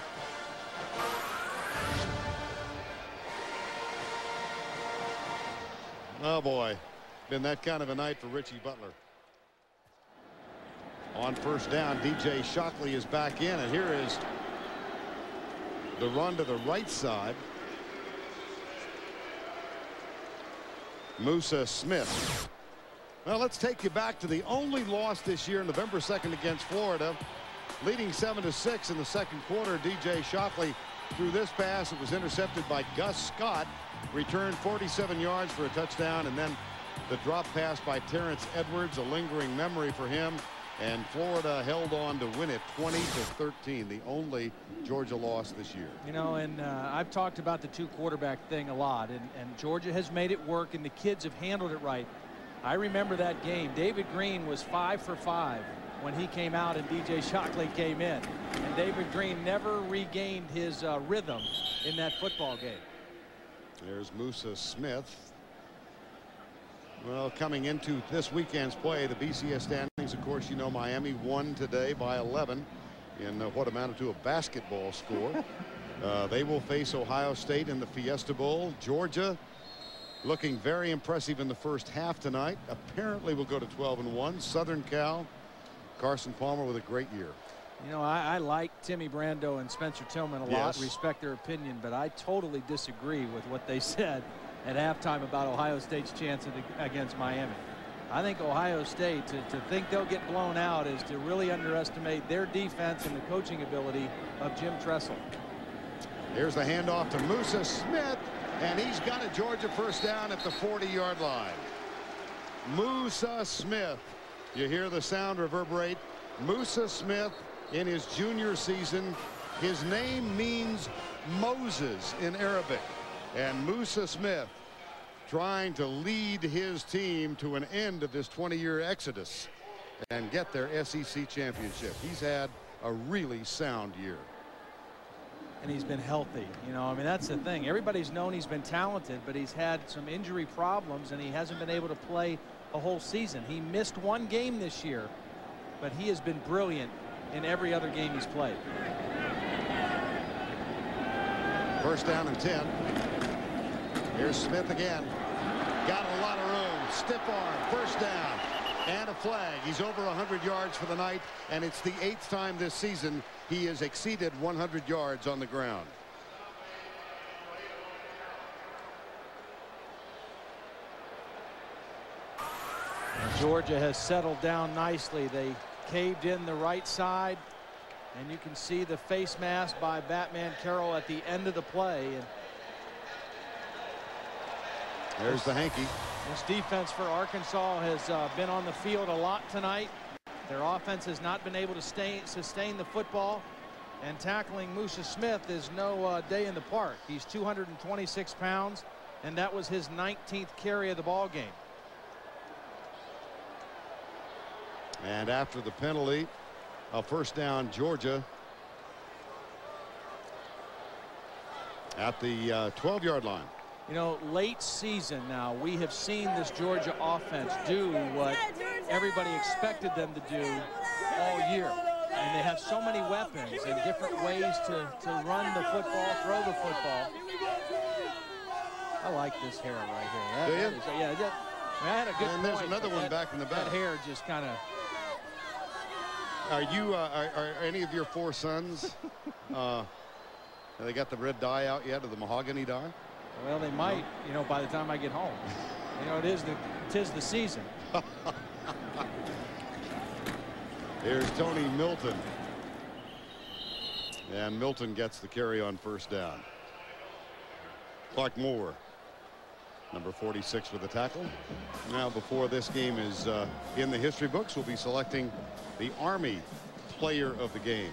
Oh boy, been that kind of a night for Richie Butler. On 1st down, DJ Shockley is back in, and here is the run to the right side. Musa Smith. Well, let's take you back to the only loss this year, November 2nd against Florida. Leading 7-6 in the 2nd quarter, DJ Shockley threw this pass. It was intercepted by Gus Scott. Returned 47 yards for a touchdown, and then the drop pass by Terrence Edwards, a lingering memory for him. And Florida held on to win it 20-13, the only Georgia loss this year. You know, and I've talked about the two quarterback thing a lot, and Georgia has made it work, and the kids have handled it right. I remember that game. David Green was 5 for 5 when he came out and DJ Shockley came in. And David Green never regained his rhythm in that football game. There's Musa Smith. Well, coming into this weekend's play, the BCS standings, of course, you know, Miami won today by 11 in what amounted to a basketball score. They will face Ohio State in the Fiesta Bowl. Georgia looking very impressive in the first half tonight. Apparently will go to 12-1. Southern Cal, Carson Palmer with a great year. You know, I like Timmy Brando and Spencer Tillman a lot, respect their opinion, but I totally disagree with what they said at halftime about Ohio State's chance against Miami. I think Ohio State, to think they'll get blown out is to really underestimate their defense and the coaching ability of Jim Tressel. Here's the handoff to Musa Smith, and he's got a Georgia first down at the 40-yard line. Musa Smith. You hear the sound reverberate. Musa Smith in his junior season. His name means Moses in Arabic. And Musa Smith trying to lead his team to an end of this 20-year exodus and get their SEC championship. He's had a really sound year. And he's been healthy. You know, I mean, that's the thing. Everybody's known he's been talented, but he's had some injury problems, and he hasn't been able to play a whole season. He missed one game this year, but he has been brilliant in every other game he's played. First down and 10. Here's Smith again. Got a lot of room. Stiff arm. First down. And a flag. He's over 100 yards for the night, and it's the 8th time this season he has exceeded 100 yards on the ground. And Georgia has settled down nicely. They caved in the right side, and you can see the face mask by Batman Carroll at the end of the play. And there's the hanky. This defense for Arkansas has been on the field a lot tonight. Their offense has not been able to sustain the football, and tackling Musa Smith is no day in the park. He's 226 pounds, and that was his 19th carry of the ball game. And after the penalty, a first down Georgia at the 12-yard line. You know, late season now, we have seen this Georgia offense do what everybody expected them to do all year. And they have so many weapons and different ways to run the football, throw the football. I like this hair right here. I had a good And there's another one back in the back. That hair just kind of... Are you, are any of your 4 sons, have they got the red dye out yet, or the mahogany dye? Well, they might, you know, by the time I get home. You know, tis the season. Here's Tony Milton. And Milton gets the carry on first down. Clark Moore, number 46, with the tackle. Now, before this game is in the history books, we'll be selecting the Army player of the game.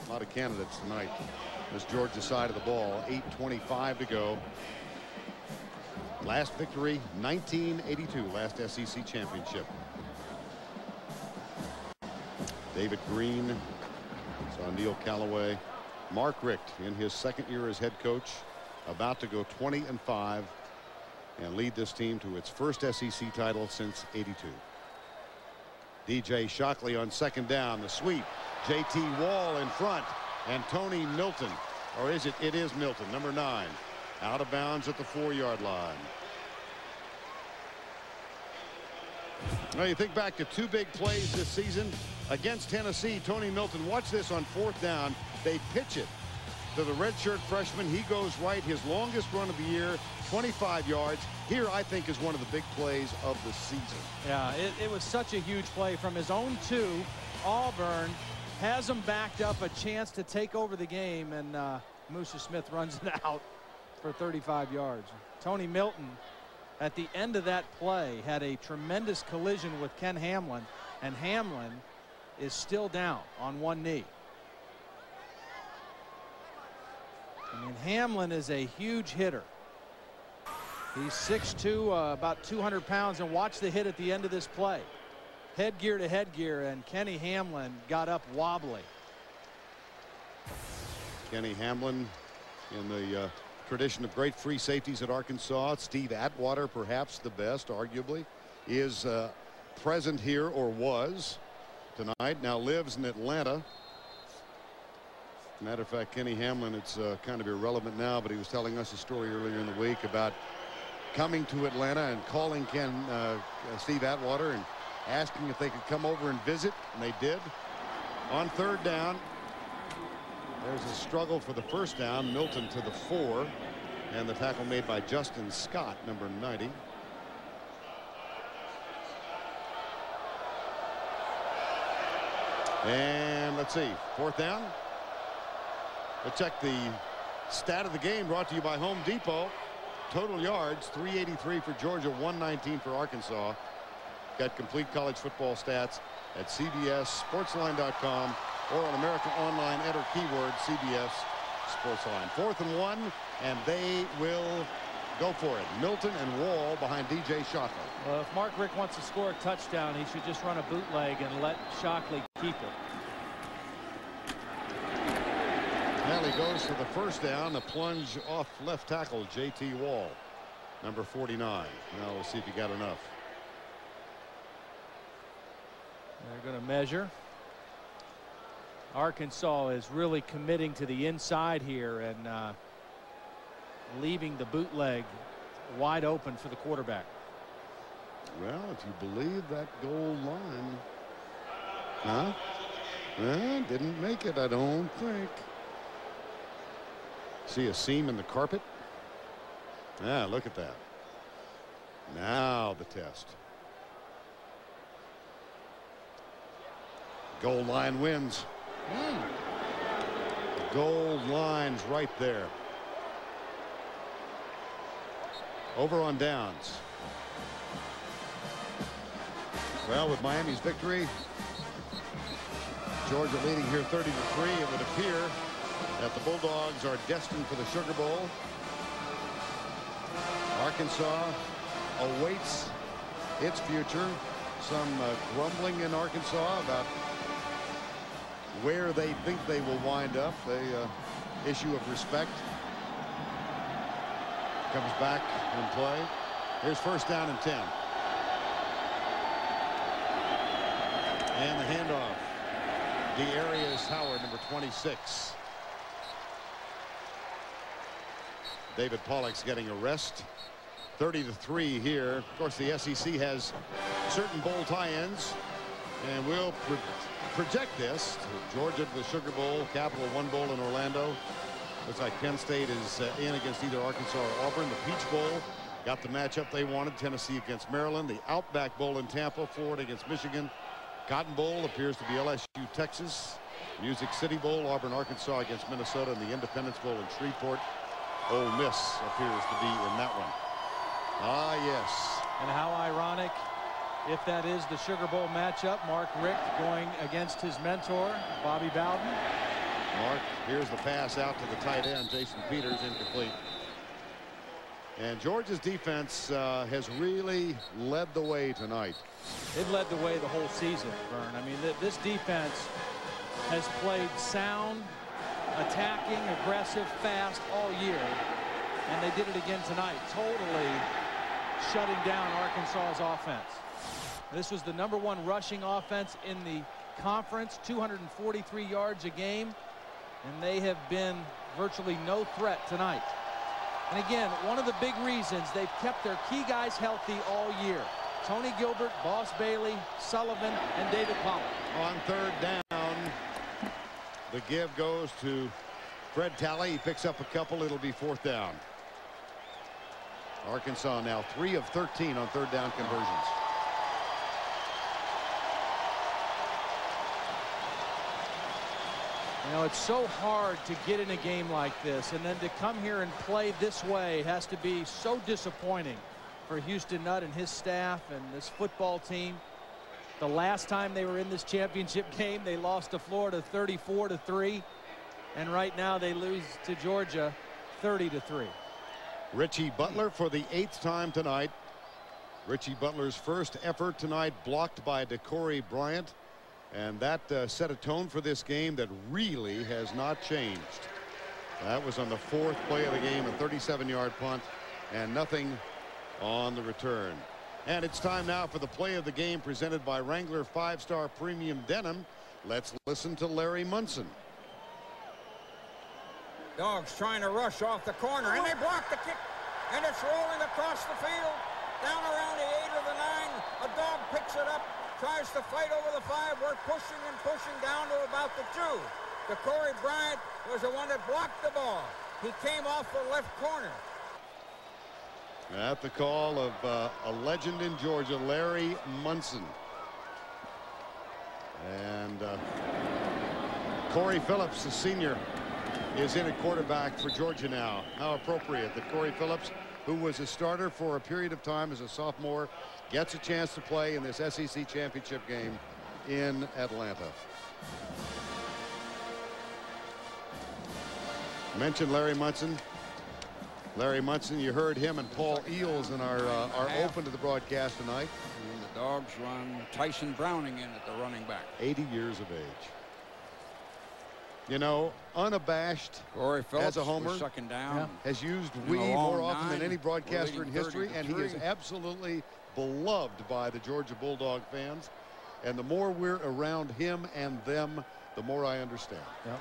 A lot of candidates tonight. This Georgia side of the ball. 8:25 to go. Last victory, 1982, last SEC championship. David Green, saw Neil Callaway, Mark Richt in his second year as head coach, about to go 20-5 and lead this team to its first SEC title since '82. DJ Shockley on second down. The sweep. J.T. Wall in front, and Tony Milton, or is it? It is Milton, number 9. Out of bounds at the 4-yard line. Now you think back to 2 big plays this season against Tennessee. Tony Milton, watch this on 4th down. They pitch it to the redshirt freshman. He goes right, his longest run of the year, 25 yards. Here, I think, is one of the big plays of the season. Yeah, it was such a huge play from his own 2, Auburn, has them backed up, a chance to take over the game, and Musa Smith runs it out for 35 yards. Tony Milton at the end of that play had a tremendous collision with Ken Hamlin, and Hamlin is still down on one knee. I mean, Hamlin is a huge hitter. He's 6'2", about 200 pounds, and watch the hit at the end of this play. Headgear to headgear, and Kenny Hamlin got up wobbly. Kenny Hamlin in the tradition of great free safeties at Arkansas. Steve Atwater, perhaps the best, arguably, is present here, or was tonight, now lives in Atlanta. Matter of fact, Kenny Hamlin, it's kind of irrelevant now, but he was telling us a story earlier in the week about coming to Atlanta and calling Steve Atwater and asking if they could come over and visit, and they did. On third down, there's a struggle for the first down. Milton to the 4, and the tackle made by Justin Scott, number 90. And let's see, fourth down. We'll check the stat of the game, brought to you by Home Depot. Total yards 383 for Georgia, 119 for Arkansas. Got complete college football stats at CBSSportsline.com or on American Online. Enter keyword CBS Sportsline. 4th and 1, and they will go for it. Milton and Wall behind DJ Shockley. Well, if Mark Richt wants to score a touchdown, he should just run a bootleg and let Shockley keep it. Well, he goes for the first down. The plunge off left tackle, J.T. Wall, number 49. Now we'll see if he got enough. They're going to measure. Arkansas is really committing to the inside here and leaving the bootleg wide open for the quarterback. Well, if you believe that goal line. Huh? Well, didn't make it, I don't think. See a seam in the carpet? Ah, look at that. Now the test. Goal line wins. The goal line's right there. Over on downs. Well, with Miami's victory, Georgia leading here 30-3, it would appear that the Bulldogs are destined for the Sugar Bowl. Arkansas awaits its future. Some grumbling in Arkansas about where they think they will wind up. A issue of respect comes back in play. Here's first down and 10. And the handoff. Dearius Howard, number 26. David Pollock's getting a rest. 30-3 here. Of course, the SEC has certain bowl tie-ins, and we'll project this. Georgia to the Sugar Bowl, Capital One Bowl in Orlando. Looks like Penn State is in against either Arkansas or Auburn. The Peach Bowl got the matchup they wanted. Tennessee against Maryland. The Outback Bowl in Tampa. Florida against Michigan. Cotton Bowl appears to be LSU, Texas. Music City Bowl, Auburn, Arkansas against Minnesota. And the Independence Bowl in Shreveport. Ole Miss appears to be in that one. Ah, yes. And how ironic if that is the Sugar Bowl matchup. Mark Richt going against his mentor, Bobby Bowden. Mark, here's the pass out to the tight end, Jason Peters, incomplete. And Georgia's defense has really led the way tonight. It led the way the whole season, Vern. I mean, this defense has played sound, attacking, aggressive, fast all year. And they did it again tonight, totally shutting down Arkansas's offense. This was the #1 rushing offense in the conference, 243 yards a game, and they have been virtually no threat tonight. And again, one of the big reasons they've kept their key guys healthy all year. Tony Gilbert, Boss Bailey, Sullivan, and David Pollock. On third down, the give goes to Fred Talley. He picks up a couple. It'll be fourth down. Arkansas now 3 of 13 on third down conversions. You know, it's so hard to get in a game like this, and then to come here and play this way has to be so disappointing for Houston Nutt and his staff and this football team. The last time they were in this championship game, they lost to Florida 34-3, and right now they lose to Georgia 30-3. Richie Butler for the 8th time tonight. Richie Butler's first effort tonight blocked by DeCorey Bryant, and that set a tone for this game that really has not changed. That was on the 4th play of the game, a 37-yard punt, and nothing on the return. And it's time now for the play of the game presented by Wrangler 5-Star Premium Denim. Let's listen to Larry Munson. Dogs trying to rush off the corner, and they block the kick, and it's rolling across the field, down around the 8 or the 9. A dog picks it up, tries to fight over the 5. We're pushing and pushing down to about the 2. DeCorey Bryant was the one that blocked the ball. He came off the left corner. At the call of a legend in Georgia, Larry Munson. And Corey Phillips, the senior, is in at quarterback for Georgia now. How appropriate that Corey Phillips, who was a starter for a period of time as a sophomore, gets a chance to play in this SEC championship game in Atlanta. Mentioned Larry Munson. Larry Munson, you heard him and Paul Eels in our open to the broadcast tonight. And the Dogs run Tyson Browning in at the running back. 80 years of age. You know, unabashed Corey Phillips as a homer, sucking down. has used "we" more often than any broadcaster in history, and he is absolutely beloved by the Georgia Bulldog fans. And the more we're around him and them, the more I understand. Yep.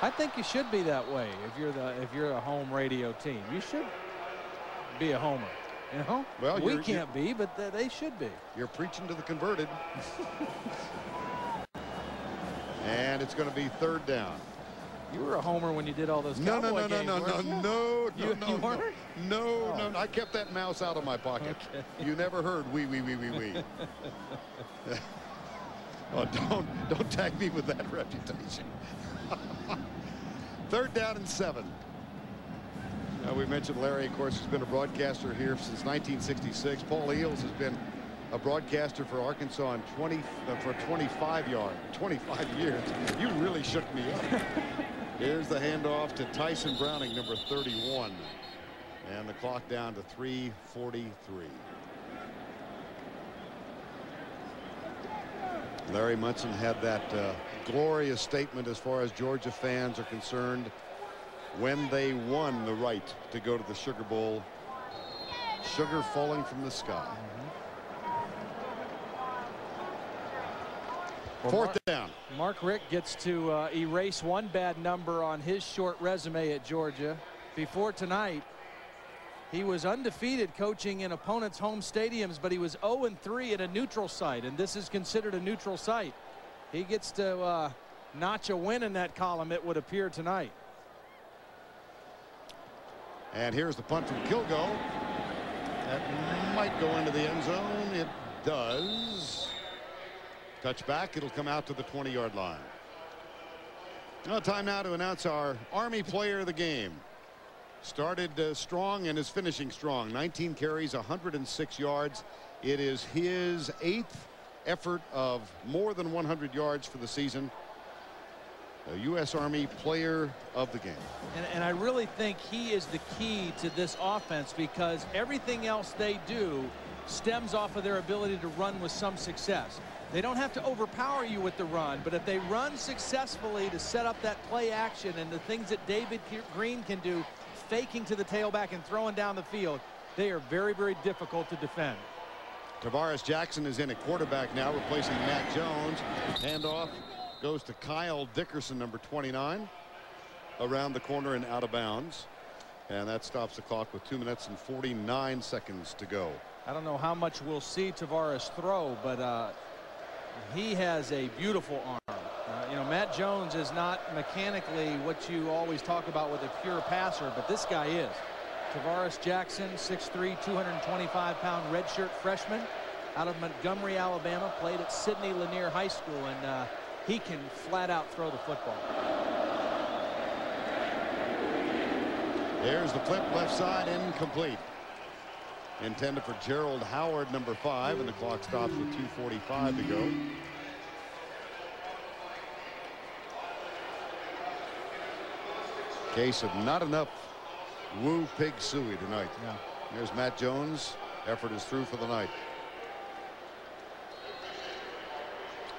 I think you should be that way if you're a home radio team. You should be a homer. You know, well, we can't be, but they should be. You're preaching to the converted. And it's going to be 3rd down. You were a homer when you did all those No. You weren't? No. I kept that mouse out of my pocket. Okay. You never heard we. Oh, don't tag me with that reputation. 3rd down and 7. Now, we mentioned Larry, of course, has been a broadcaster here since 1966. Paul Eels has been a broadcaster for Arkansas in 25 years. You really shook me up. Here's the handoff to Tyson Browning, number 31. And the clock down to 3:43. Larry Munson had that glorious statement as far as Georgia fans are concerned when they won the right to go to the Sugar Bowl. Sugar falling from the sky. 4th down. Mark Richt gets to erase one bad number on his short resume at Georgia. Before tonight, he was undefeated coaching in opponents' home stadiums, but he was 0-3 at a neutral site, and this is considered a neutral site. He gets to notch a win in that column, it would appear, tonight. And here's the punt from Kilgo. That might go into the end zone. It does. Touchback. It'll come out to the 20-yard line. Well, time now to announce our Army player of the game. Started strong and is finishing strong. 19 carries, 106 yards. It is his 8th effort of more than 100 yards for the season. A U.S. Army player of the game. And I really think he is the key to this offense, because everything else they do stems off of their ability to run with some success. They don't have to overpower you with the run, but if they run successfully to set up that play action and the things that David Green can do, faking to the tailback and throwing down the field, they are very, very difficult to defend. Tavares Jackson is in at quarterback now, replacing Matt Jones. Handoff goes to Kyle Dickerson, number 29, around the corner and out of bounds. And that stops the clock with 2 minutes and 49 seconds to go. I don't know how much we'll see Tavares throw, but he has a beautiful arm. You know, Matt Jones is not mechanically what you always talk about with a pure passer, but this guy is. Tavares Jackson, 6'3", 225-pound redshirt freshman out of Montgomery, Alabama, played at Sidney Lanier High School, and he can flat out throw the football. Here's the flip left side, incomplete. Intended for Gerald Howard, number 5, and the clock stops with 2:45 to go. Case of not enough Woo Pig Suey tonight. Yeah. There's Matt Jones. Effort is through for the night.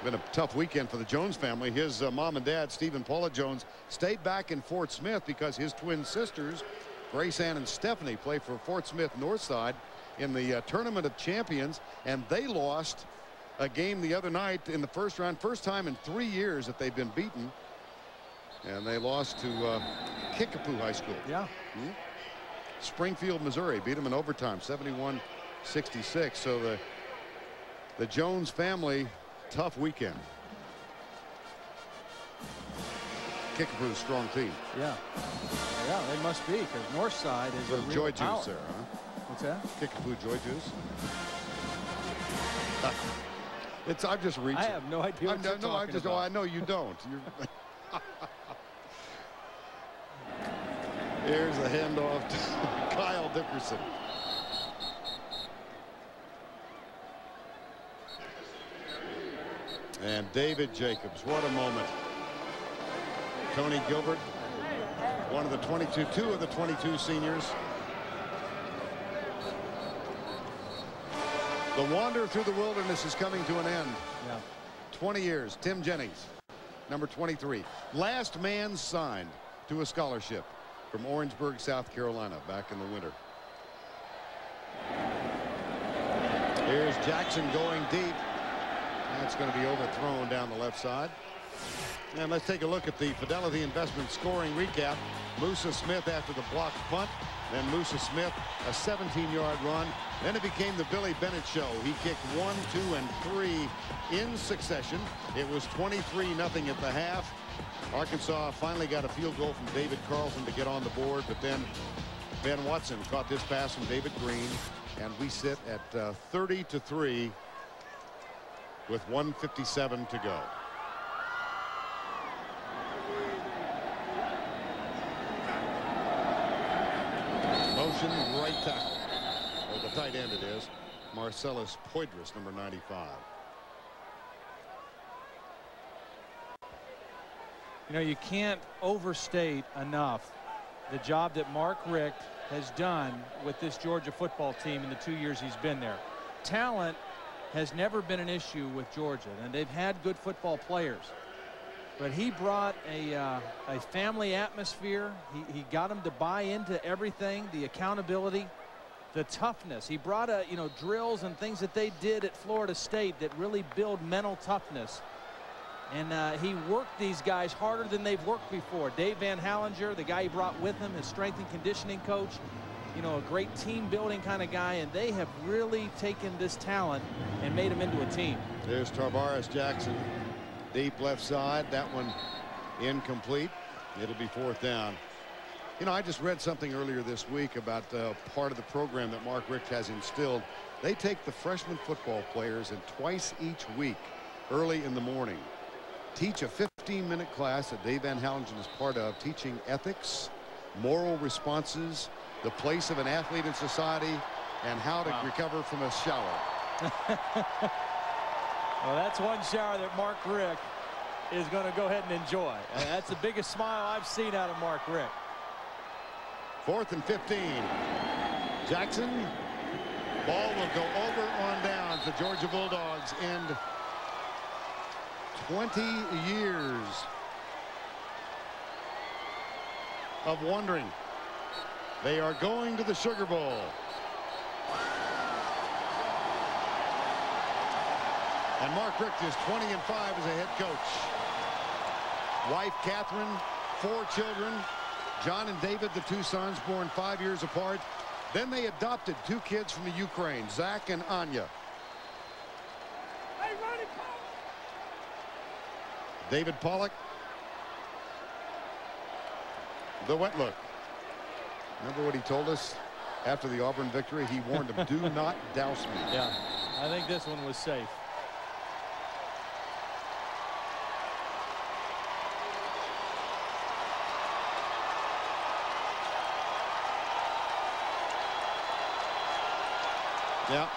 Been a tough weekend for the Jones family. His mom and dad, Steve and Paula Jones, stayed back in Fort Smith because his twin sisters, Grace Ann and Stephanie, play for Fort Smith Northside in the Tournament of Champions, and they lost a game the other night in the first round. First time in 3 years that they've been beaten, and they lost to Kickapoo High School. Yeah. Springfield, Missouri, beat them in overtime, 71-66. So the Jones family, tough weekend. Kickapoo's strong team. Yeah. Yeah, they must be, because Northside is a real Joy power. Juice there, huh? What's that? Kickapoo Joy Juice. I'm just reaching. I have no idea what you're talking about. Oh, I know you don't. Here's the handoff to Kyle Dickerson. And David Jacobs, what a moment. Tony Gilbert, one of the 22 of the 22 seniors. The wander through the wilderness is coming to an end. Yeah. 20 years. Tim Jennings, number 23. Last man signed to a scholarship from Orangeburg, South Carolina, back in the winter. Here's Jackson going deep. That's going to be overthrown down the left side. And let's take a look at the Fidelity Investment scoring recap. Musa Smith after the blocked punt. Then Musa Smith, a 17-yard run. Then it became the Billy Bennett show. He kicked 1, 2, and 3 in succession. It was 23-0 at the half. Arkansas finally got a field goal from David Carlson to get on the board, but then Ben Watson caught this pass from David Green, and we sit at 30-3 with 1:57 to go. Motion right tackle. Or the tight end it is. Marcellus Poydras, number 95. You know, you can't overstate enough the job that Mark Richt has done with this Georgia football team in the 2 years he's been there. Talent has never been an issue with Georgia, and they've had good football players. But he brought a family atmosphere. He got them to buy into everything, the accountability, the toughness. He brought drills and things that they did at Florida State that really build mental toughness. And he worked these guys harder than they've worked before. Dave Van Hallinger, the guy he brought with him, his strength and conditioning coach, you know, a great team building kind of guy, and they have really taken this talent and made him into a team. There's Tarvaris Jackson, deep left side. That one incomplete. It'll be 4th down. You know, I just read something earlier this week about part of the program that Mark Richt has instilled. They take the freshman football players and twice each week, early in the morning, teach a 15-minute class that Dave Van Hallinger is part of, teaching ethics, moral responses, the place of an athlete in society, and how to recover from a shower. Well, that's one shower that Mark Richt is going to go ahead and enjoy. That's the biggest smile I've seen out of Mark Richt. 4th and 15. Jackson. Ball will go over on downs. The Georgia Bulldogs end 20 years of wondering. They are going to the Sugar Bowl. And Mark Richt is 20-5 as a head coach. Wife Catherine, 4 children. John and David, the 2 sons, born 5 years apart. Then they adopted 2 kids from the Ukraine, Zach and Anya. David Pollock. The wet look. Remember what he told us after the Auburn victory? He warned them, do not douse me. Yeah, I think this one was safe. Yeah.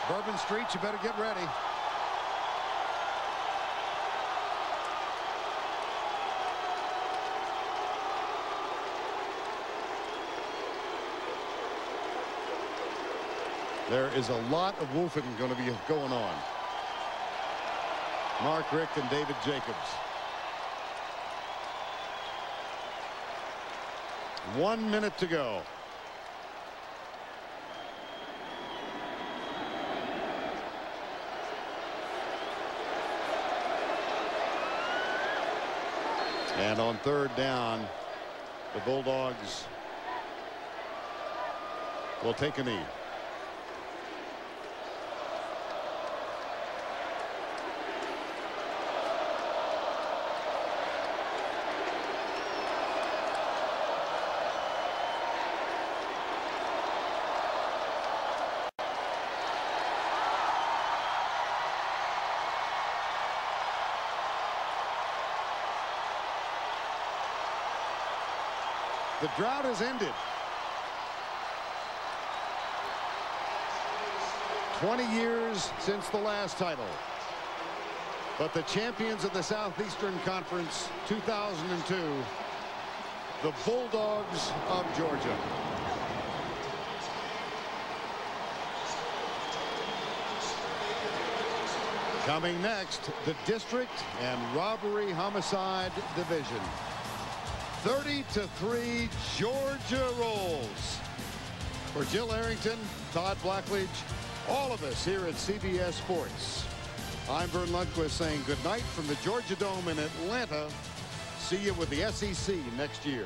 Bourbon Street, you better get ready. There is a lot of woofing going to be going on. Mark Richt and David Jacobs. 1 minute to go. And on third down, the Bulldogs will take a knee. The drought has ended. 20 years since the last title. But the champions of the Southeastern Conference 2002, the Bulldogs of Georgia. Coming next, the district and robbery homicide division. 30-3, Georgia rolls. For Jill Arrington, Todd Blackledge, all of us here at CBS Sports, I'm Vern Lundquist saying good night from the Georgia Dome in Atlanta. See you with the SEC next year.